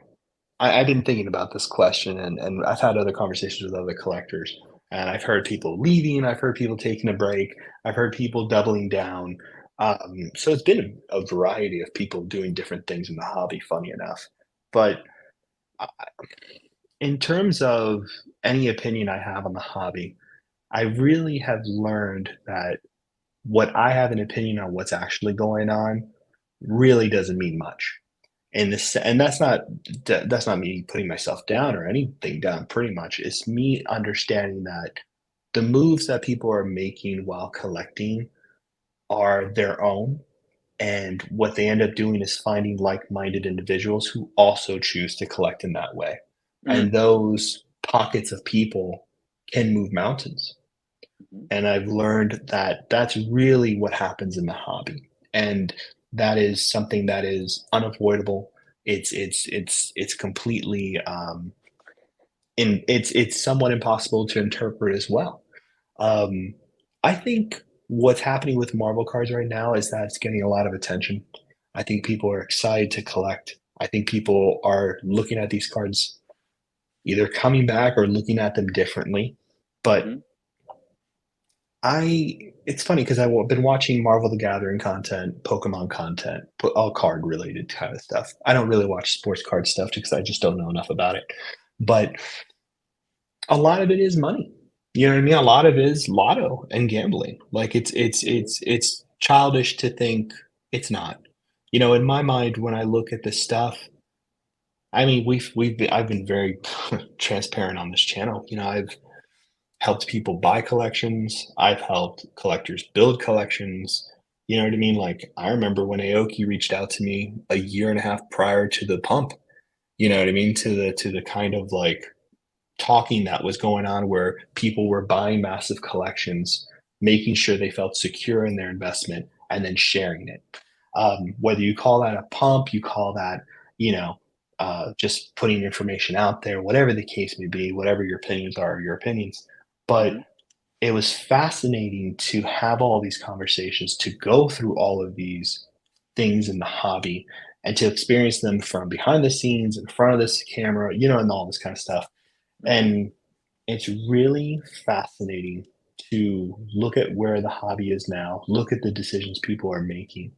S2: I've been thinking about this question and I've had other conversations with other collectors and I've heard people leaving, I've heard people taking a break, I've heard people doubling down. So it's been a variety of people doing different things in the hobby, funny enough. But in terms of any opinion I have on the hobby, I really have learned that what I have an opinion on what's actually going on really doesn't mean much. And that's not me putting myself down or anything down. Pretty much, it's me understanding that the moves that people are making while collecting are their own, and what they end up doing is finding like-minded individuals who also choose to collect in that way. And those pockets of people can move mountains. And I've learned that that's really what happens in the hobby. And that is something that is unavoidable. It's completely it's somewhat impossible to interpret as well. I think what's happening with Marvel cards right now is that it's getting a lot of attention. I think people are excited to collect. I think people are looking at these cards either coming back or looking at them differently. But it's funny because I've been watching Marvel the Gathering content, Pokemon content, all card related kind of stuff. I don't really watch sports card stuff because I just don't know enough about it. But a lot of it is money. You know what I mean? A lot of it is lotto and gambling. Like it's childish to think it's not. You know, in my mind, when I look at this stuff, I mean, I've been very transparent on this channel. You know, I've helped people buy collections. I've helped collectors build collections. You know what I mean? Like I remember when Aoki reached out to me a year and a half prior to the pump. You know what I mean? To the kind of like talking that was going on where people were buying massive collections, making sure they felt secure in their investment, and then sharing it. Whether you call that a pump, you call that, you know, just putting information out there, whatever the case may be, whatever your opinions are, your opinions. But
S1: Hmm.
S2: it was fascinating to have all these conversations, to go through all of these things in the hobby and to experience them from behind the scenes, in front of this camera, and all this kind of stuff.
S1: Hmm.
S2: And it's really fascinating to look at where the hobby is now, look at the decisions people are making,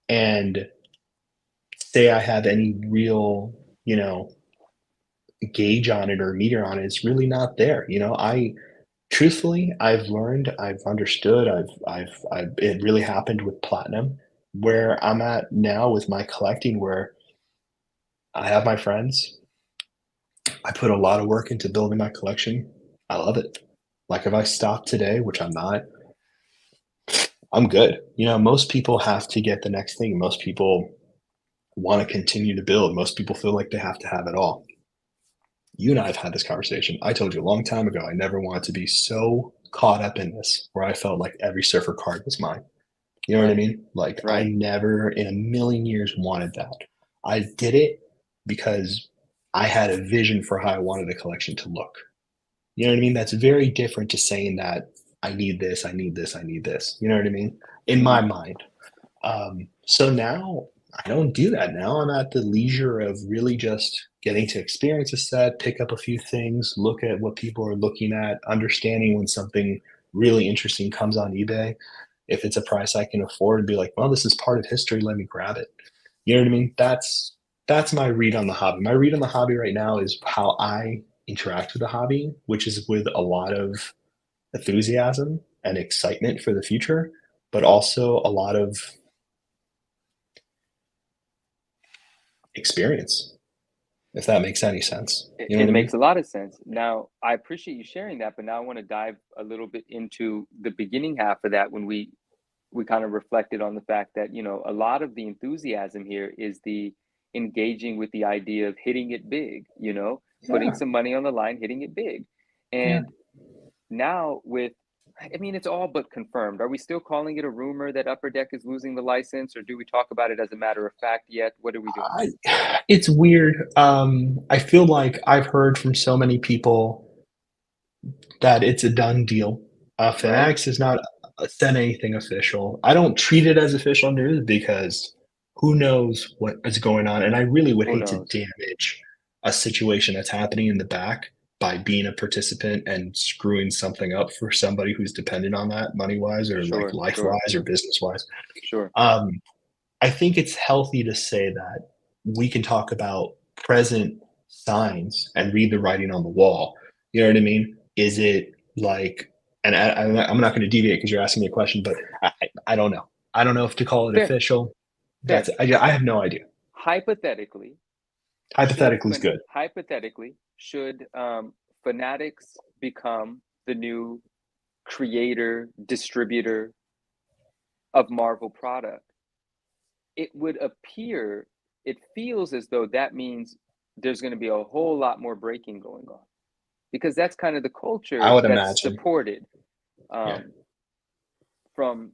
S2: and say I have any real, gauge on it or meter on it. It's really not there. I truthfully, I've learned, I've understood, it really happened with platinum, where I'm at now with my collecting, where I have my friends. I put a lot of work into building my collection. I love it. Like if I stop today, which I'm not, I'm good. Most people have to get the next thing. Most people want to continue to build. Most people feel like they have to have it all. You and I have had this conversation. I told you a long time ago, I never wanted to be so caught up in this where I felt like every surfer card was mine. You know what I
S1: Right.
S2: mean? Like I
S1: Right.
S2: never in a million years wanted that. I did it because I had a vision for how I wanted the collection to look. You know what I mean? That's very different to saying that I need this, I need this, I need this. You know what I mean? In my
S1: Hmm.
S2: mind. So now I don't do that. Now I'm at the leisure of really just getting to experience a set, pick up a few things, look at what people are looking at, understanding when something really interesting comes on eBay. If it's a price I can afford, and be like, well, this is part of history. Let me grab it. You know what I mean? That's my read on the hobby. My read on the hobby right now is how I interact with the hobby, which is with a lot of enthusiasm and excitement for the future, but also a lot of experience, if that makes any sense.
S1: It,
S2: You know
S1: it
S2: what I mean?
S1: makes a lot of sense. Now, I appreciate you sharing that, but now I want to dive a little bit into the beginning half of that when we kind of reflected on the fact that, a lot of the enthusiasm here is the engaging with the idea of hitting it big, putting
S2: Yeah,
S1: some money on the line, hitting it big.
S2: yeah.
S1: And now I mean, it's all but confirmed. Are we still calling it a rumor that Upper Deck is losing the license, or do we talk about it as a matter of fact yet? What are we doing?
S2: I It's weird. I feel like I've heard from so many people that it's a done deal.
S1: Right?
S2: Fanatics has not said anything official. I don't treat it as official news because who knows what is going on, and I really would
S1: Who
S2: hate to
S1: knows?
S2: damage a situation that's happening in the back by being a participant and screwing something up for somebody who's dependent on that money-wise or, like,
S1: Sure, sure,
S2: life-wise or business-wise.
S1: sure.
S2: Um, I think it's healthy to say that we can talk about present signs and read the writing on the wall. You know what I mean? Is it like, and I'm not going to deviate because you're asking me a question, but I don't know. I don't know if to call it
S1: Fair,
S2: official.
S1: fair.
S2: I have no idea.
S1: Hypothetically,
S2: Hypothetically is good.
S1: should Fanatics become the new creator, distributor of Marvel product? It would appear, it feels as though that means there's going to be a whole lot more breaking going on because that's kind of the
S2: I
S1: culture
S2: would
S1: that's
S2: imagine.
S1: supported
S2: Yeah.
S1: um, from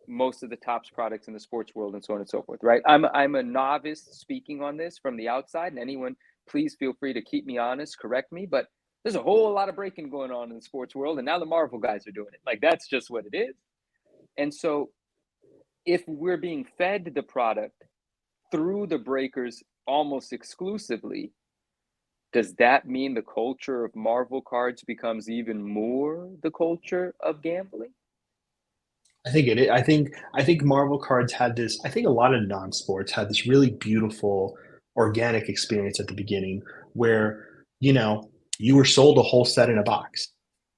S1: most of the tops products in the sports world and so on and so forth, right? I'm a novice speaking on this from the outside, and anyone, please feel free to keep me honest, correct me, but there's a whole lot of breaking going on in the sports world, and now the Marvel guys are doing it. Like that's just what it is. And so if we're being fed the product through the breakers almost exclusively, does that mean the culture of Marvel cards becomes even more the culture of gambling?
S2: I think it. I think Marvel cards had this. I think a lot of non-sports had this really beautiful organic experience at the beginning, where you know you were sold a whole set in a box.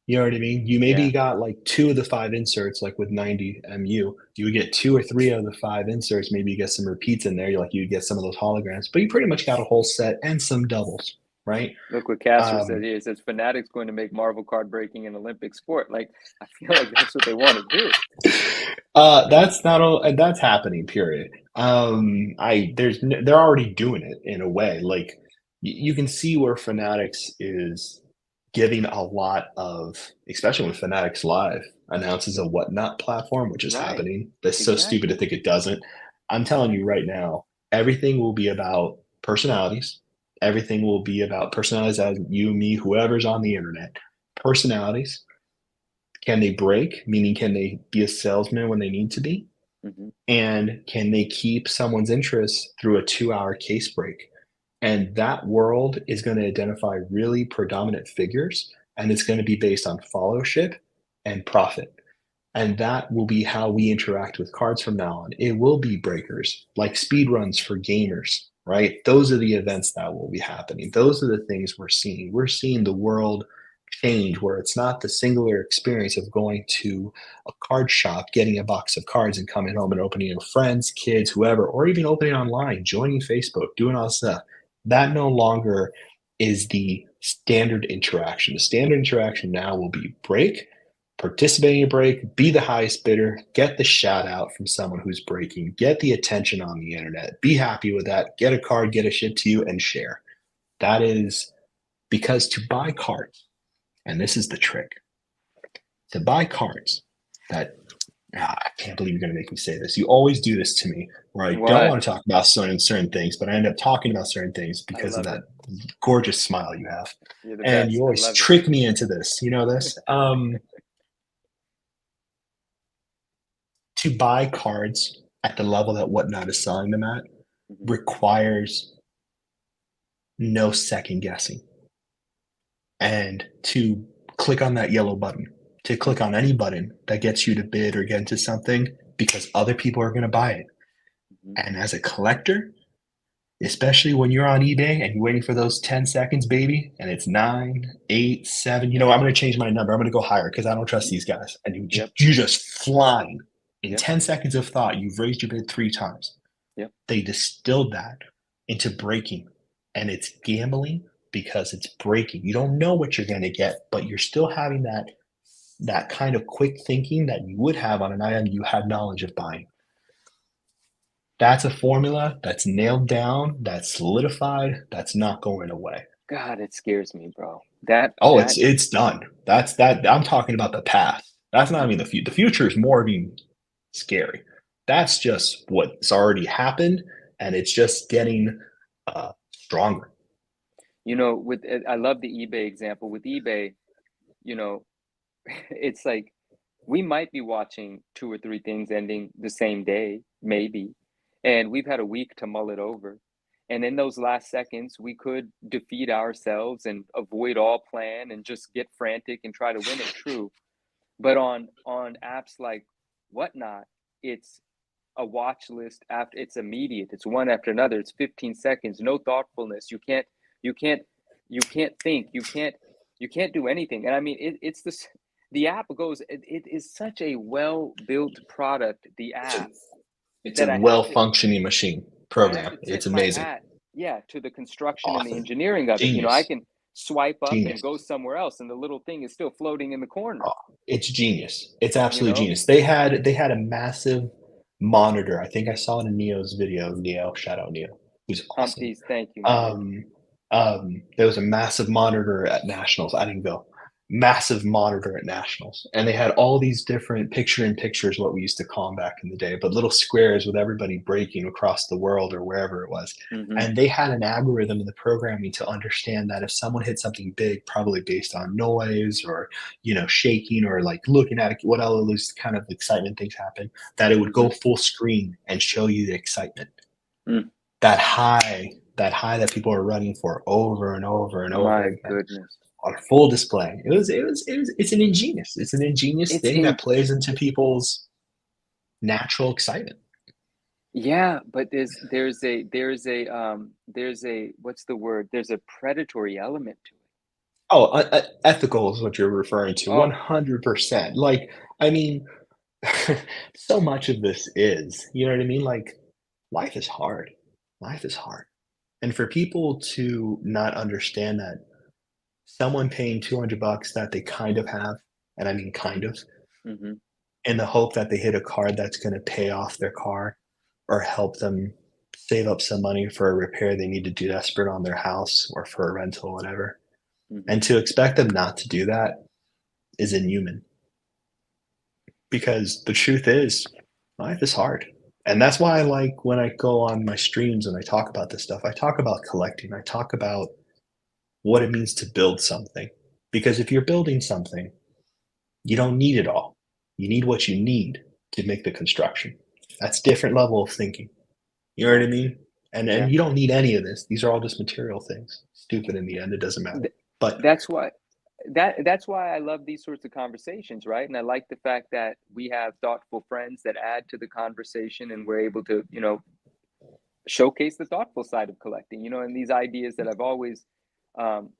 S2: You know what I mean? You maybe
S1: Yeah,
S2: got like two of the five inserts, like with 90 MU. You would get two or three of the five inserts. Maybe you get some repeats in there. Like you get some of those holograms, but you pretty much got a whole set and some doubles, right?
S1: look what Casper said
S2: Um,
S1: here. He says Fanatics going to make Marvel card breaking an Olympic sport. Like I feel like that's what they want to do.
S2: that's not all, that's happening, period. They're already doing it in a way. Like you can see where Fanatics is. giving a lot of, especially when Fanatics Live announces a whatnot platform, which is
S1: Right.
S2: happening. That's so stupid to
S1: Exactly.
S2: think it doesn't. I'm telling you
S1: Exactly.
S2: right now, everything will be about personalities. Everything will be about personalities as you, me, whoever's on the internet. Personalities. Can they break? Meaning, can they be a salesman when they need to be?
S1: Hmm.
S2: And can they keep someone's interest through a 2-hour case break? And that world is going to identify really predominant figures, and it's going to be based on followership and profit. And that will be how we interact with cards from now on. It will be breakers, like speed runs for gamers, right? Those are the events that will be happening. Those are the things we're seeing. We're seeing the world change where it's not the singular experience of going to a card shop, getting a box of cards and coming home and opening it with friends, kids, whoever, or even opening online, joining Facebook, doing all this stuff. That no longer is the standard interaction. The standard interaction now will be break, participate in a break, be the highest bidder, get the shout out from someone who's breaking, get the attention on the internet, be happy with that, get a card, get it shipped to you, and share. That is because to buy cards, and this is the trick, to buy cards that I can't believe you're going to make me say this. You always do this to me where I don't
S1: What?
S2: want to talk about certain things, but I end up talking about certain things
S1: I
S2: because of
S1: love
S2: that
S1: it.
S2: gorgeous smile you have.
S1: You're the
S2: And you
S1: best. I
S2: always
S1: love it.
S2: trick me into this. You know this? To buy cards at the level that Whatnot is selling them at
S1: Hmm.
S2: requires no second guessing. And to click on that yellow button, to click
S1: Hmm.
S2: on any button that gets you to bid or get into something because other people are going to buy it.
S1: Hmm.
S2: And as a collector, especially when you're on eBay and you're waiting for those 10 seconds, baby, and it's 9, 8, 7, I'm going to change my number. I'm going to go higher because I don't trust these guys. And
S1: Yep.
S2: you just flying. In
S1: Yep.
S2: 10 seconds of thought, you've raised your bid 3 times.
S1: Yep.
S2: They distilled that into breaking, and it's gambling because it's breaking. You don't know what you're going to get, but you're still having that kind of quick thinking that you would have on an item you had knowledge of buying. That's a formula that's nailed down, that's solidified, that's not going away.
S1: God, it scares me, bro. That
S2: Oh,
S1: that
S2: it's done. That's that. I'm talking about the past. That's not even the
S1: Mhm.
S2: future. The future is more being scary. That's just what's already happened, and it's just getting stronger.
S1: With I love the eBay example. With eBay, you know, it's like we might be watching two or three things ending the same day, maybe, and we've had a week to mull it over. And in those last seconds, we could defeat ourselves and avoid all plan and just get frantic and try to win it. True, but on apps like Whatnot, it's a watch list after it's immediate. It's one after another. It's 15 seconds. No thoughtfulness. You can't you can't think. You can't do anything. And I mean it's this the app goes it is such a well built product, the
S2: It's a
S1: app,
S2: it's a
S1: that
S2: well functioning machine
S1: I have
S2: program.
S1: to tip
S2: It's
S1: my
S2: amazing,
S1: hat, yeah, to the construction and the
S2: awesome,
S1: engineering of it. I
S2: genius,
S1: can swipe up and go
S2: genius.
S1: somewhere else and the little thing is still floating in the corner,
S2: It's genius. It's
S1: you
S2: absolutely
S1: know?
S2: genius. They had a massive monitor. I think I saw it in Neo's video. Neo, shout out Neo, who's awesome.
S1: Humpties, thank you, man.
S2: Um, there was a massive monitor at nationals. I didn't go. Massive monitor at nationals, and they had all these different picture in pictures, what we used to call them back in the day, but little squares with everybody breaking across the world or wherever it was.
S1: Hmm.
S2: And they had an algorithm in the programming to understand that if someone hit something big, probably based on noise or shaking or like looking at it, what all of those kind of excitement things happen, that it would
S1: Hmm.
S2: go full screen and show you the excitement,
S1: Mm,
S2: that high that people are running for over and over and over
S1: my
S2: again
S1: goodness.
S2: on full display. It's an ingenious
S1: It's
S2: thing
S1: in
S2: that plays into people's natural excitement.
S1: Yeah, but there's a what's the word? There's a predatory element to it.
S2: Oh, ethical is what you're referring to,
S1: Oh,
S2: 100%. Like, I mean, so much of this is, you know what I mean? Like, life is hard. Life is hard. And for people to not understand that someone paying 200 bucks that they kind of have, and I mean kind of,
S1: hmm.
S2: in the hope that they hit a card that's going to pay off their car or help them save up some money for a repair they need to do desperate on their house or for a rental, whatever.
S1: Hmm.
S2: And to expect them not to do that is inhuman, because the truth is life is hard. And that's why I like when I go on my streams and I talk about this stuff. I talk about collecting. I talk about what it means to build something. Because if you're building something, you don't need it all. You need what you need to make the construction. That's different level of thinking. You know what I
S1: Right.
S2: mean? And
S1: Yeah.
S2: you don't need any of this. These are all just material things. Stupid in the end. It doesn't matter.
S1: Th-
S2: But
S1: that's why that's why I love these sorts of conversations, right? And I like the fact that we have thoughtful friends that add to the conversation, and we're able to, showcase the thoughtful side of collecting, and these ideas that um,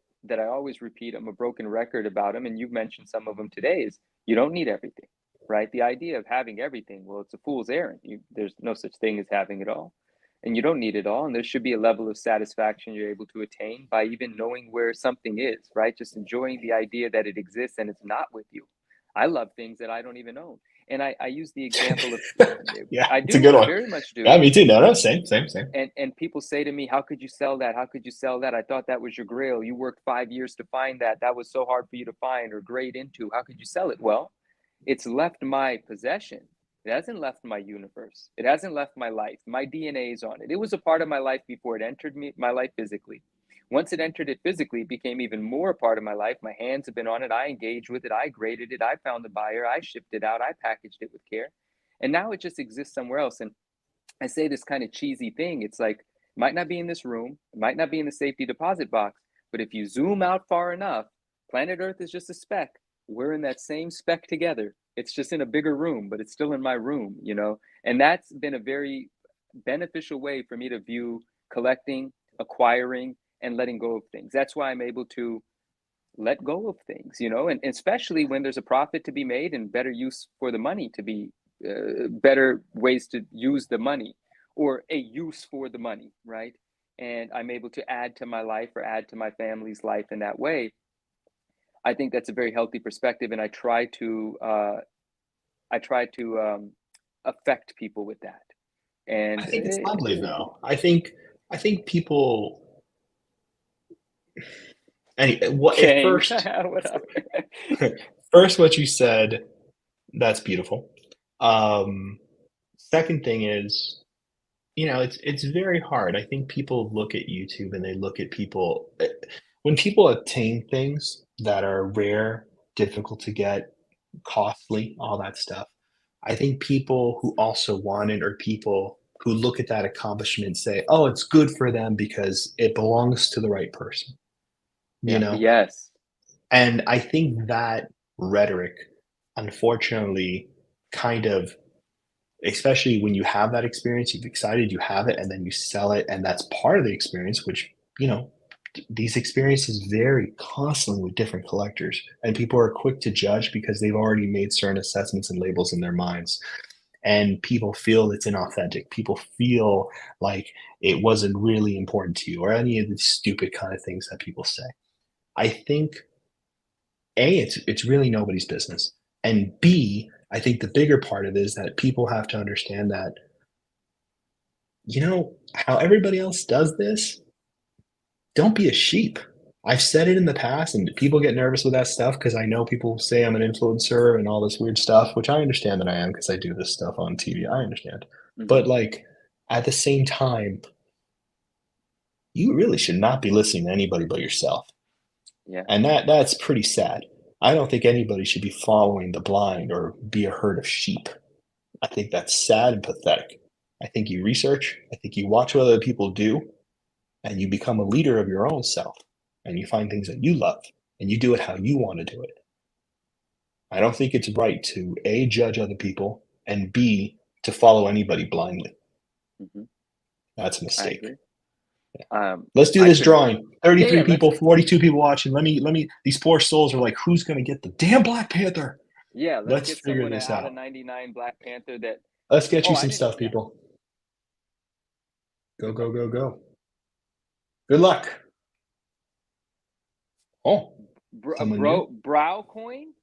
S1: I always repeat. I'm a broken record about them, and you've mentioned some of them today. Is you don't need everything, right? The idea of having everything, well, it's a fool's errand. There's no such thing as having it all, and you don't need it all. And there should be a level of satisfaction you're able to attain by even knowing where something is, right? Just enjoying the idea that it exists and it's not with you. I love things that I don't even own, and I use the example of
S2: yeah,
S1: I
S2: it's a
S1: do,
S2: good
S1: I
S2: one.
S1: very much
S2: Yeah,
S1: do.
S2: me too. No, no, same, same, same.
S1: And people say to me, how could you sell that? How could you sell that? I thought that was your grail. You worked 5 years to find that. That was so hard for you to find or grade into. How could you sell it? Well, it's left my possession. It hasn't left my universe. It hasn't left my life. My DNA is on it. It was a part of my life before it entered my life physically. Once it entered it physically, it became even more a part of my life. My hands have been on it. I engaged with it. I graded it. I found the buyer. I shipped it out. I packaged it with care. And now it just exists somewhere else. And I say this kind of cheesy thing. It's like, it might not be in this room, it might not be in the safety deposit box, but if you zoom out far enough, planet Earth is just a speck. We're in that same speck together. It's just in a bigger room, but it's still in my room. And that's been a very beneficial way for me to view collecting, acquiring, and letting go of things. That's why I'm able to let go of things, and especially when there's a profit to be made and better use for the money to be better ways to use the money or a use for the money, right? And I'm able to add to my life or add to my family's life in that way. I think that's a very healthy perspective, and I try to affect people with that.
S2: I
S1: And
S2: think it's lovely though. I think people what at
S1: Kane,
S2: first
S1: what up?
S2: first what you said, that's beautiful. Um Second thing is, it's very hard. I think people look at YouTube and they look at people when people attain things that are rare, difficult to get, costly, all that stuff. I think people who also want it, or people who look at that accomplishment say, "Oh, it's good for them because it belongs to the right person." You
S1: Yeah,
S2: know?
S1: yes.
S2: And I think that rhetoric, unfortunately, kind of, especially when you have that experience, you've excited, you have it, and then you sell it, and that's part of the experience, which, these experiences vary constantly with different collectors, and people are quick to judge because they've already made certain assessments and labels in their minds. And people feel it's inauthentic. People feel like it wasn't really important to you, or any of the stupid kind of things that people say. I think it's really nobody's business. And B, I think the bigger part of it is that people have to understand that, how everybody else does this, don't be a sheep. I've said it in the past, and people get nervous with that stuff because I know people say I'm an influencer and all this weird stuff, which I understand that I am because I do this stuff on TV. I understand.
S1: Hmm.
S2: But like at the same time, you really should not be listening to anybody but yourself.
S1: Yeah.
S2: And that's pretty sad. I don't think anybody should be following the blind or be a herd of sheep. I think that's sad and pathetic. I think you research, I think you watch what other people do, and you become a leader of your own self, and you find things that you love, and you do it how you want to do it. I don't think it's right to A, judge other people, and B, to follow anybody blindly.
S1: Hmm.
S2: That's a
S1: I
S2: mistake.
S1: agree. um
S2: Let's do
S1: I
S2: this
S1: couldn't.
S2: drawing.
S1: Yeah,
S2: 33
S1: yeah, let's.
S2: people, 42 people watching. Let me, these poor souls are like, who's going to get the damn Black Panther?
S1: Yeah, let's
S2: Let's
S1: get
S2: figure
S1: someone
S2: this
S1: out of
S2: out.
S1: 99 Black Panther that.
S2: Let's get
S1: Oh,
S2: you
S1: I
S2: some
S1: didn't.
S2: stuff,
S1: Yeah.
S2: people. Go,
S1: Okay.
S2: go, go, go. Good luck. Oh, someone new?
S1: Brow Coin.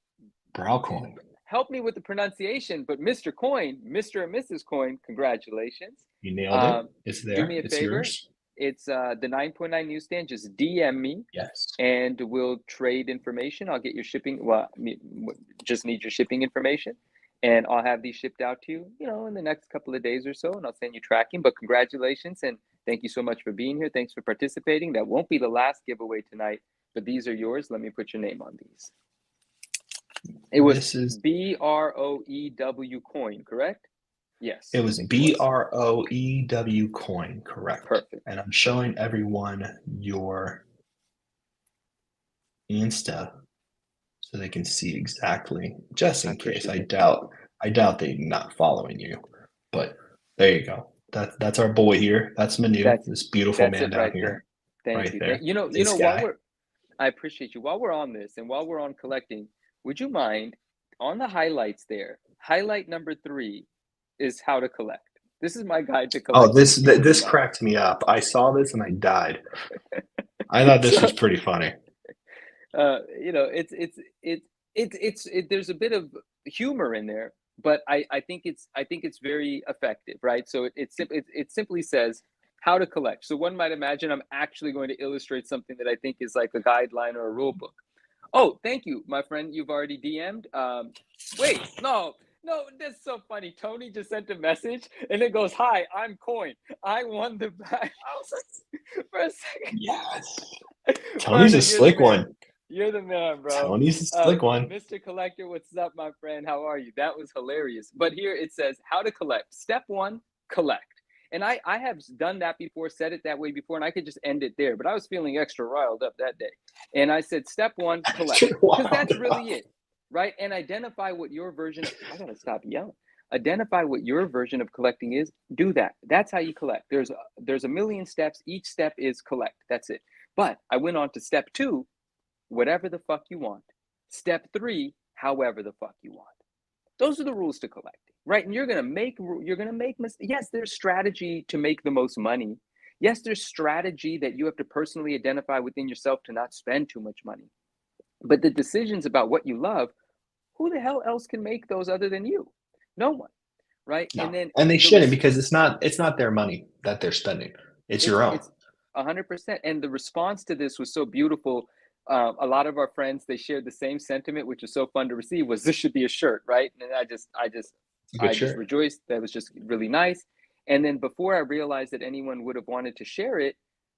S2: Brow coin.
S1: Help me with the pronunciation, but Mr. Coin, Mr. and Mrs. Coin, congratulations.
S2: You nailed it.
S1: Um,
S2: It's
S1: do
S2: there.
S1: me a
S2: It's
S1: favor.
S2: yours.
S1: It's the 9.9 Newsstand. Just DM me
S2: Yes.
S1: and we'll trade information. I'll get your shipping. Well, just need your shipping information, and I'll have these shipped out to you, in the next couple of days or so, and I'll send you tracking. But congratulations, and thank you so much for being here. Thanks for participating. That won't be the last giveaway tonight, but these are yours. Let me put your name on these. It was BROEW coin, correct? Yes.
S2: It was BROEW coin, correct.
S1: Perfect.
S2: And I'm showing everyone your Insta so they can see exactly, just in case. I doubt they're not following you, but there you go. That's our boy here. That's Manu, this beautiful man down here.
S1: Thank you.
S2: There.
S1: I appreciate you. While we're on this and while we're on collecting, would you mind on the highlights there? Highlight number 3 is how to collect. This is my guide to collect.
S2: Oh, this cracked me up. I saw this and I died. I thought this was pretty funny.
S1: There's a bit of humor in there, but I think it's very effective, right? So it simply says how to collect. So one might imagine I'm actually going to illustrate something that I think is like a guideline or a rule book. Oh, thank you, my friend. You've already DM'd. Wait, no, that's so funny. Tony just sent a message and it goes, "Hi, I'm Coin. I won the bag." I was like, for a second.
S2: Yes. Tony's a slick one.
S1: You're the man, bro.
S2: Tony's a slick one.
S1: Mr. Collector, what's up, my friend? How are you? That was hilarious. But here it says how to collect. Step 1, collect. And I have done that before, said it that way before, and I could just end it there. But I was feeling extra riled up that day. And I said, step 1, collect. Because that's really it, right? And identify what your version of, I got to stop yelling. Identify what your version of collecting is. Do that. That's how you collect. There's a million steps. Each step is collect. That's it. But I went on to step 2, whatever the fuck you want. Step 3, however the fuck you want. Those are the rules to collecting, right? And you're gonna make mistakes. Yes, there's strategy to make the most money. Yes, there's strategy that you have to personally identify within yourself to not spend too much money. But the decisions about what you love, who the hell else can make those other than you? No one, right?
S2: No. And they shouldn't, because it's not their money that they're spending. It's your own.
S1: It's 100%. And the response to this was so beautiful. A lot of our friends, they shared the same sentiment, which was so fun to receive, was this should be a shirt, right? And I just rejoiced. That was just really nice. And then before I realized that anyone would have wanted to share it,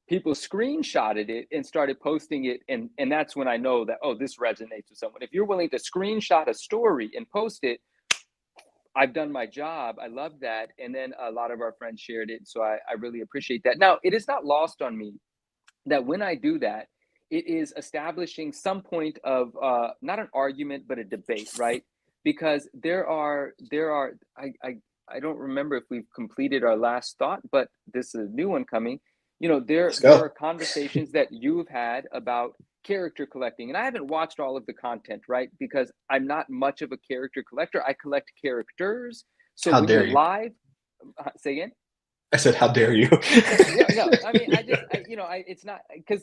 S1: people screenshotted it and started posting it. And that's when I know that, oh, this resonates with someone. If you're willing to screenshot a story and post it, I've done my job. I love that. And then a lot of our friends shared it. So I really appreciate that. Now, it is not lost on me that when I do that, it is establishing some point of not an argument, but a debate, right? Because there are I don't remember if we've completed our last thought, but this is a new one coming. There are conversations that you've had about character collecting, and I haven't watched all of the content, right? Because I'm not much of a character collector. I collect characters. So
S2: how dare you?
S1: Live, say again.
S2: I said, how dare you?
S1: No, I mean, it's not, because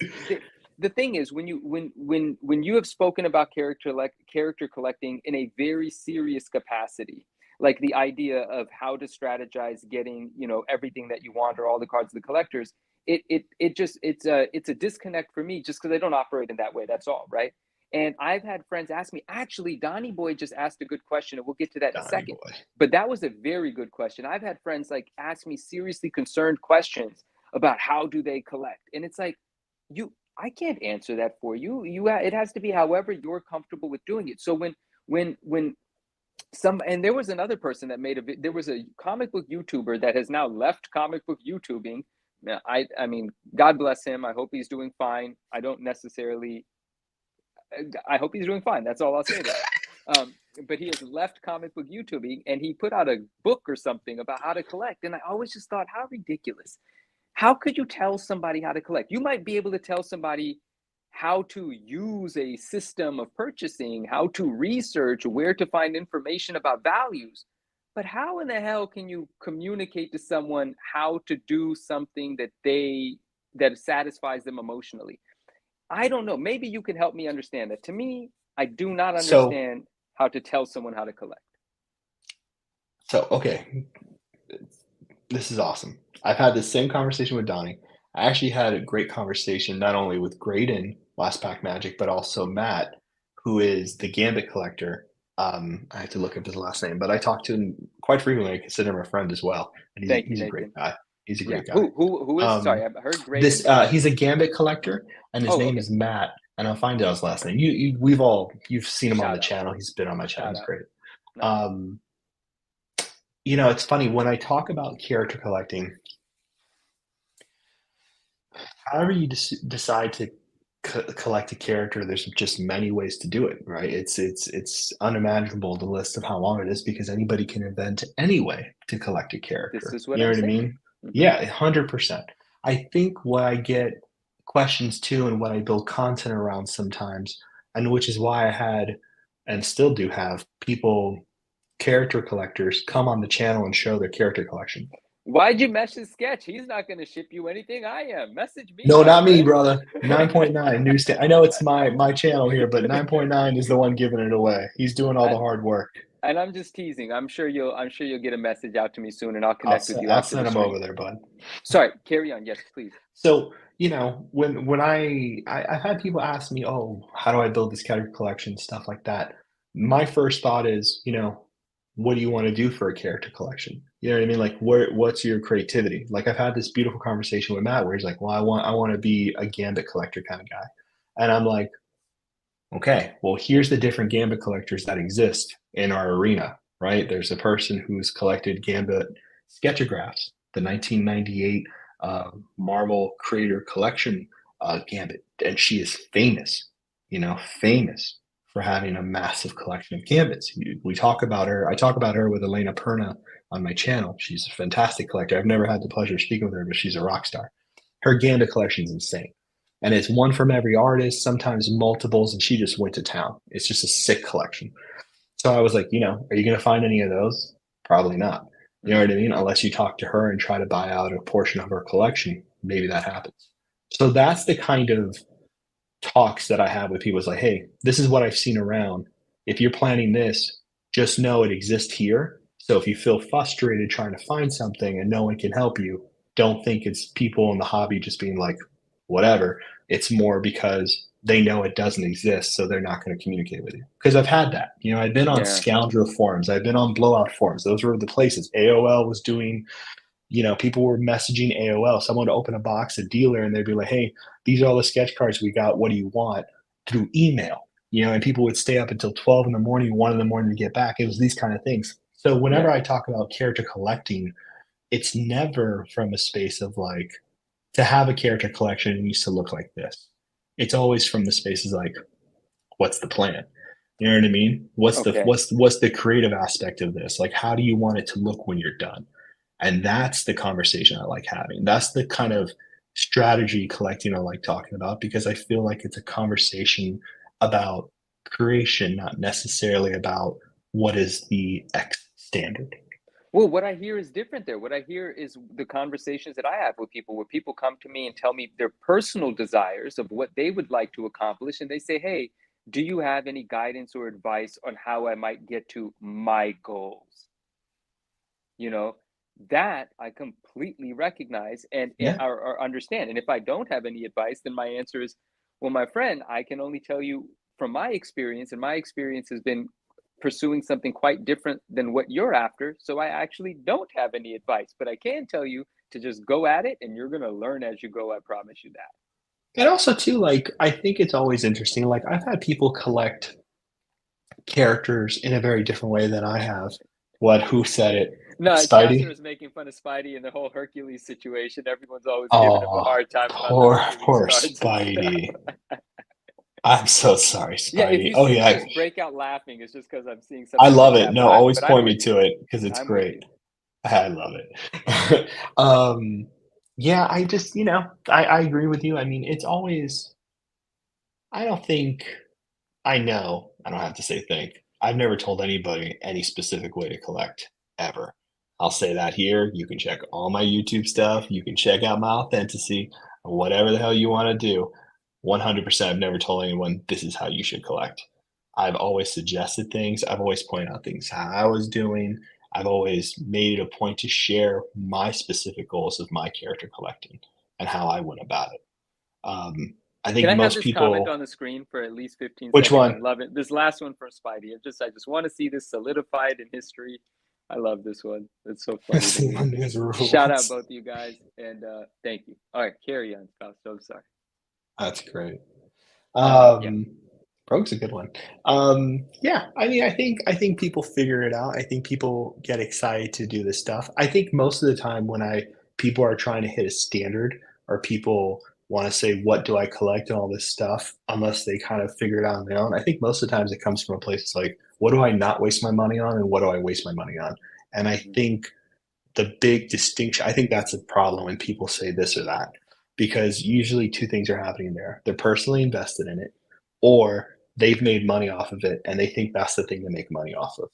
S1: the thing is, when you have spoken about character collecting in a very serious capacity, like the idea of how to strategize getting everything that you want or all the cards of the collectors, it's a disconnect for me, just because I don't operate in that way. That's all, right? And I've had friends ask me, actually, Donnie Boy just asked a good question, and we'll get to that in a second. But that was a very good question. I've had friends ask me seriously concerned questions about how do they collect, and it's like, I can't answer that for you. It has to be however you're comfortable with doing it. So when and there was another person that there was a comic book YouTuber that has now left comic book YouTubing. I mean, God bless him. I hope he's doing fine. I hope he's doing fine. That's all I'll say there. But he has left comic book YouTubing, and he put out a book or something about how to collect. And I always just thought, how ridiculous. How could you tell somebody how to collect? You might be able to tell somebody how to use a system of purchasing, how to research, where to find information about values. But how in the hell can you communicate to someone how to do something that satisfies them emotionally? I don't know. Maybe you can help me understand that. To me, I do not understand how to tell someone how to collect.
S2: So, okay. This is awesome. I've had the same conversation with Donnie. I actually had a great conversation not only with Graydon Last Pack Magic, but also Matt, who is the Gambit collector. I have to look up his last name, but I talk to him quite frequently. I consider him a friend as well, and
S1: Thank you,
S2: he's a great
S1: Nathan.
S2: guy. He's a
S1: Yeah.
S2: great guy.
S1: Who is? Sorry,
S2: Um,
S1: I've heard Graydon, but
S2: he's a Gambit collector, and his
S1: oh,
S2: name
S1: okay.
S2: is Matt, and I'll find out his last name. You've seen him on the
S1: Shout out.
S2: channel. He's been on my channel.
S1: Shout
S2: He's
S1: out.
S2: great.
S1: Nice.
S2: Um, it's funny when I talk about character collecting, however you decide to collect a character, there's just many ways to do it, right? It's unimaginable the list of how long it is because anybody can invent any way to collect a
S1: This
S2: character.
S1: is what
S2: You know
S1: I'm
S2: what I
S1: saying.
S2: mean?
S1: Hmm.
S2: Yeah, 100%. I think what I get questions too, and what I build content around sometimes, and which is why I had and still do have people, character collectors, come on the channel and show their character collection.
S1: Why'd you mesh his sketch? He's not going to ship you anything. I am. Message me,
S2: No,
S1: my
S2: not me,
S1: friend.
S2: brother. 9.9 Newsstand. I know it's my channel here, but 9.9 is the one giving it away. He's doing all the
S1: and,
S2: hard work.
S1: and I'm just teasing. I'm sure you'll get a message out to me soon, and I'll connect with you
S2: I'll
S1: after the
S2: send him
S1: stream.
S2: over there, bud.
S1: Sorry, carry on. Yes, please.
S2: So, when I've had people ask me, "Oh, how do I build this character collection?" Stuff like that. My first thought is, what do you want to do for a character collection? You know what I mean? Like, what's your creativity? Like, I've had this beautiful conversation with Matt where he's like, "Well, I want to be a Gambit collector kind of guy," and I'm like, okay, well, here's the different Gambit collectors that exist in our arena, right? There's a person who's collected Gambit sketchographs, the 1998 Marvel Creator Collection Gambit, and she is famous, famous for having a massive collection of Gambits. We talk about her. I talk about her with Elena Perna on my channel. She's a fantastic collector. I've never had the pleasure of speaking with her, but she's a rock star. Her Gambit collection is insane, and it's one from every artist, sometimes multiples, and she just went to town. It's just a sick collection. So I was like, are you going to find any of those? Probably not. You know what
S1: Hmm.
S2: I mean? Unless you talk to her and try to buy out a portion of her collection, maybe that happens. So that's the kind of talks that I have with people. It's like, hey, this is what I've seen around. If you're planning this, just know it exists here. So if you feel frustrated trying to find something and no one can help you, don't think it's people in the hobby just being like, whatever. It's more because they know it doesn't exist, so they're not going to communicate with you. Because I've had that. I've been on
S1: Yeah.
S2: Scoundrel forums, I've been on Blowout forums. Those were the places. AOL was doing, people were messaging AOL. Someone would open a box, a dealer, and they'd be like, hey, these are all the sketch cards we got. What do you want? Through email. And people would stay up until 12 in the morning, 1 in the morning to get back. It was these kind of things. So whenever
S1: Yeah.
S2: I talk about character collecting, it's never from a space of like, to have a character collection, it needs to look like this. It's always from the spaces like, what's the plan? You know what I mean? What's the
S1: Okay.
S2: what's the creative aspect of this? Like, how do you want it to look when you're done? And that's the conversation I like having. That's the kind of strategy collecting I like talking about because I feel like it's a conversation about creation, not necessarily about what is the X standard.
S1: Well, what I hear is different there. What I hear is the conversations that I have with people where people come to me and tell me their personal desires of what they would like to accomplish. And they say, hey, do you have any guidance or advice on how I might get to my goals? You know, that I completely recognize and
S2: Yeah.
S1: or understand. And if I don't have any advice, then my answer is, well, my friend, I can only tell you from my experience, and my experience has been pursuing something quite different than what you're after. So I actually don't have any advice, but I can tell you to just go at it and you're going to learn as you go. I promise you that.
S2: And also too, like I think it's always interesting. Like I've had people collect characters in a very different way than I have. What? Who said it?
S1: No, Chasser
S2: Spidey?
S1: is making fun of Spidey and the whole Hercules situation. Everyone's always giving him a
S2: Oh,
S1: hard time about the Hercules
S2: poor
S1: cards and stuff.
S2: Spidey. I'm so sorry,
S1: Yeah, if
S2: Spidey.
S1: you
S2: Oh
S1: see me
S2: yeah,
S1: just break out laughing, it's just because I'm seeing
S2: I
S1: something like
S2: love it.
S1: that.
S2: No,
S1: But
S2: always
S1: I'm
S2: point me
S1: with you.
S2: to it because it's
S1: I'm with
S2: great.
S1: you.
S2: I love it. Yeah, I just, I agree with you. I mean, it's always, I don't think, I know, I don't have to say think. I've never told anybody any specific way to collect ever. I'll say that here. You can check all my YouTube stuff. You can check out my authenticity, whatever the hell you want to do. 100%, I've never told anyone this is how you should collect. I've always suggested things. I've always pointed out things how I was doing. I've always made it a point to share my specific goals of my character collecting. and how I went about it. I
S1: Can
S2: think
S1: I have
S2: most
S1: this comment
S2: people.
S1: on the screen for at least 15
S2: Which
S1: seconds? I
S2: one?
S1: love it. This last one from Spidey. I just want to see this solidified in history. I love this one. It's so funny to me.
S2: These
S1: Shout out
S2: rules.
S1: both of you guys and thank you. All right, carry on, Scott. So sorry.
S2: That's great.
S1: Yeah,
S2: Rogue's a good one. Yeah, I mean, I think people figure it out. I think people get excited to do this stuff. I think most of the time when I people are trying to hit a standard or people want to say, what do I collect and all this stuff, unless they kind of figure it out on their own. I think most of the times it comes from a place it's like, what do I not waste my money on and what do I waste my money on? And I
S1: hmm
S2: think the big distinction, I think that's a problem when people say this or that, because usually two things are happening there. They're personally invested in it, or they've made money off of it and they think that's the thing to make money off of.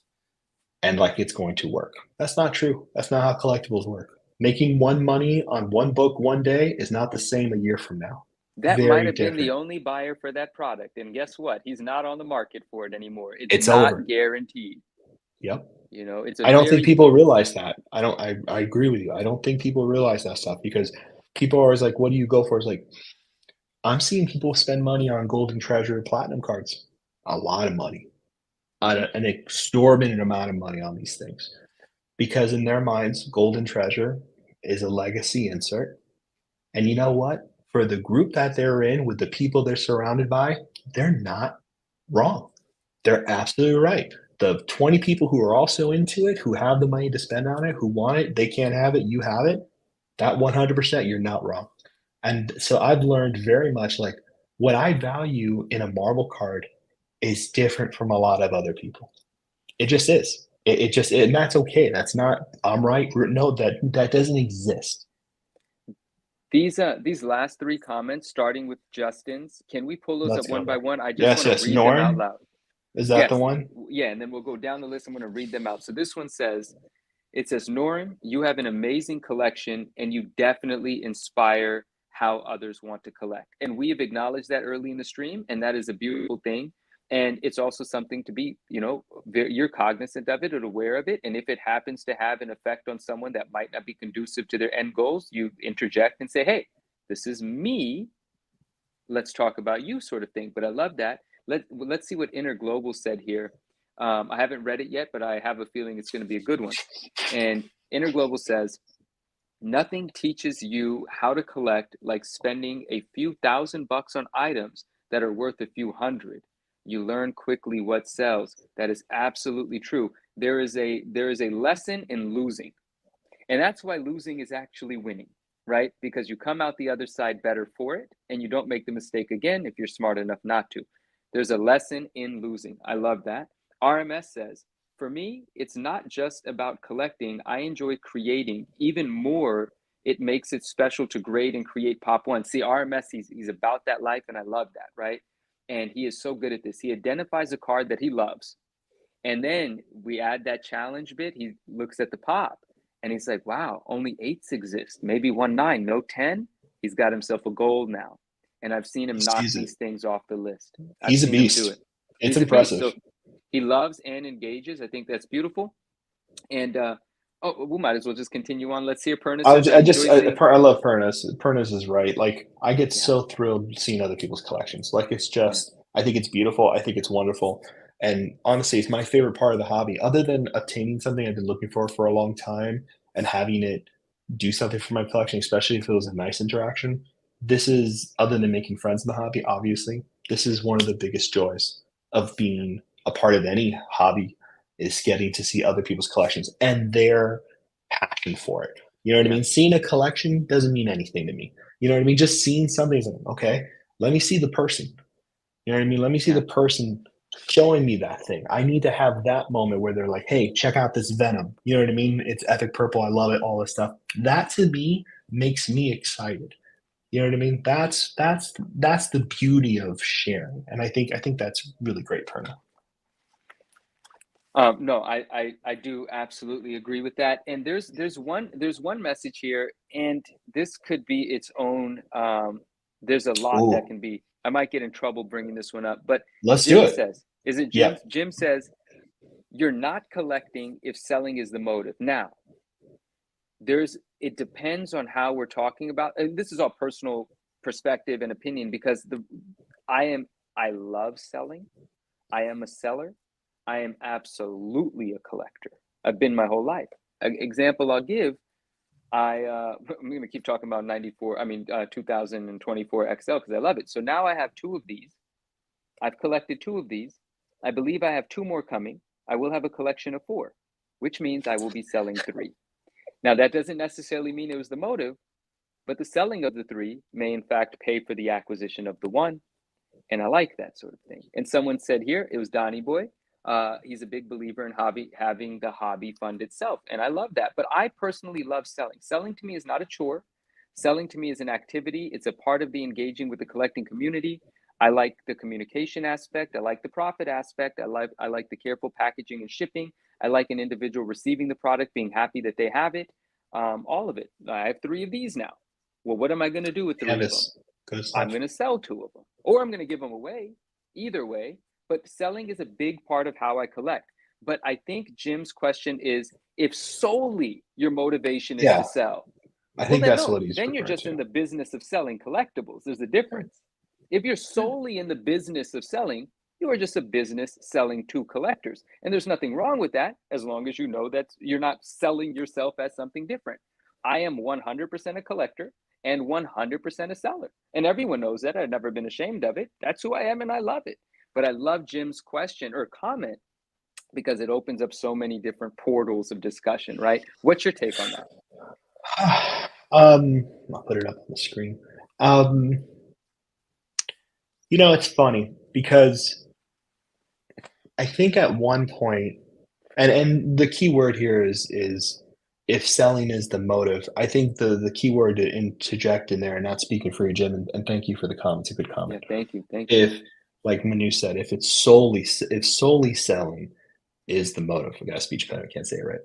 S2: And like it's going to work. That's not true. That's not how collectibles work. Making one money on one book one day is not the same a year from now.
S1: that might
S2: Very
S1: have been the
S2: different.
S1: only buyer for that product, and guess what? He's not on the market for it anymore. It's
S2: It's
S1: not
S2: over.
S1: guaranteed.
S2: Yep.
S1: You know, it's a
S2: I don't think
S1: very
S2: people
S1: unique.
S2: realize that. I agree with you. I don't think people realize that stuff because people are always like, what do you go for? It's like, I'm seeing people spend money on golden treasure platinum cards. A lot of money.
S1: Mhm.
S2: An exorbitant amount of money on these things. Because in their minds, golden treasure is a legacy insert. And you know what? For the group that they're in, with the people they're surrounded by, they're not wrong. They're absolutely right. The 20 people who are also into it, who have the money to spend on it, who want it, they can't have it, you have it. That 100%, you're not wrong. And so I've learned very much like what I value in a marble card is different from a lot of other people. It just is. And that's okay. That's not, I'm right. No, that doesn't exist.
S1: These last three comments, starting with Justin's, can we pull those
S2: Let's
S1: up
S2: go
S1: one by
S2: there.
S1: one? I just
S2: Yes,
S1: want to
S2: yes.
S1: read them out
S2: Norm,
S1: loud.
S2: is that the
S1: Yes,
S2: one?
S1: yeah, and then we'll go down the list. I'm going to read them out. So this one says, it says, Norm, you have an amazing collection and you definitely inspire how others want to collect. And we have acknowledged that early in the stream, and that is a beautiful thing. And it's also something to be, you're cognizant of it and aware of it. And if it happens to have an effect on someone that might not be conducive to their end goals, you interject and say, hey, this is me. Let's talk about you, sort of thing. But I love that. Let's see what Inner Global said here. I haven't read it yet, but I have a feeling it's going to be a good one. And Inner Global says, nothing teaches you how to collect like spending a few $1,000 on items that are worth a few hundred. You learn quickly what sells. That is absolutely true. There is a lesson in losing. And that's why losing is actually winning, right? Because you come out the other side better for it and you don't make the mistake again if you're smart enough not to. There's a lesson in losing. I love that. RMS says, for me, it's not just about collecting. I enjoy creating. Even more, it makes it special to grade and create pop one. See, RMS, he's about that life, and I love that, right? And he is so good at this. He identifies a card that he loves, and then we add that challenge bit. He looks at the pop and he's like, wow, only eights exist. Maybe 1 9, no 10. He's got himself a gold now. And I've seen
S2: He
S1: him knock
S2: sees it.
S1: these things off the list. I've
S2: He's a
S1: seen him do
S2: beast.
S1: it.
S2: It's
S1: He's a beast.
S2: impressive.
S1: So he loves and engages. I think that's beautiful. And we might as well just continue on. Let's hear Perna says, I enjoy seeing.
S2: I love Furnace. Furnace is right. Like I get
S1: Yeah,
S2: so thrilled seeing other people's collections. Like it's
S1: yeah,
S2: just, I think it's beautiful. I think it's wonderful. And honestly, it's my favorite part of the hobby. Other than obtaining something I've been looking for a long time and having it do something for my collection, especially if it was a nice interaction. This is, other than making friends in the hobby, obviously, this is one of the biggest joys of being a part of any hobby is getting to see other people's collections and their passion for it. You know what I
S1: yeah,
S2: mean? Seeing a collection doesn't mean anything to me. You know what I mean? Just seeing something is like, okay, let me see the person. You know what I mean? Let me see
S1: yeah.
S2: the person showing me that thing. I need to have that moment where they're like, hey, check out this Venom. You know what I mean? It's epic purple. I love it, all this stuff. That to me makes me excited. You know what I mean? That's the beauty of sharing. And I think that's really great, Perna.
S1: No, I do absolutely agree with that. And there's one message here, and this could be its own. There's a lot that
S2: Ooh,
S1: can be. I might get in trouble bringing this one up, but
S2: let's do
S1: Jim
S2: it.
S1: says, "Is it
S2: Yeah.
S1: Jim?" Jim says, "You're not collecting if selling is the motive." Now, it depends on how we're talking about, and this is all personal perspective and opinion, because I love selling. I am a seller. I am absolutely a collector. I've been my whole life. An example I'll give, I'm going to keep talking about 2024 XL because I love it. So now I have two of these. I've collected two of these. I believe I have two more coming. I will have a collection of four, which means I will be selling three. Now, that doesn't necessarily mean it was the motive, but the selling of the three may in fact pay for the acquisition of the one. And I like that sort of thing. And someone said here, it was Donnie Boy. He's a big believer in having the hobby fund itself. And I love that. But I personally love selling. Selling to me is not a chore. Selling to me is an activity. It's a part of the engaging with the collecting community. I like the communication aspect. I like the profit aspect. I like the careful packaging and shipping. I like an individual receiving the product, being happy that they have it. All of it. I have three of these now. Well, what am I going to do with three of them?
S2: Good stuff.
S1: I'm going to sell two of them, or I'm going to give them away. Either way, but selling is a big part of how I collect. But I think Jim's question is, if solely your motivation is to sell,
S2: I
S1: well,
S2: think
S1: then
S2: that's
S1: no,
S2: what he's
S1: then you're
S2: referring
S1: just
S2: to.
S1: in the business of selling collectibles. There's a difference. If you're solely in the business of selling, you are just a business selling to collectors. And there's nothing wrong with that, as long as you know that you're not selling yourself as something different. I am 100% a collector and 100% a seller. And everyone knows that. I've never been ashamed of it. That's who I am, and I love it. But I love Jim's question or comment because it opens up so many different portals of discussion, right? What's your take on that?
S2: I'll put it up on the screen. It's funny because I think at one point, and the key word here is if selling is the motive. I think the key word to interject in there, and not speaking for you, Jim, and thank you for the comment. It's a good
S1: Yeah,
S2: comment.
S1: thank you.
S2: If, like Manu said, if solely selling is the motive. I got a speech impediment, I can't say it right.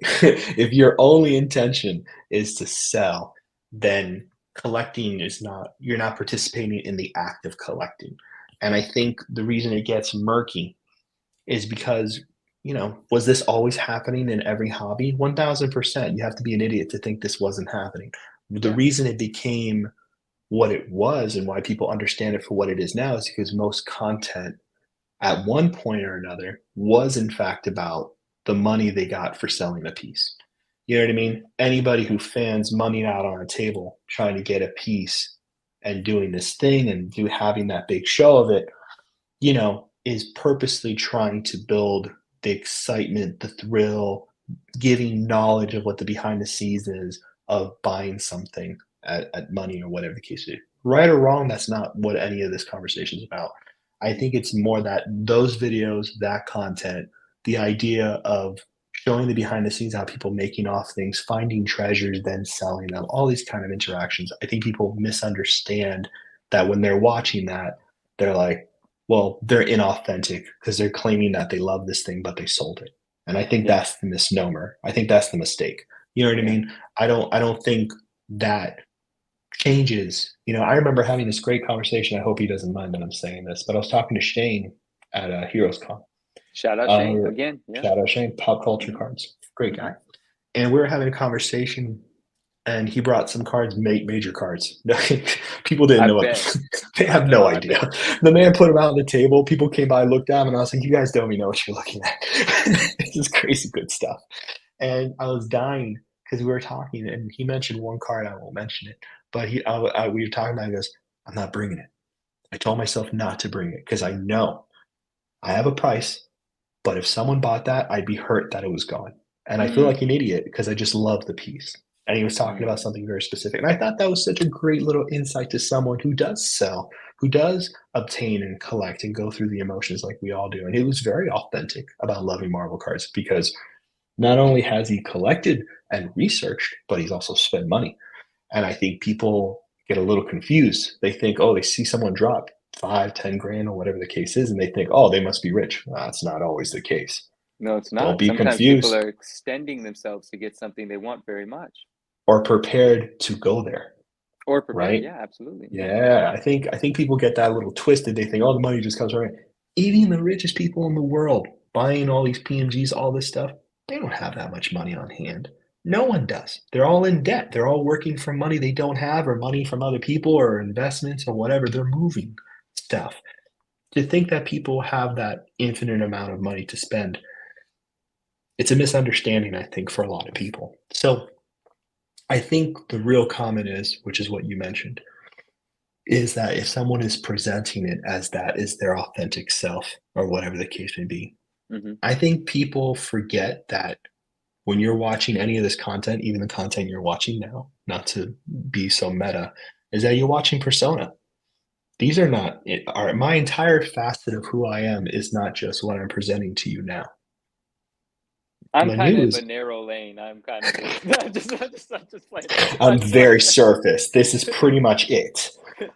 S2: If your only intention is to sell, then collecting is not, you're not participating in the act of collecting. And I think the reason it gets murky is because, was this always happening in every hobby? 1000%. You have to be an idiot to think this wasn't happening. The
S1: Yeah.
S2: reason it became what it was and why people understand it for what it is now is because most content at one point or another was in fact about the money they got for selling a piece. You know what I mean? Anybody who fans money out on a table trying to get a piece and doing this thing and having that big show of it, is purposely trying to build the excitement, the thrill, giving knowledge of what the behind the scenes is of buying something at money or whatever the case is. Right or wrong, that's not what any of this conversation is about. I think it's more that those videos, that content, the idea of showing the behind the scenes, how people making off things, finding treasures, then selling them, all these kind of interactions. I think people misunderstand that when they're watching that, they're like, well, they're inauthentic because they're claiming that they love this thing, but they sold it. And I think
S1: Yeah.
S2: that's the misnomer. I think that's the mistake. You know what I
S1: Yeah.
S2: mean? I don't think that changes. I remember having this great conversation. I hope he doesn't mind that I'm saying this, but I was talking to Shane at Heroes Con.
S1: Shout out Shane again. Yeah.
S2: Shout out Shane, Pop Culture
S1: Mhm.
S2: Cards. Great
S1: Mhm.
S2: guy. And we were having a conversation and he brought some cards, major cards. People didn't
S1: I
S2: know
S1: bet.
S2: what they have no
S1: I
S2: idea.
S1: bet.
S2: The man
S1: Yeah.
S2: put them out on the table. People came by, looked down, and I was like, "You guys don't even know what you're looking at. This is crazy good stuff." And I was dying because we were talking, and he mentioned one card. I won't mention it, but we were talking about. He goes, "I'm not bringing it." I told myself not to bring it because I know I have a price, but if someone bought that, I'd be hurt that it was gone. And I feel
S1: Mm,
S2: like an idiot because I just love the piece. And he was talking about
S1: mm.
S2: something very specific. And I thought that was such a great little insight to someone who does sell, who does obtain and collect and go through the emotions like we all do. And it was very authentic about loving Marvel cards because not only has he collected and researched, but he's also spent money. And I think people get a little confused. They think, oh, they see someone drop 5, 10 grand or whatever the case is, and they think, oh, they must be rich. That's not always the case.
S1: No, it's
S2: Don't
S1: not.
S2: be
S1: Sometimes people
S2: confused
S1: are extending themselves to get something they want very much,
S2: or prepared to go there,
S1: or prepared.
S2: right?
S1: Yeah, absolutely. Yeah.
S2: Yeah, I think people get that a little twisted. They think, oh, the money just comes right. Even the richest people in the world buying all these PMGs, all this stuff, they don't have that much money on hand. No one does. They're all in debt. They're all working for money they don't have or money from other people or investments or whatever. They're moving stuff. To think that people have that infinite amount of money to spend, it's a misunderstanding, I think, for a lot of people. So I think the real comment is, which is what you mentioned, is that if someone is presenting it as that is their authentic self or whatever the case may be,
S1: Hmm.
S2: I think people forget that when you're watching any of this content, even the content you're watching now, not to be so meta, is that you're watching persona. These are not my entire facet of who I am is not just what I'm presenting to you now.
S1: I'm kind
S2: Manu
S1: of a
S2: is
S1: narrow lane. I'm kind of just, I'm just playing.
S2: I'm
S1: But
S2: very surface. This is pretty much it.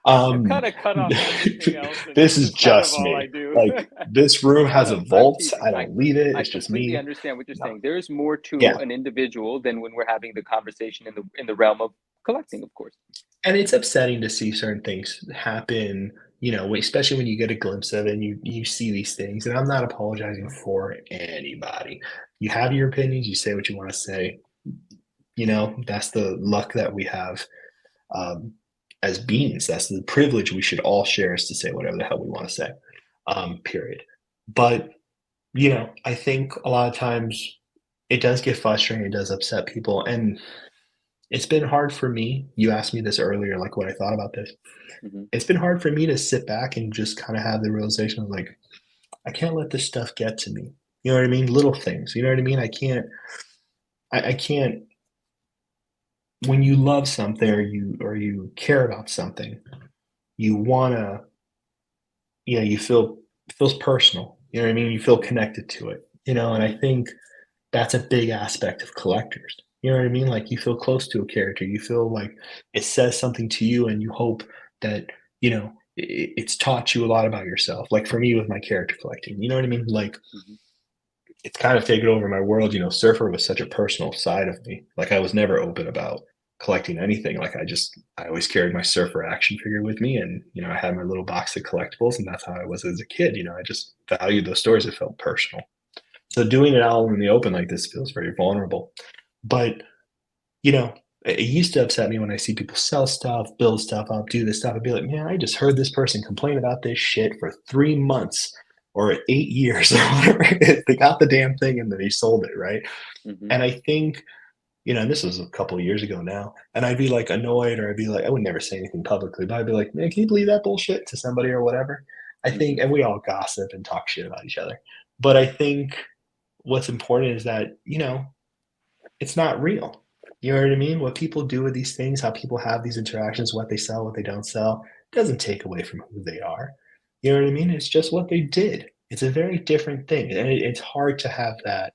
S1: I'm
S2: Um,
S1: kind of cut off everything else, and
S2: this
S1: this
S2: is
S1: is kind of
S2: just
S1: all I
S2: me.
S1: do.
S2: Like this room
S1: No,
S2: has a
S1: no, I'm
S2: vault.
S1: teasing.
S2: I don't leave it.
S1: I
S2: It's just
S1: completely
S2: me.
S1: understand what you're
S2: No.
S1: saying. There is more to
S2: Yeah.
S1: an individual than when we're having the conversation in the realm of collecting, of course.
S2: And it's upsetting to see certain things happen, especially when you get a glimpse of it and you see these things. And I'm not apologizing for anybody. You have your opinions, you say what you want to say. That's the luck that we have um, as beings. That's the privilege we should all share is to say whatever the hell we want to say. Period. But I think a lot of times it does get frustrating, it does upset people. And it's been hard for me. You asked me this earlier, like what I thought about this.
S1: Hmm.
S2: It's been hard for me to sit back and just kind of have the realization of like, I can't let this stuff get to me. You know what I mean? Little things. You know what I mean? I can't when you love something or you care about something, you wanna, you feel it feels personal. You know what I mean? You feel
S1: Hmm.
S2: connected to it. And I think that's a big aspect of collectors. You know what I mean? Like you feel close to a character. You feel like it says something to you and you hope that, it's taught you a lot about yourself. Like for me with my character collecting, you know what I mean? Like
S1: Hmm.
S2: it's kind of taken over my world. Surfer was such a personal side of me. Like I was never open about collecting anything. Like I always carried my surfer action figure with me and, I had my little box of collectibles and that's how I was as a kid. I just valued those stories. It felt personal. So doing it all in the open like this feels very vulnerable. But, you know, it used to upset me when I see people sell stuff, build stuff up, do this stuff. I'd be like, man, I just heard this person complain about this shit for 3 months or 8 years or whatever. They got the damn thing and then he sold it, right?
S1: Hmm.
S2: And I think, and this was a couple of years ago now, and I'd be like annoyed or I'd be like, I would never say anything publicly, but I'd be like, man, can you believe that bullshit to somebody or whatever? I think,
S1: Hmm.
S2: and we all gossip and talk shit about each other. But I think what's important is that, it's not real. You know what I mean? What people do with these things, how people have these interactions, what they sell, what they don't sell, doesn't take away from who they are. You know what I mean? It's just what they did. It's a very different thing. And it's hard to have that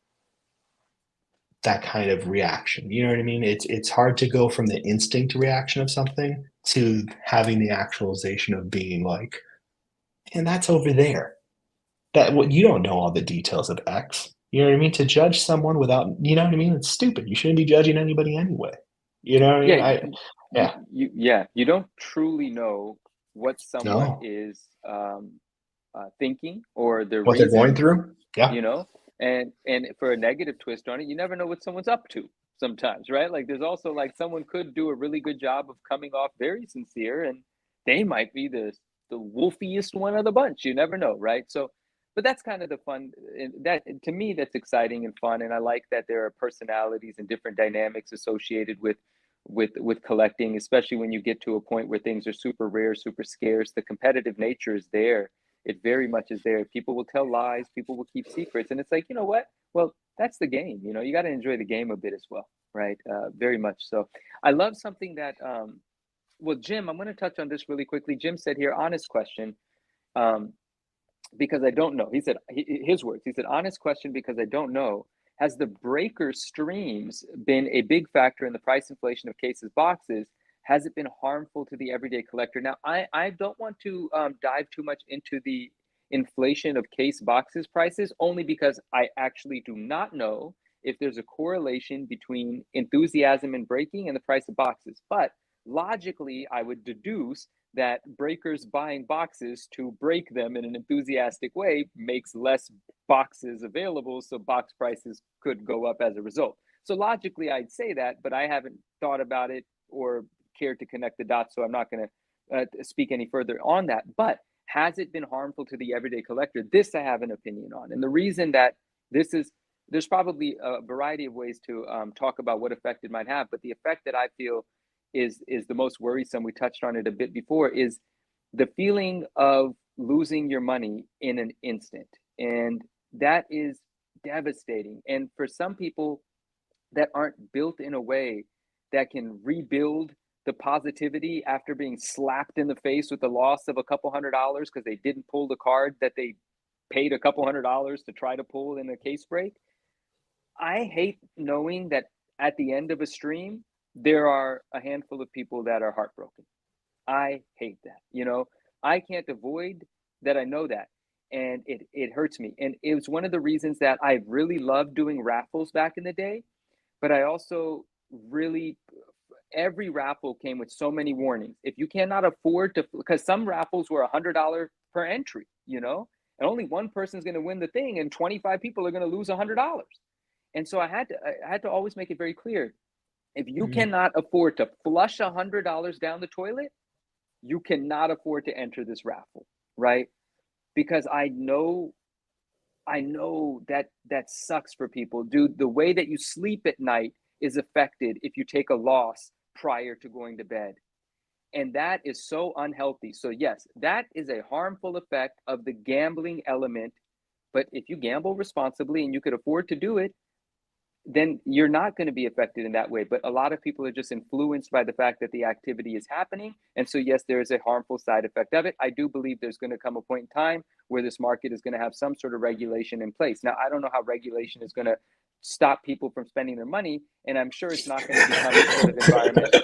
S2: kind of reaction. You know what I mean? It's hard to go from the instinct reaction of something to having the actualization of being like, and that's over there. That what you don't know all the details of X. You know what I mean? To judge someone without, you know what I mean? It's stupid. You shouldn't be judging anybody anyway. You know what I
S1: Yeah,
S2: mean? Yeah,
S1: yeah, you don't truly know what someone
S2: no.
S1: is thinking or their
S2: What they're going
S1: reasons,
S2: through? Yeah.
S1: you know, and for a negative twist on it, you never know what someone's up to sometimes, right? Like there's also like someone could do a really good job of coming off very sincere, and they might be the wolfiest one of the bunch. You never know, right? So, but that's kind of the fun. And that to me, that's exciting and fun, and I like that there are personalities and different dynamics associated with collecting, especially when you get to a point where things are super rare, super scarce. The competitive nature is there. It very much is there. People will tell lies, people will keep secrets, and it's like, you know what? Well, that's the game. You got to enjoy the game a bit as well, right? Very much so. I love something that well, Jim, I'm going to touch on this really quickly. Jim said here, honest question. Um, because I don't know. He said his words. He said, honest question because I don't know. Has the breaker streams been a big factor in the price inflation of cases boxes? Has it been harmful to the everyday collector? Now, I don't want to dive too much into the inflation of case boxes prices, only because I actually do not know if there's a correlation between enthusiasm in breaking and the price of boxes. But logically, I would deduce that breakers buying boxes to break them in an enthusiastic way makes less boxes available, so box prices could go up as a result. So logically, I'd say that, but I haven't thought about it or cared to connect the dots. So I'm not going to speak any further on that. But has it been harmful to the everyday collector? This I have an opinion on. And the reason that this is, there's probably a variety of ways to talk about what effect it might have. But the effect that I feel is the most worrisome, we touched on it a bit before, is the feeling of losing your money in an instant. And that is devastating. And for some people that aren't built in a way that can rebuild the positivity after being slapped in the face with the loss of a couple $100 because they didn't pull the card that they paid a couple $100 to try to pull in a case break. I hate knowing that at the end of a stream, there are a handful of people that are heartbroken. I hate that. I can't avoid that. I know that. And it hurts me. And it was one of the reasons that I really loved doing raffles back in the day. But I also really, every raffle came with so many warnings. If you cannot afford to, because some raffles were $100 per entry, and only one person's going to win the thing and 25 people are going to lose $100. And so I had to always make it very clear. If you cannot afford to flush $100 down the toilet, you cannot afford to enter this raffle, right? Because I know that sucks for people. Dude, the way that you sleep at night is affected if you take a loss prior to going to bed. And that is so unhealthy. So yes, that is a harmful effect of the gambling element. But if you gamble responsibly and you could afford to do it, then you're not going to be affected in that way. But a lot of people are just influenced by the fact that the activity is happening. And so, yes, there is a harmful side effect of it. I do believe there's going to come a point in time where this market is going to have some sort of regulation in place. Now, I don't know how regulation is going to stop people from spending their money, and I'm sure it's not going to become a sort of environment.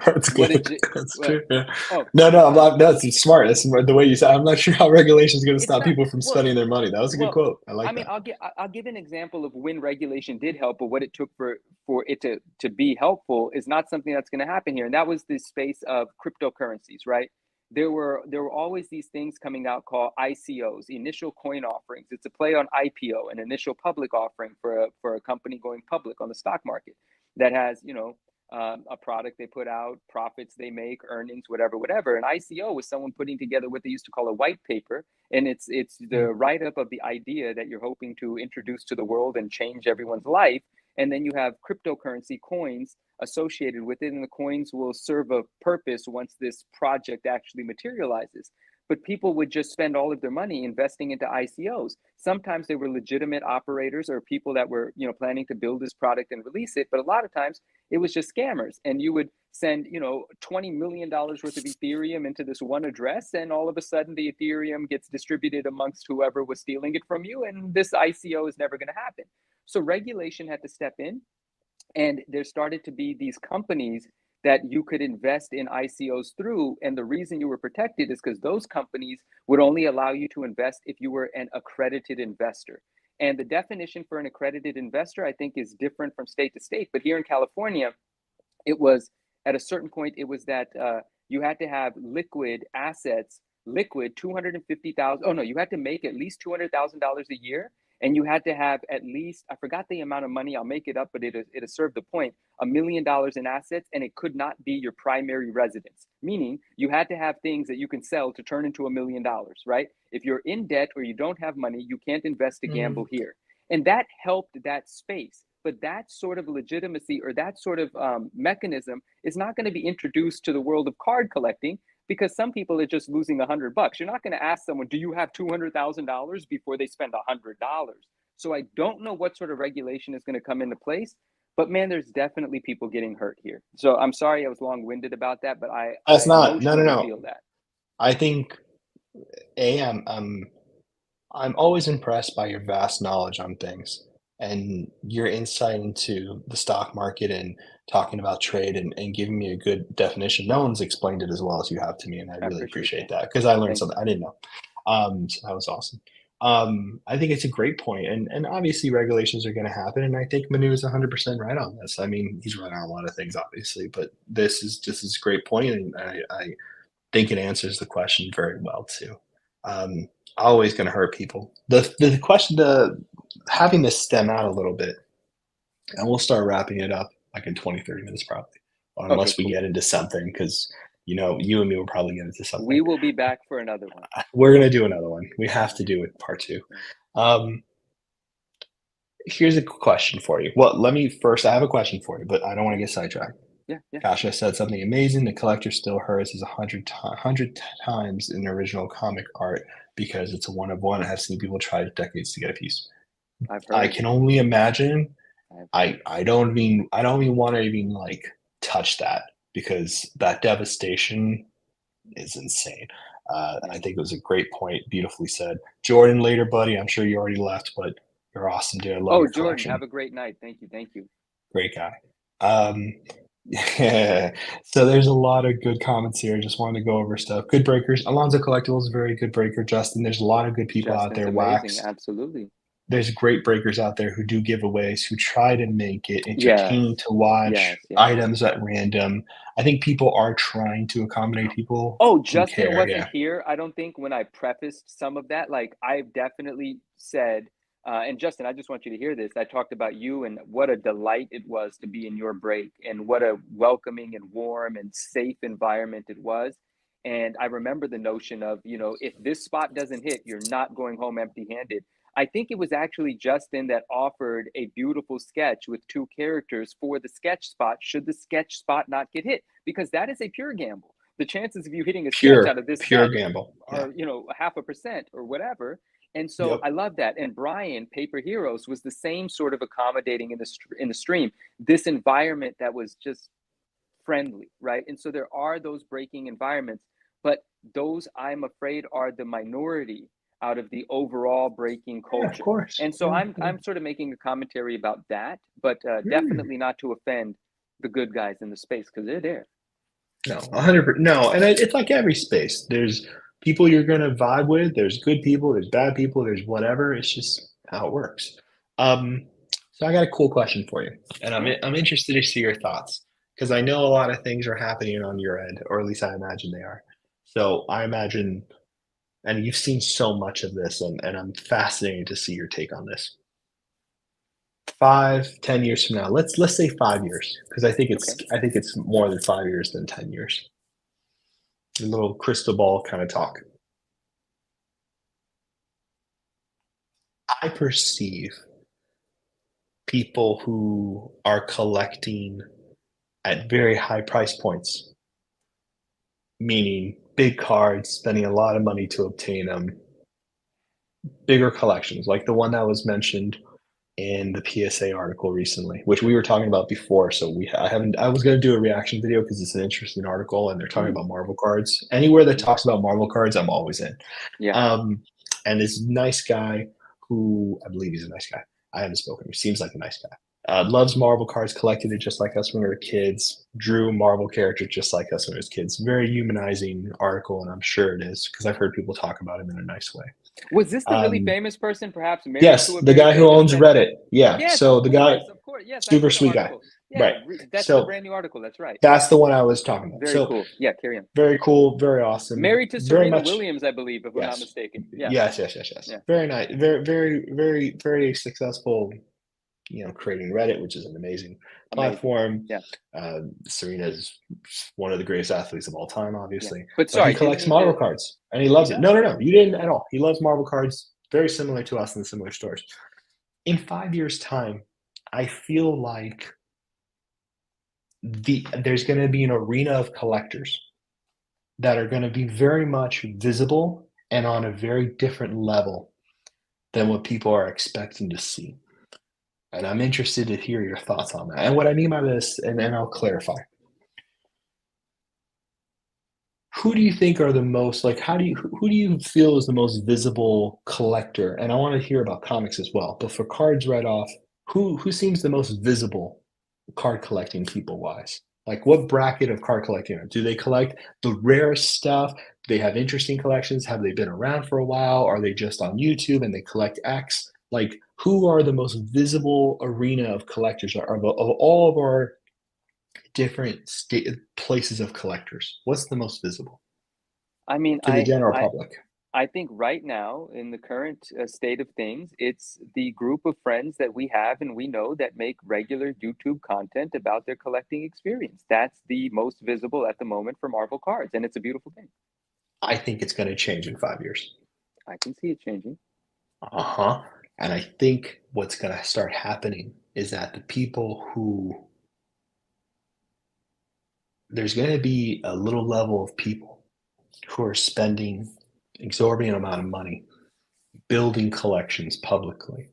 S2: That's
S1: What
S2: good.
S1: did you?
S2: That's
S1: Well,
S2: true. Yeah.
S1: oh,
S2: No, I'm not. That's smart. That's smart. The way you said. I'm not sure how regulation is going to
S1: it's
S2: stop
S1: not.
S2: people from
S1: Well,
S2: spending their money. That was a good
S1: well,
S2: quote. I
S1: I
S2: like
S1: mean,
S2: that.
S1: I'll give an example of when regulation did help, but what it took for it to be helpful is not something that's going to happen here. And that was the space of cryptocurrencies, right? There were always these things coming out called ICOs, initial coin offerings. It's a play on IPO, an initial public offering for a company going public on the stock market that has a product they put out, profits they make, earnings, whatever. An ICO was someone putting together what they used to call a white paper, and it's the write up of the idea that you're hoping to introduce to the world and change everyone's life. And then you have cryptocurrency coins associated with it, and the coins will serve a purpose once this project actually materializes. But people would just spend all of their money investing into ICOs. Sometimes they were legitimate operators or people that were, planning to build this product and release it. But a lot of times it was just scammers. And you would send, $20 million worth of Ethereum into this one address, and all of a sudden the Ethereum gets distributed amongst whoever was stealing it from you, and this ICO is never going to happen. So regulation had to step in, and there started to be these companies that you could invest in ICOs through. And the reason you were protected is because those companies would only allow you to invest if you were an accredited investor. And the definition for an accredited investor, I think, is different from state to state. But here in California, it was at a certain point, it was that you had to have liquid assets, liquid 250,000. Oh no, you had to make at least $200,000 a year, and you had to have at least, I forgot the amount of money. I'll make it up, but it has served the point. $1 million in assets, and it could not be your primary residence. Meaning, you had to have things that you can sell to turn into $1 million, right? If you're in debt or you don't have money, you can't invest to gamble here, and that helped that space. But that sort of legitimacy or that sort of mechanism is not going to be introduced to the world of card collecting, because some people are just losing $100. You're not going to ask someone, do you have $200,000 before they spend $100? So I don't know what sort of regulation is going to come into place, but man, there's definitely people getting hurt here. So I'm sorry I was long-winded about that, but I
S2: That's not. No, no,
S1: emotionally
S2: no.
S1: feel that.
S2: I think a I'm always impressed by your vast knowledge on things and your insight into the stock market and talking about trade and giving me a good definition. No one's explained it as well as you have to me, and I
S1: I
S2: really
S1: appreciate
S2: appreciate
S1: that.
S2: that because I learned
S1: Thank you.
S2: something I didn't know. So that was awesome. I think it's a great point, and obviously regulations are going to happen, and I think Manu is 100% right on this. I mean, he's right on a lot of things, obviously, but this is a great point, and I think it answers the question very well too. Um, Always going to hurt people. The question, the having this stem out a little bit. and we'll start wrapping it up like in 20, 30 minutes probably,
S1: Okay,
S2: unless we
S1: cool.
S2: get into something because you and me will probably get into something.
S1: We will be back for another one.
S2: We're gonna do another one. We have
S1: Yeah,
S2: to do it part two.
S1: yeah,
S2: Um, Here's a question for you. Well, let me first. I have a question for you, but I don't want to get sidetracked.
S1: yeah, yeah.
S2: Kasha said something amazing. The collector still hers is 100 times in original comic art because it's a one of one. I have seen people try decades to get a piece.
S1: I've
S2: I
S1: heard.
S2: can only imagine.
S1: I've
S2: I
S1: heard.
S2: I don't even want to even like touch that because that devastation is insane. I
S1: Yeah.
S2: think it was a great point, beautifully said. Jordan, later, buddy. I'm sure you already left, but you're awesome, dude. I love
S1: Oh,
S2: your
S1: Jordan,
S2: collection.
S1: have a great night. Thank you. Thank you.
S2: Great guy. Um, yeah. So there's a lot of good comments here. Just wanted to go over stuff. Good breakers. Alonzo Collectibles, very good breaker. Justin, there's a lot of good people out
S1: Justin's
S2: there.
S1: amazing.
S2: Wax.
S1: Absolutely.
S2: There's great breakers out there who do giveaways, who try to make it
S1: Yes.
S2: entertaining to watch,
S1: Yes. Yes.
S2: items at random. I think people are trying to accommodate people
S1: Oh,
S2: who
S1: Justin
S2: care.
S1: wasn't
S2: Yeah.
S1: here, I don't think, when I prefaced some of that. Like, I've definitely said, and Justin, I just want you to hear this. I talked about you and what a delight it was to be in your break and what a welcoming and warm and safe environment it was. And I remember the notion of, if this spot doesn't hit, you're not going home empty handed. I think it was actually Justin that offered a beautiful sketch with two characters for the sketch spot, should the sketch spot not get hit, because that is a pure gamble. The chances of you hitting a sketch out of this
S2: Pure
S1: sketch
S2: gamble. Yeah.
S1: are, a half a percent or whatever. And so
S2: Yep.
S1: I love that. And Brian, Paper Heroes, was the same sort of accommodating in the stream. This environment that was just friendly, right? And so there are those breaking environments, but those, I'm afraid, are the minority out of the overall breaking
S2: Yeah, of
S1: culture.
S2: course.
S1: And so
S2: Yeah, yeah.
S1: I'm sort of making a commentary about that, but
S2: Mm.
S1: definitely not to offend the good guys in the space because they're there.
S2: No, 100%. No, and it's like every space. There's people you're gonna vibe with. There's good people. There's bad people. There's whatever. It's just how it works. Um, so I got a cool question for you, and
S1: Yeah.
S2: I'm interested to see your thoughts because I know a lot of things are happening on your end, or at least I imagine they are. So I imagine, and you've seen so much of this, and I'm fascinated to see your take on this. 5, 10 years from now, let's say 5 years, because
S1: Okay.
S2: I think it's more than 5 years than 10 years. A little crystal ball kind of talk. I perceive people who are collecting at very high price points, meaning big cards, spending a lot of money to obtain them, bigger collections, like the one that was mentioned in the PSA article recently, which we were talking about before. So I haven't. I was going to do a reaction video because it's an interesting article, and they're talking
S1: Mm,
S2: about Marvel cards. Anywhere that
S1: mm,
S2: talks about Marvel cards, I'm always in.
S1: yeah.
S2: Um, and this nice guy, who I believe he's a nice guy. I haven't spoken. He seems like a nice guy. Loves Marvel cards, collected it just like us when we were kids. Drew Marvel characters just like us when we were kids. Very humanizing article, and I'm sure it is because I've heard people talk about him in a nice way.
S1: Was this the really
S2: Um,
S1: famous person, perhaps married to
S2: yes,
S1: a
S2: the
S1: very
S2: guy who
S1: famous
S2: owns
S1: celebrity?
S2: Reddit. Yeah,
S1: Yes,
S2: so
S1: of
S2: the guy,
S1: course, of course. Yes, I
S2: super
S1: saw the
S2: sweet guy.
S1: article. Yeah,
S2: Right.
S1: that's the
S2: So
S1: brand new article. That's right.
S2: that's the one I was talking about.
S1: Very
S2: So
S1: cool. Yeah, carry on.
S2: very cool, very awesome,
S1: Married to
S2: very
S1: Serena
S2: much.
S1: Williams, I believe, if I'm not
S2: Yes.
S1: mistaken. Yeah,
S2: Yes.
S1: yeah,
S2: Very nice. Very successful, creating Reddit, which is an amazing
S1: amazing.
S2: platform.
S1: Yeah,
S2: Serena is one of the greatest athletes of all time,
S1: yeah.
S2: obviously,
S1: But
S2: but he
S1: sorry, didn't
S2: collects
S1: mean
S2: Marvel
S1: to.
S2: cards and he
S1: He
S2: loves it.
S1: does.
S2: No, you didn't at all. He loves Marvel cards, very similar to us in similar stores. In 5 years' time, I feel like there's going to be an arena of collectors that are going to be very much visible and on a very different level than what people are expecting to see. And I'm interested to hear your thoughts on that. And what I mean by this, and I'll clarify. Who do you think are the most like? Who do you feel is the most visible collector? And I want to hear about comics as well. But for cards, right off, who seems the most visible card collecting people wise? Like what bracket of card collecting? Do they collect the rarest stuff? Do they have interesting collections? Have they been around for a while? Are they just on YouTube and they collect X? Like who are the most visible arena of collectors of all of our different places of collectors? What's the most visible
S1: I mean,
S2: to the general public?
S1: I think right now, in the current state of things, it's the group of friends that we have and we know that make regular YouTube content about their collecting experience. That's the most visible at the moment for Marvel cards, and it's a beautiful thing.
S2: I think it's going to change in 5 years.
S1: I can see it changing.
S2: Uh-huh. And I think what's going to start happening is that the people who there's going to be a little level of people who are spending exorbitant amount of money building collections publicly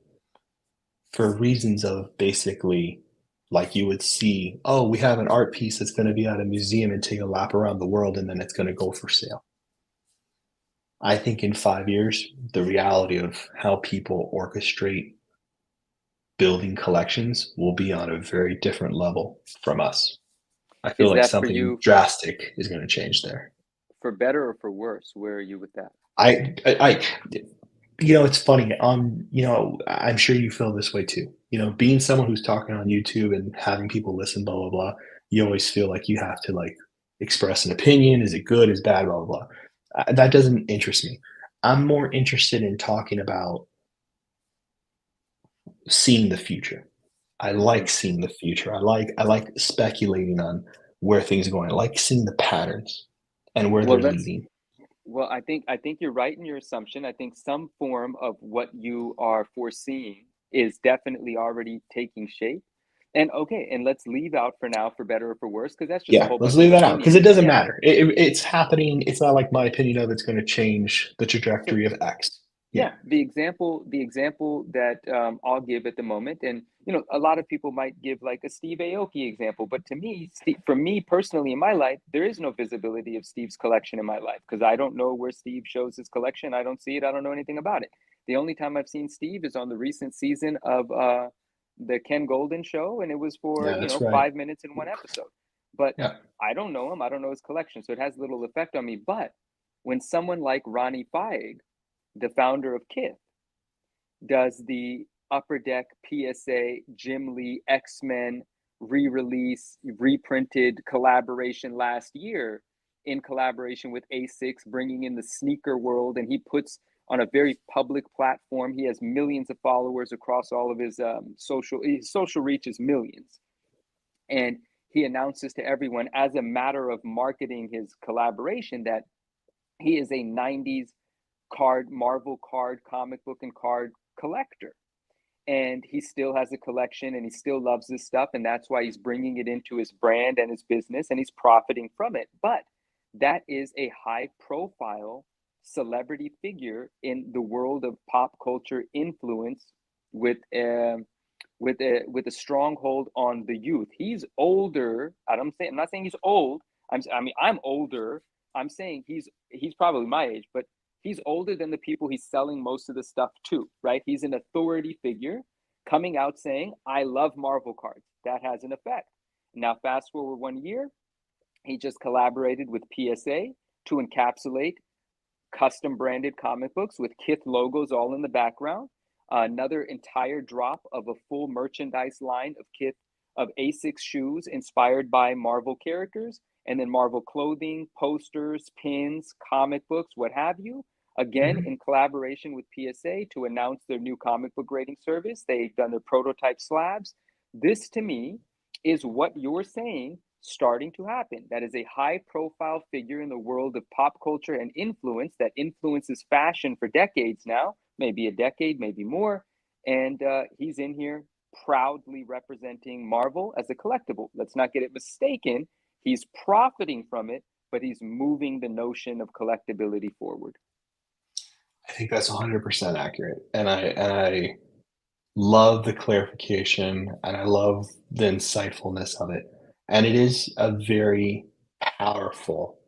S2: for reasons of basically like you would see, oh, we have an art piece that's going to be at a museum and take a lap around the world and then it's going to go for sale. I think in 5 years, the reality of how people orchestrate building collections will be on a very different level from us. I feel
S1: Is
S2: like
S1: that for
S2: something
S1: you
S2: drastic is going to change there.
S1: for better or for worse? Where are you with that?
S2: I it's funny. I'm sure you feel this way too. Being someone who's talking on YouTube and having people listen, blah blah blah. You always feel like you have to like express an opinion. Is it good? Is it bad? Blah blah blah. That doesn't interest me. I'm more interested in talking about seeing the future. I
S1: Hmm.
S2: like seeing the future. I like speculating on where things are going. I like seeing the patterns and where
S1: Well,
S2: they're
S1: let's
S2: leading.
S1: Well, I think you're right in your assumption. I think some form of what you are foreseeing is definitely already taking shape. And okay, and let's leave out for now for better or for worse, because that's just a
S2: Yeah,
S1: whole
S2: let's
S1: bunch of
S2: leave that out because it
S1: opinions.
S2: doesn't
S1: Yeah.
S2: matter. It's happening. It's not like my opinion of it's going to change the
S1: So
S2: trajectory of X. Yeah,
S1: yeah, the example that I'll give at the moment, and a lot of people might give like a Steve Aoki example, but to me, for me personally in my life, there is no visibility of Steve's collection in my life because I don't know where Steve shows his collection. I don't see it. I don't know anything about it. The only time I've seen Steve is on the recent season of the Ken Golden show, and it was for
S2: yeah, that's right.
S1: 5 minutes in one episode. But
S2: Yeah.
S1: I don't know him. I don't know his collection, so it has little effect on me. But when someone like Ronnie Feig, the founder of Kith, does the Upper Deck PSA Jim Lee X-Men re-release, reprinted collaboration last year in collaboration with A6, bringing in the sneaker world, and he puts on a very public platform. He has millions of followers across all of his social reach is millions, and he announces to everyone as a matter of marketing his collaboration that he is a 90s Marvel card, comic book, and card collector. And he still has a collection and he still loves this stuff. And that's why he's bringing it into his brand and his business and he's profiting from it. But that is a high profile celebrity figure in the world of pop culture influence with with a stronghold on the youth. He's older. I'm not saying he's old. I'm older. I'm saying he's probably my age, but he's older than the people he's selling most of the stuff to, right? He's an authority figure coming out saying, I love Marvel cards. That has an effect. Now, fast forward 1 year, he just collaborated with PSA to encapsulate custom branded comic books with Kith logos all in the background. Another entire drop of a full merchandise line of Kith of Asics shoes inspired by Marvel characters, and then Marvel clothing, posters, pins, comic books, what have you. Again,
S2: Mhm.
S1: in collaboration with PSA to announce their new comic book grading service. They've done their prototype slabs. This to me is what you're saying starting to happen. That is a high profile figure in the world of pop culture and influence that influences fashion for decades now, maybe a decade, maybe more. And he's in here proudly representing Marvel as a collectible. Let's not get it mistaken. He's profiting from it, but he's moving the notion of collectability forward.
S2: I think that's 100% accurate, and I love the clarification, and I love the insightfulness of it, and it is a very powerful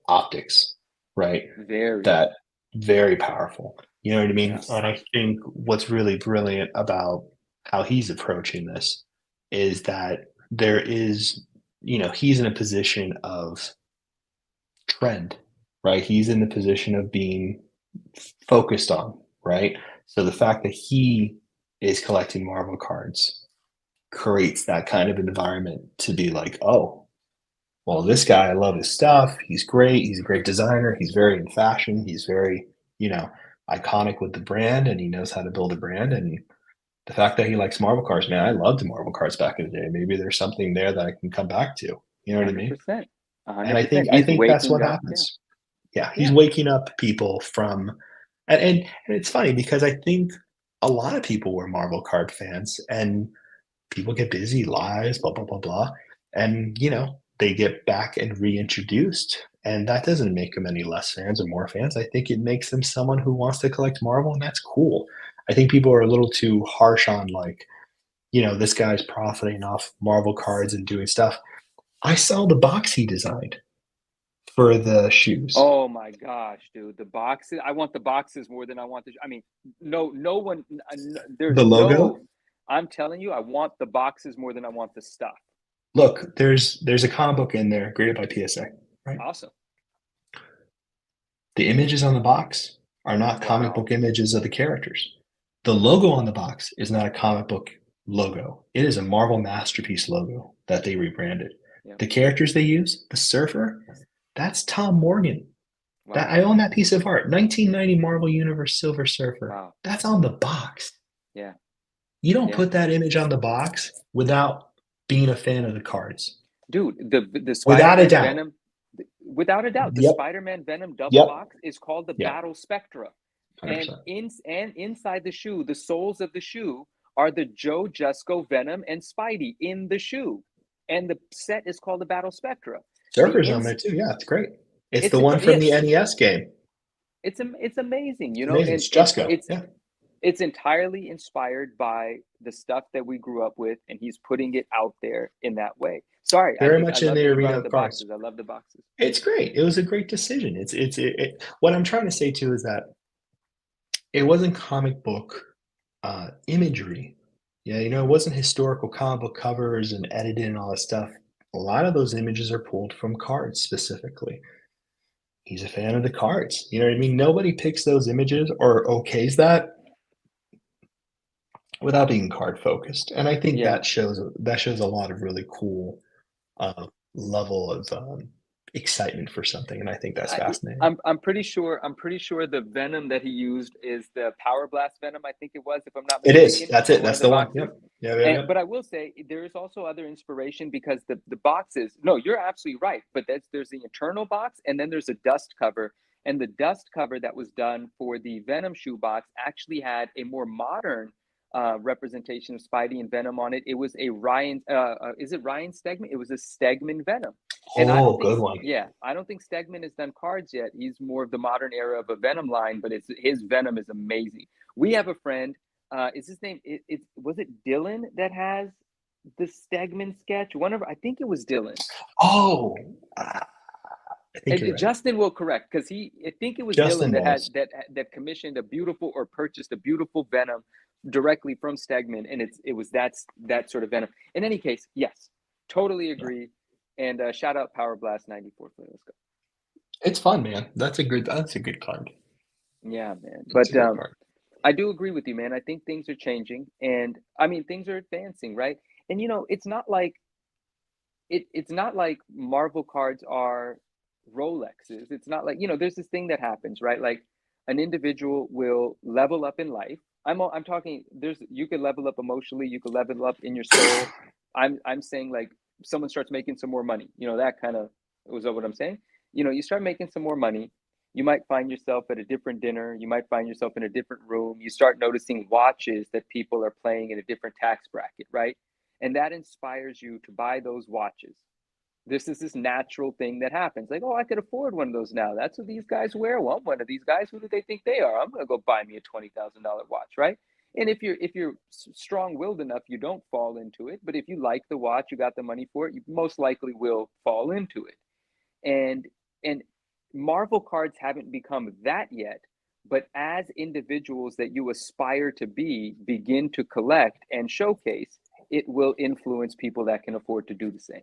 S2: optics, right?
S1: Very,
S2: That very powerful. You know what I mean?
S1: yeah,
S2: And I think what's really brilliant about how he's approaching this is that there is, he's in a position of trend, right? He's in the position of being focused on, right? So the fact that he is collecting Marvel cards creates that kind of environment to be like, oh, Well, this guy, I love his stuff. He's great. He's a great designer. He's very in fashion. He's very, you know, iconic with the brand, and he knows how to build a brand. And the fact that he likes Marvel cars, man, I loved Marvel cars back in the day. Maybe there's something there that I can come back to. You know what I mean?
S1: 100%.
S2: And
S1: 100%.
S2: I
S1: He's
S2: think that's
S1: waking
S2: what
S1: up. Yeah.
S2: happens. Yeah, he's
S1: Yeah.
S2: waking up people from, and it's funny because I think a lot of people were Marvel card fans, and people get busy, lives, blah blah blah blah, and they get back and reintroduced, and that doesn't make them any less fans or more fans. I think it makes them someone who wants to collect Marvel, and that's cool. I think people are a little too harsh on like, this guy's profiting off Marvel cards and doing stuff. I saw the box he designed for the shoes.
S1: Oh my gosh, dude, the boxes. I want the boxes more than I want I mean, no one. There's
S2: The
S1: no.
S2: logo.
S1: I'm telling you, I want the boxes more than I want the stuff.
S2: Look, there's a comic book in there graded by PSA, right?
S1: Awesome.
S2: The images on the box are not comic
S1: Wow.
S2: book images of the characters. The logo on the box is not a comic book logo. It is a Marvel Masterpiece logo that they rebranded.
S1: Yeah.
S2: The characters they use, the Surfer, that's Tom Morgan. That
S1: Wow.
S2: I own that piece of art. 1990 Marvel Universe Silver Surfer.
S1: Wow.
S2: That's on the box.
S1: Yeah.
S2: You don't
S1: Yeah.
S2: put that image on the box without being a fan of the cards.
S1: Dude, the
S2: Without a
S1: Spider-Man
S2: doubt.
S1: Venom, without a doubt, the
S2: Yep.
S1: Spider-Man Venom double
S2: Yep.
S1: box is called the
S2: Yep.
S1: Battle Spectra. And
S2: 100%.
S1: inside the shoe, the soles of the shoe are the Joe Jusko Venom and Spidey in the shoe. And the set is called the Battle Spectra. The
S2: Surfer's on
S1: ins
S2: there too. Yeah, it's great. It's
S1: it's
S2: the one from the
S1: yes,
S2: NES game.
S1: it's amazing,
S2: It's amazing.
S1: and
S2: It's Jusco. Yeah.
S1: it's entirely inspired by the stuff that we grew up with, and he's putting it out there in that way. Sorry,
S2: Very
S1: I
S2: much in
S1: love
S2: the
S1: that you
S2: arena
S1: brought up
S2: of
S1: the
S2: cards.
S1: boxes. I love the boxes.
S2: It's great. It was a great decision. What I'm trying to say too is that it wasn't comic book imagery. Yeah, it wasn't historical comic book covers and edited and all that stuff. A lot of those images are pulled from cards specifically. He's a fan of the cards. You know what I mean? Nobody picks those images or okays that without being card focused. And I think
S1: Yeah.
S2: that shows a lot of really cool level of excitement for something, and I think that's
S1: I,
S2: fascinating.
S1: I'm pretty sure the venom that he used is the Power Blast venom. I think it was, if I'm not
S2: It is.
S1: mistaken,
S2: That's
S1: in
S2: it.
S1: one
S2: That's
S1: of the
S2: the one.
S1: boxes.
S2: Yep. Yeah. Yeah. Yeah.
S1: But I will say there is also other inspiration because the boxes. No, you're absolutely right. But there's the internal box, and then there's a dust cover. And the dust cover that was done for the Venom shoe box actually had a more modern representation of Spidey and Venom on it. It was a Ryan. Is it Ryan Stegman? It was a Stegman Venom. And I don't
S2: Oh,
S1: think,
S2: good one.
S1: yeah, I don't think Stegman has done cards yet. He's more of the modern era of a Venom line, but his Venom is amazing. We have a friend. Is his name? Was it Dylan that has the Stegman sketch? I think it was Dylan.
S2: Oh, I think
S1: And
S2: you're right.
S1: Justin will correct because I think it was Dylan
S2: Justin
S1: that had
S2: knows.
S1: that commissioned a beautiful or purchased a beautiful Venom directly from Stegman, and it was that sort of Venom. In any case, yes, totally
S2: Yeah.
S1: agree. And shout out Power Blast 94. Let's go.
S2: It's fun, man. That's a good card.
S1: Yeah, man.
S2: That's a
S1: But
S2: good card.
S1: I do agree with you, man. I think things are changing, and I mean things are advancing, right? And it's not like it's not like Marvel cards are Rolexes. It's not like, there's this thing that happens, right? Like an individual will level up in life. I'm talking you could level up emotionally, you could level up in your soul. I'm saying like someone starts making some more money. That kind of was what I'm saying. You start making some more money, you might find yourself at a different dinner, you might find yourself in a different room, you start noticing watches that people are playing in a different tax bracket, right? And that inspires you to buy those watches. This is this natural thing that happens. Like, oh, I could afford one of those now. That's what these guys wear. Well, I'm one of these guys. Who do they think they are? I'm gonna go buy me a $20,000 watch, right? And if you're strong-willed enough, you don't fall into it. But if you like the watch, you got the money for it, you most likely will fall into it. And and Marvel cards haven't become that yet. But as individuals that you aspire to be begin to collect and showcase, it will influence people that can afford to do the same.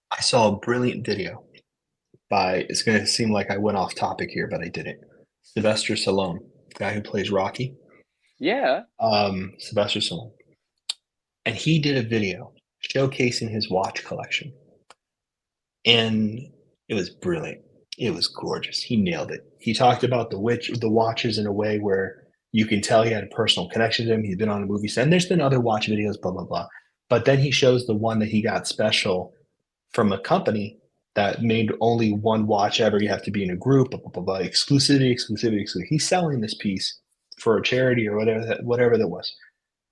S2: I saw a brilliant video by. It's going to seem like I went off topic here, but I didn't. Sylvester Stallone, the guy who plays Rocky.
S1: Yeah.
S2: Sylvester Stallone, and he did a video showcasing his watch collection. and it was brilliant. It was gorgeous. He nailed it. He talked about the watches in a way where you can tell he had a personal connection to him. He's been on a movie set, and there's been other watch videos, blah blah blah. But then he shows the one that he got special from a company that made only one watch ever. You have to be in a group, blah blah blah, blah. Exclusivity, exclusivity, exclusivity. He's selling this piece for a charity or whatever that was.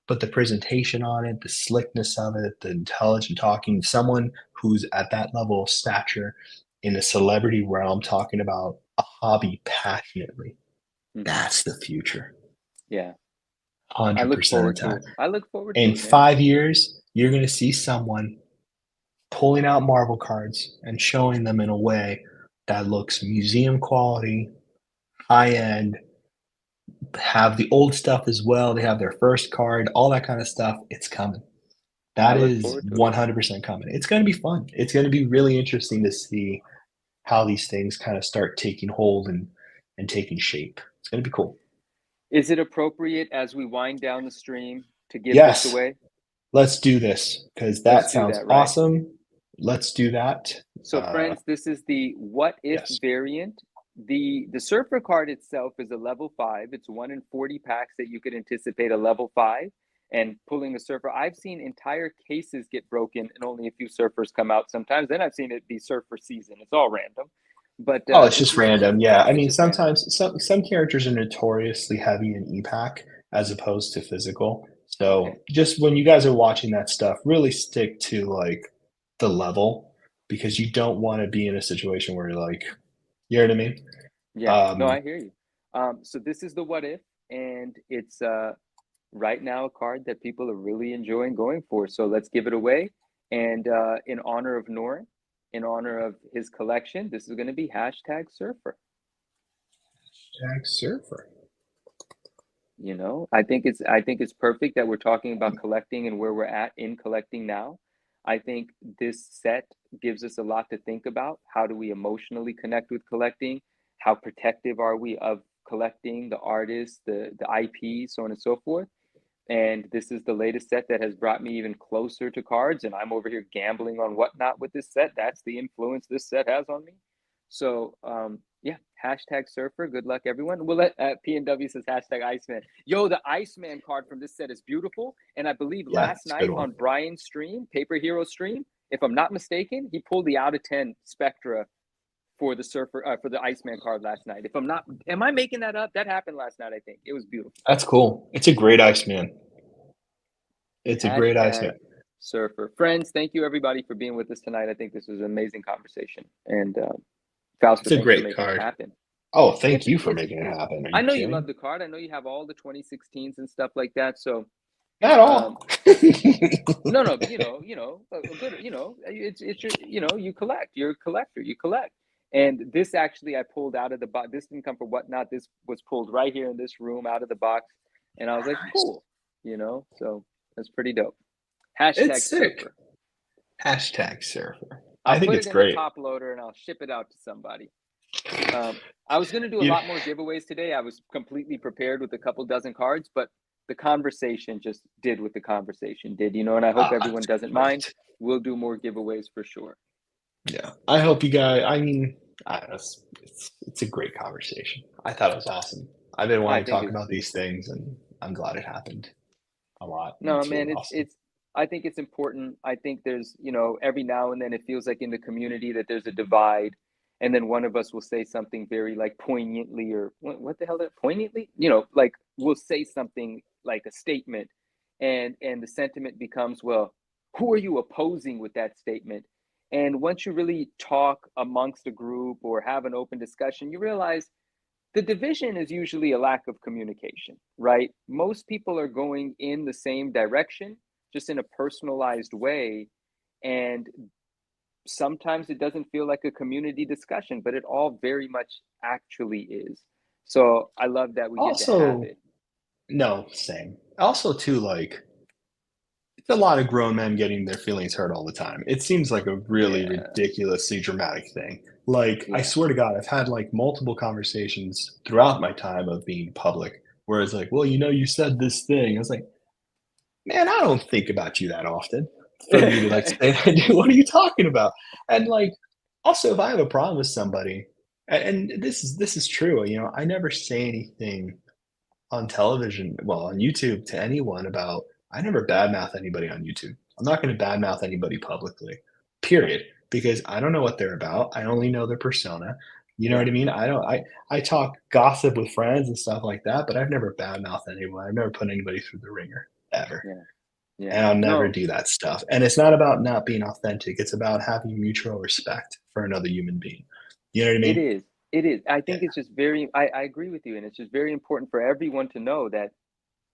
S2: But the presentation on it, the slickness of it, the intelligent talking, someone who's at that level of stature in a celebrity realm talking about a hobby passionately.
S1: Mhm.
S2: That's the future.
S1: Yeah. I look
S2: 100% of
S1: forward
S2: the
S1: to
S2: time.
S1: it. I look forward to
S2: In
S1: it, man.
S2: 5 years, you're going to see someone pulling out Marvel cards and showing them in a way that looks museum quality, high end, have the old stuff as well. They have their first card, all that kind of stuff. It's coming.
S1: I
S2: That
S1: look
S2: is
S1: forward to it.
S2: 100% coming. It's going to be fun. It's going to be really interesting to see how these things kind of start taking hold and taking shape. It's going to be cool.
S1: Is it appropriate as we wind down the stream to give this
S2: Yes,
S1: away?
S2: let's do this because
S1: Let's
S2: that
S1: do
S2: sounds
S1: that, right?
S2: awesome. Let's do that.
S1: So, friends, this is the what if
S2: Yes.
S1: variant. The surfer card itself is a level 5. It's 1 in 40 packs that you could anticipate a level 5. And pulling a surfer, I've seen entire cases get broken and only a few surfers come out sometimes. Then I've seen it be surfer season. It's all random. But
S2: Oh, it's
S1: this
S2: just
S1: is
S2: random. Yeah. I
S1: it's
S2: mean,
S1: just random.
S2: sometimes some characters are notoriously heavy in EPAC as opposed to physical.
S1: Okay.
S2: So just when you guys are watching that stuff, really stick to like the level because you don't want to be in a situation where you're like, you know what I mean?
S1: Yeah. No,
S2: Um,
S1: I hear you. So this is the what if, and it's right now a card that people are really enjoying going for. So let's give it away. And in honor of Norin, in honor of his collection, this is going to be hashtag surfer.
S2: Jack Surfer.
S1: You know, I think it's perfect that we're talking about collecting and where we're at in collecting now. I think this set gives us a lot to think about. How do we emotionally connect with collecting? How protective are we of collecting the artists, the IP, so on and so forth? And this is the latest set that has brought me even closer to cards, and I'm over here gambling on whatnot with this set. That's the influence this set has on me. So yeah, hashtag surfer. Good luck, everyone. We'll let PNW says hashtag Iceman. Yo, the Iceman card from this set is beautiful, and I believe
S2: Yeah,
S1: last
S2: it's a good
S1: night
S2: one.
S1: on Brian's stream, Paper Hero stream, if I'm not mistaken, he pulled the out of 10 Spectra for the surfer for the Iceman card last night. If I'm not, am I making that up? That happened last night. I think it was beautiful.
S2: That's cool. It's a great Iceman. It's a great
S1: Hashtag
S2: Iceman.
S1: surfer. Friends, thank you everybody for being with us tonight. I think this was an amazing conversation. And Fausto,
S2: It's a
S1: thanks for
S2: great
S1: making it
S2: card.
S1: happen.
S2: Oh, thank
S1: It's
S2: you for
S1: it's
S2: making it happen. Are
S1: I
S2: you
S1: know you love
S2: kidding?
S1: the card. I know you have all the 2016s and stuff like that. So
S2: Not
S1: um
S2: all.
S1: no, no, but a good, it's your, you collect. You're a collector. You collect. And this actually I pulled out of the box. This didn't come from whatnot. This was pulled right here in this room out of the box. And I was like,
S2: Nice.
S1: cool, so that's pretty dope. Hashtag
S2: It's sick.
S1: surfer.
S2: Hashtag surfer.
S1: I'll
S2: I think
S1: put
S2: it's
S1: it in a
S2: great.
S1: top loader and I'll ship it out to somebody. I was going to do a
S2: You,
S1: lot more giveaways today. I was completely prepared with a couple dozen cards, but the conversation just did what the conversation did, and I hope
S2: oh,
S1: everyone
S2: that's
S1: doesn't mind.
S2: great.
S1: We'll do more giveaways for sure.
S2: Yeah. I hope you guys, I mean, I don't know, it's a great conversation. I thought it was awesome. I've been
S1: I
S2: wanting to
S1: think
S2: talk
S1: it's
S2: about these things and I'm glad it happened a lot.
S1: no,
S2: It's really
S1: man,
S2: awesome.
S1: I think it's important. I think there's, every now and then it feels like in the community that there's a divide, and then one of us will say something very like poignantly, or what the hell that poignantly, like we'll say something like a statement, and the sentiment becomes, well, who are you opposing with that statement? And once you really talk amongst a group or have an open discussion, you realize the division is usually a lack of communication, right? Most people are going in the same direction, just in a personalized way. And sometimes it doesn't feel like a community discussion, but it all very much actually is. So I love that we get to have
S2: Also,
S1: it.
S2: no, same. Also, too, like, it's a lot of grown men getting their feelings hurt all the time. It seems like a really
S1: Yeah.
S2: ridiculously dramatic thing. Like, I
S1: Yeah.
S2: swear to God, I've had like multiple conversations throughout my time of being public where it's like, well, you said this thing. I was like, man, I don't think about you that often for me to like say, what are you talking about? And like, Also, if I have a problem with somebody, and this is true, I never say anything on television, well, on YouTube to anyone about I never badmouth anybody on YouTube. I'm not gonna badmouth anybody publicly,
S1: Yeah,
S2: period, because I don't know what they're about. I only know their persona. You know
S1: yeah,
S2: what I mean? I don't I talk gossip with friends and stuff like that, but I've never badmouthed anyone. I've never put anybody through the ringer, ever.
S1: yeah, yeah.
S2: And I'll never
S1: No,
S2: do that stuff. And it's not about not being authentic. It's about having mutual respect for another human being. You know what I
S1: it
S2: mean?
S1: is. It is. I
S2: Yeah.
S1: think it's just very. I agree with you, and it's just very important for everyone to know that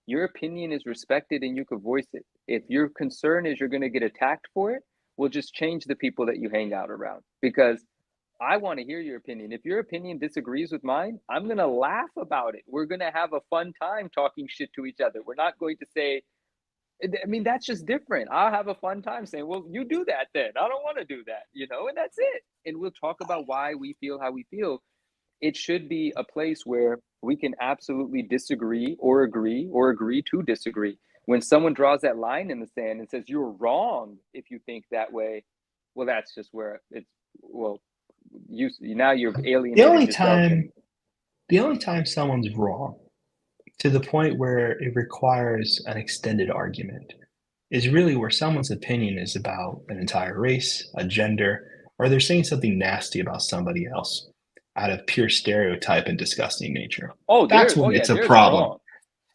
S1: your opinion is respected and you can voice it. If your concern is you're going to get attacked for it, we'll just change the people that you hang out around because I want to hear your opinion. If your opinion disagrees with mine, I'm going to laugh about it. We're going to have a fun time talking shit to each other. We're not going to say, I mean, that's just different. I'll have a fun time saying, well, you do that then. I don't want to do that, and that's it. And we'll talk about why we feel how we feel. It should be a place where we can absolutely disagree or agree to disagree. When someone draws that line in the sand and says you're wrong if you think that way, well, that's just where it's well, you now you've
S2: The
S1: alienated
S2: only
S1: yourself and
S2: time the only time someone's wrong to the point where it requires an extended argument is really where someone's opinion is about an entire race, a gender, or they're saying something nasty about somebody else out of pure stereotype and disgusting nature.
S1: oh,
S2: That's
S1: there, oh
S2: when
S1: yeah,
S2: it's a
S1: there's a
S2: problem.
S1: wrong.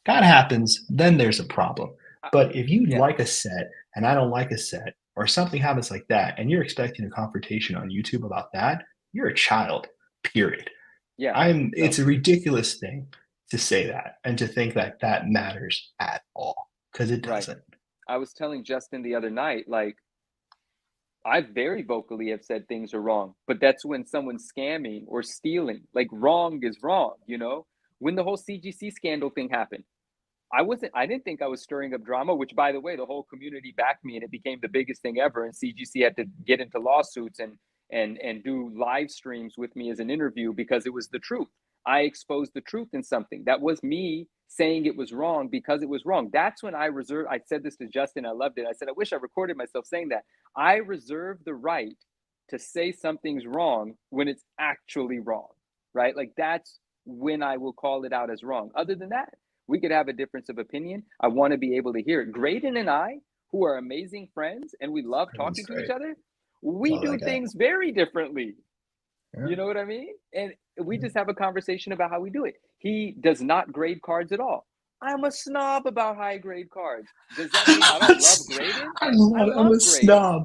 S2: That happens, then there's a problem.
S1: I,
S2: But if you
S1: yeah,
S2: like a set and I don't like a set, or something happens like that, and you're expecting a confrontation on YouTube about that, you're a child, period.
S1: yeah,
S2: It's
S1: no,
S2: a ridiculous thing to say that and to think that that matters at all because it
S1: right.
S2: doesn't.
S1: I was telling Justin the other night, like I very vocally have said things are wrong, but that's when someone's scamming or stealing. Like wrong is wrong. When the whole CGC scandal thing happened, I didn't think I was stirring up drama, which by the way, the whole community backed me and it became the biggest thing ever. And CGC had to get into lawsuits and do live streams with me as an interview because it was the truth. I exposed the truth in something. That was me saying it was wrong because it was wrong. That's when I said this to Justin, I loved it. I said, I wish I recorded myself saying that. I reserve the right to say something's wrong when it's actually wrong, right? Like that's when I will call it out as wrong. Other than that, we could have a difference of opinion. I want to be able to hear it. Graydon and I, who are amazing friends and we love
S2: That's
S1: talking to each
S2: great.
S1: other, we
S2: Love
S1: do
S2: that guy.
S1: things very differently.
S2: Yeah.
S1: You know what I mean? And we just have a conversation about how we do it. He does not grade cards at all. I'm a snob about high grade cards. Does that mean I don't love grading?
S2: I
S1: I
S2: love it. I'm a
S1: love grading.
S2: snob.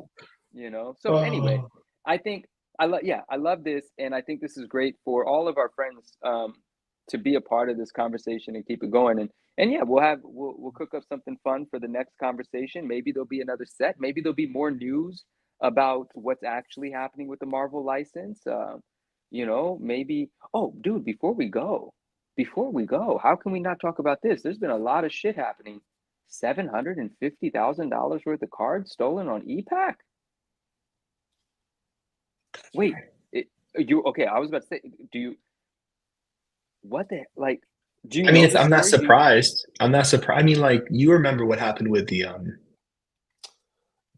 S1: So anyway,
S2: Oh,
S1: I think I love this, and I think this is great for all of our friends to be a part of this conversation and keep it going. And yeah, we'll cook up something fun for the next conversation. Maybe there'll be another set. Maybe there'll be more news about what's actually happening with the Marvel license. Maybe. Oh, dude, before we go, how can we not talk about this? There's been a lot of shit happening. $750,000 worth of cards stolen on ePack. Wait, you okay? I was about to say, do you what the like? Do you
S2: I mean,
S1: know this
S2: I'm not
S1: story?
S2: surprised. I'm not surprised. I mean, like, you remember what happened with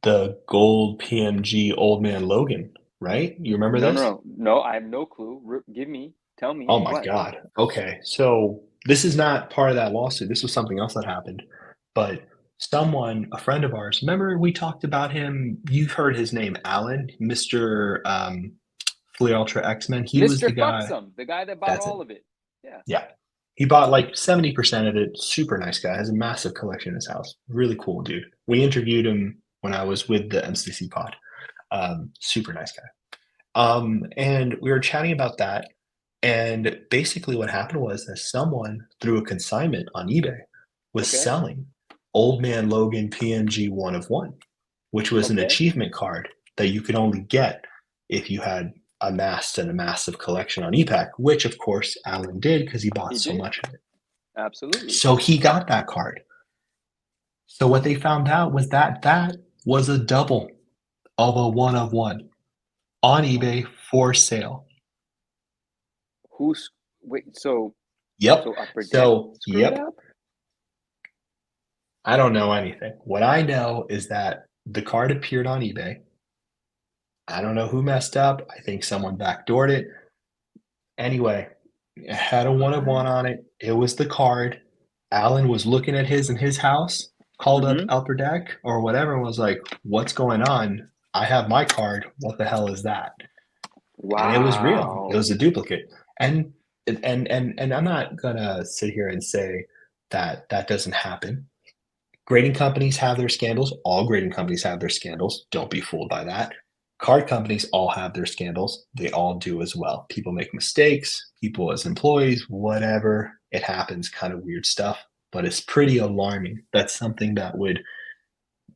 S2: the gold PMG Old Man Logan, right? You remember
S1: No, no,
S2: this?
S1: no, no. I have no clue. Tell me
S2: Oh my
S1: what?
S2: God. Okay. So this is not part of that lawsuit. This was something else that happened. But a friend of ours, remember we talked about him? You've heard his name, Alan, Mr. Flea Ultra X-Men. He was
S1: Mister
S2: the guy.
S1: Fucksome, the guy that bought
S2: That's it.
S1: all of it. Yeah.
S2: Yeah. He bought like 70% of it. Super nice guy. Has a massive collection in his house. Really cool dude. We interviewed him when I was with the MCC pod. Super nice guy. And we were chatting about that. And basically, what happened was that someone through a consignment on eBay was
S1: Okay.
S2: selling Old Man Logan PMG one of one, which was an
S1: Okay.
S2: achievement card that you could only get if you had amassed a massive collection on ePack, which of course Alan did because he bought
S1: He
S2: so
S1: did.
S2: much of it.
S1: Absolutely.
S2: So he got that card. So what they found out was that that was a double of a one of one on
S1: Oh,
S2: eBay for sale.
S1: who's wait?
S2: Yep.
S1: So Upper Deck
S2: So,
S1: screwed
S2: yep.
S1: up.
S2: I don't know anything. What I know is that the card appeared on eBay. I don't know who messed up. I think someone backdoored it. Anyway, it had a one of one
S1: What?
S2: on it. It was the card. Alan was looking at his in his house, called up
S1: Mm-hmm.
S2: Upper Deck or whatever, and was like, "What's going on? I have my card. What the hell is that?" And it was real. It
S1: Wow.
S2: was a duplicate. And and I'm not gonna sit here and say that that doesn't happen. Grading companies have their scandals. All grading companies have their scandals. Don't be fooled by that. Card companies all have their scandals. They all do as well. People make mistakes, people as employees, whatever. It happens, kind of weird stuff. But it's pretty alarming. That's something that would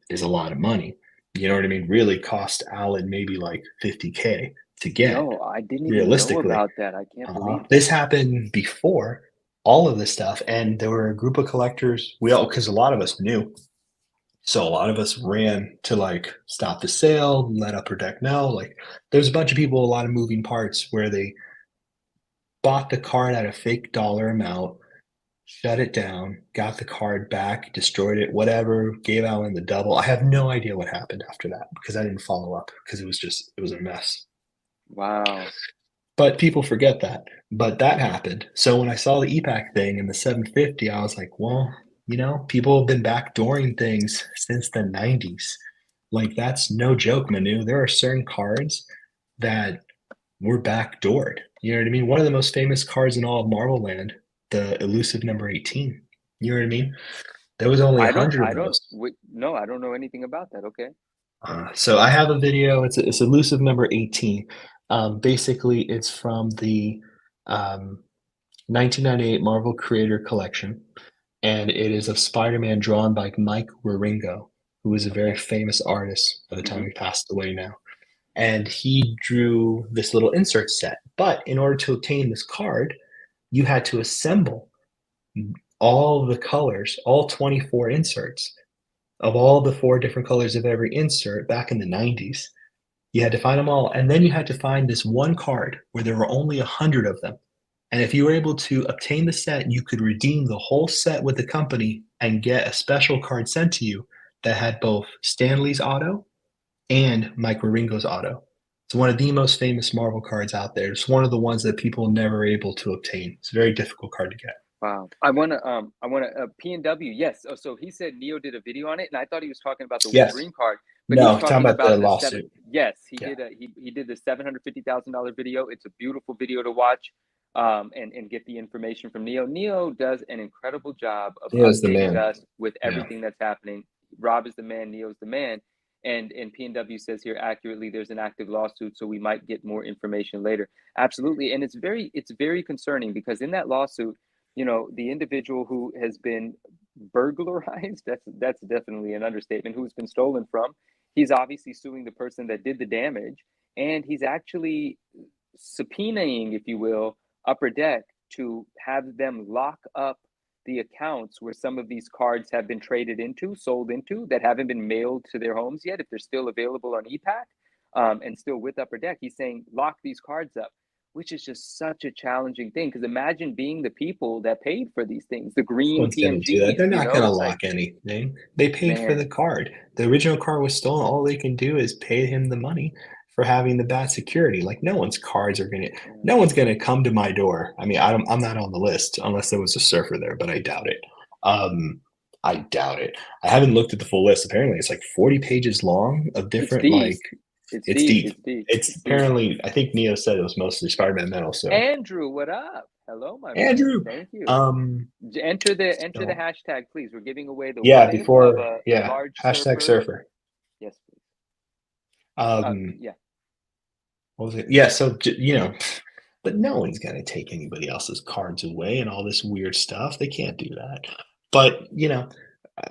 S2: is a lot of money. You know what I mean? Really cost Alan maybe like 50K to get
S1: No, I didn't even know
S2: realistically.
S1: about that. I can't believe
S2: This
S1: that.
S2: happened before all of this stuff, and there were a group of collectors. We all, because a lot of us knew, so a lot of us ran to like stop the sale, let Upper Deck know. Like there's a bunch of people, a lot of moving parts where they bought the card at a fake dollar amount, shut it down, got the card back, destroyed it, whatever, gave Alan the double. I have no idea what happened after that because I didn't follow up because it was a mess.
S1: Wow.
S2: But people forget that. But that happened. So when I saw the EPAC thing and the 750, I was like, well, you know, people have been backdooring things since the 90s. Like that's no joke, Manu. There are certain cards that were backdoored. You know what I mean? One of the most famous cards in all of Marvel Land, the elusive number 18. You know what I mean? There was only a hundred of those.
S1: No, I don't know anything about that. Okay.
S2: So I have a video. It's elusive number 18. Basically, it's from the 1998 Marvel Creator Collection, and it is of Spider-Man drawn by Mike Wieringo, who is a very
S1: Okay.
S2: famous artist by the time
S1: Mm-hmm.
S2: he passed away now. And he drew this little insert set. But in order to obtain this card, you had to assemble all the colors, all 24 inserts of all the four different colors of every insert back in the 90s. You had to find them all, and then you had to find this one card where there were only 100 of them. And if you were able to obtain the set, you could redeem the whole set with the company and get a special card sent to you that had both Stanley's auto and Mike Wieringo's auto. It's one of the most famous Marvel cards out there. It's one of the ones that people never able to obtain. It's a very difficult card to get.
S1: Wow. I wanna P&W. Yes. Oh, so he said Neo did a video on it, and I thought he was talking about the
S2: Yes.
S1: Wolverine card, but he's
S2: No, talking
S1: talking
S2: about the
S1: about the seven.
S2: lawsuit.
S1: Yes,
S2: Yeah.
S1: he did the $750,000 video. It's a beautiful video to watch, and get the information from Neo. Neo does an incredible job of
S2: Neo's the
S1: updating
S2: man.
S1: us with
S2: Yeah.
S1: everything that's happening. Rob is the man. Neo's the man. And P&W says here accurately, there's an active lawsuit, so we might get more information later. Absolutely, and it's very concerning because in that lawsuit, the individual who has been burglarized, that's definitely an understatement, who's been stolen from, he's obviously suing the person that did the damage, and he's actually subpoenaing, if you will, Upper Deck to have them lock up the accounts where some of these cards have been traded into, sold into, that haven't been mailed to their homes yet, if they're still available on EPAC, and still with Upper Deck. He's saying lock these cards up, which is just such a challenging thing. Because imagine being the people that paid for these things, the
S2: No
S1: green
S2: one's gonna do that.
S1: PMGs.
S2: They're not gonna
S1: It's like,
S2: lock anything. They paid for the
S1: man,
S2: card. The original card was stolen. All they can do is pay him the money for having the bad security. Like no one's gonna come to my door. I mean, I'm not on the list unless there was a surfer there, but I doubt it. I doubt it. I haven't looked at the full list. Apparently, it's like 40 pages long of
S1: it's
S2: different
S1: deep.
S2: like
S1: It's
S2: it's
S1: deep.
S2: deep.
S1: It's deep.
S2: It's
S1: It's deep.
S2: apparently I think Neo said it was mostly Spider-Man metal, so
S1: Andrew, what up? Hello, my man.
S2: Andrew.
S1: Thank you.
S2: Um
S1: Enter the
S2: so
S1: hashtag, please. We're giving away the
S2: yeah,
S1: what if of
S2: before
S1: a
S2: yeah,
S1: large
S2: hashtag
S1: surfer.
S2: surfer.
S1: Yes, please.
S2: Um,
S1: Yeah.
S2: what was it? Yeah, so you know, but no one's gonna take anybody else's cards away and all this weird stuff. They can't do that. But you know,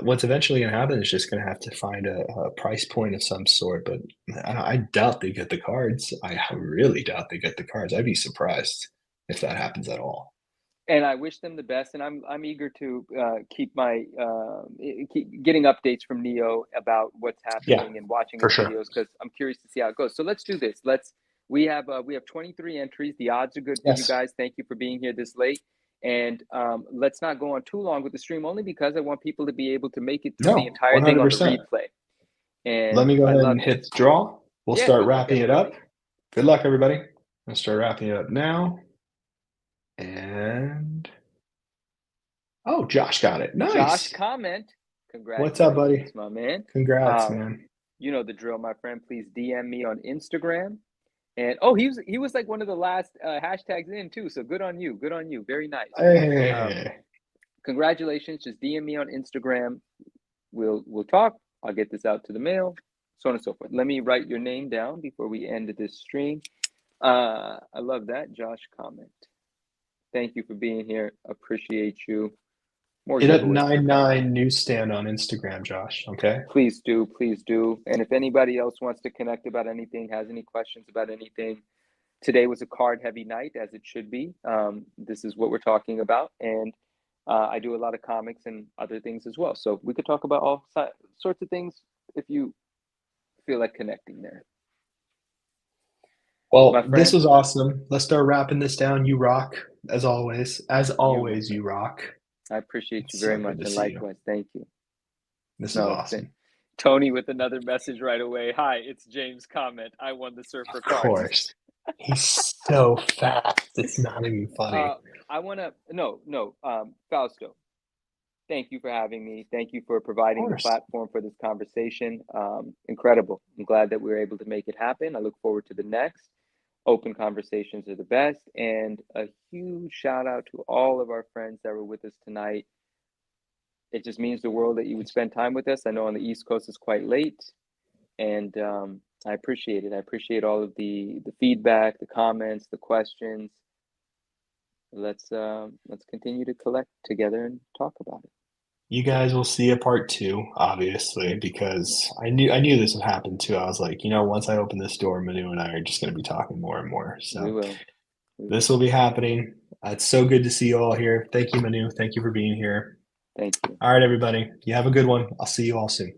S2: what's eventually gonna happen is just gonna have to find a price point of some sort. But I doubt they get the cards. I really doubt they get the cards. I'd be surprised if that happens at all.
S1: And I wish them the best, and I'm eager to keep getting updates from Neo about what's
S2: Yeah,
S1: happening and watching
S2: for
S1: his
S2: sure.
S1: videos because I'm curious to see how it goes. So let's do this. We have 23 entries. The odds are good for you
S2: Yes.
S1: guys. Thank you for being here this late, and let's not go on too long with the stream only because I want people to be able to make it through the
S2: No,
S1: entire thing on the
S2: 100%.
S1: replay.
S2: Let
S1: And
S2: me go
S1: I
S2: ahead
S1: love
S2: and hit
S1: this.
S2: draw. we'll
S1: Yeah,
S2: start
S1: good luck,
S2: wrapping it up.
S1: everybody.
S2: Good luck, everybody. I'll start wrapping it up now. And oh, Josh got it.
S1: Josh
S2: Nice.
S1: comment.
S2: What's up, buddy?
S1: Congratulations, my man.
S2: Congrats, man.
S1: You know the drill, my friend. Please DM me on Instagram. And oh, he was like one of the last hashtags in too. So good on you. Good on you. Very nice.
S2: Hey.
S1: Congratulations. Just DM me on Instagram. We'll talk. I'll get this out to the mail, so on and so forth. Let me write your name down before we end this stream. I love that, Josh comment. Thank you for being here. Appreciate you. More
S2: Hit up
S1: giveaways.
S2: 9.9 Newsstand on Instagram, Josh. Okay.
S1: Please do, please do. And if anybody else wants to connect about anything, has any questions about anything, today was a card heavy night, as it should be. This is what we're talking about. And I do a lot of comics and other things as well. So we could talk about all sorts of things if you feel like connecting there.
S2: Well, this was awesome. Let's start wrapping this down. You rock, as always. As always, you rock.
S1: I appreciate you very much. And likewise, thank you.
S2: This is awesome.
S1: Tony with another message right away. Hi, it's James comment. I won the Surfer card.
S2: Of course. He's so fast. It's not even funny.
S1: I want to, Fausto, thank you for having me. Thank you for providing the platform for this conversation. Incredible. I'm glad that we were able to make it happen. I look forward to the next. Open conversations are the best. And a huge shout out to all of our friends that were with us tonight. It just means the world that you would spend time with us. I know on the East Coast it's quite late, and I appreciate it. I appreciate all of the feedback, the comments, the questions. Let's continue to collect together and talk about it.
S2: You guys will see a part 2, obviously, because I knew this would happen too. I was like, once I open this door, Manu and I are just going to be talking more and more. So
S1: we will.
S2: This will be happening. It's so good to see you all here. Thank you, Manu. Thank you for being here.
S1: Thank you.
S2: All right, everybody. You have a good one. I'll see you all soon.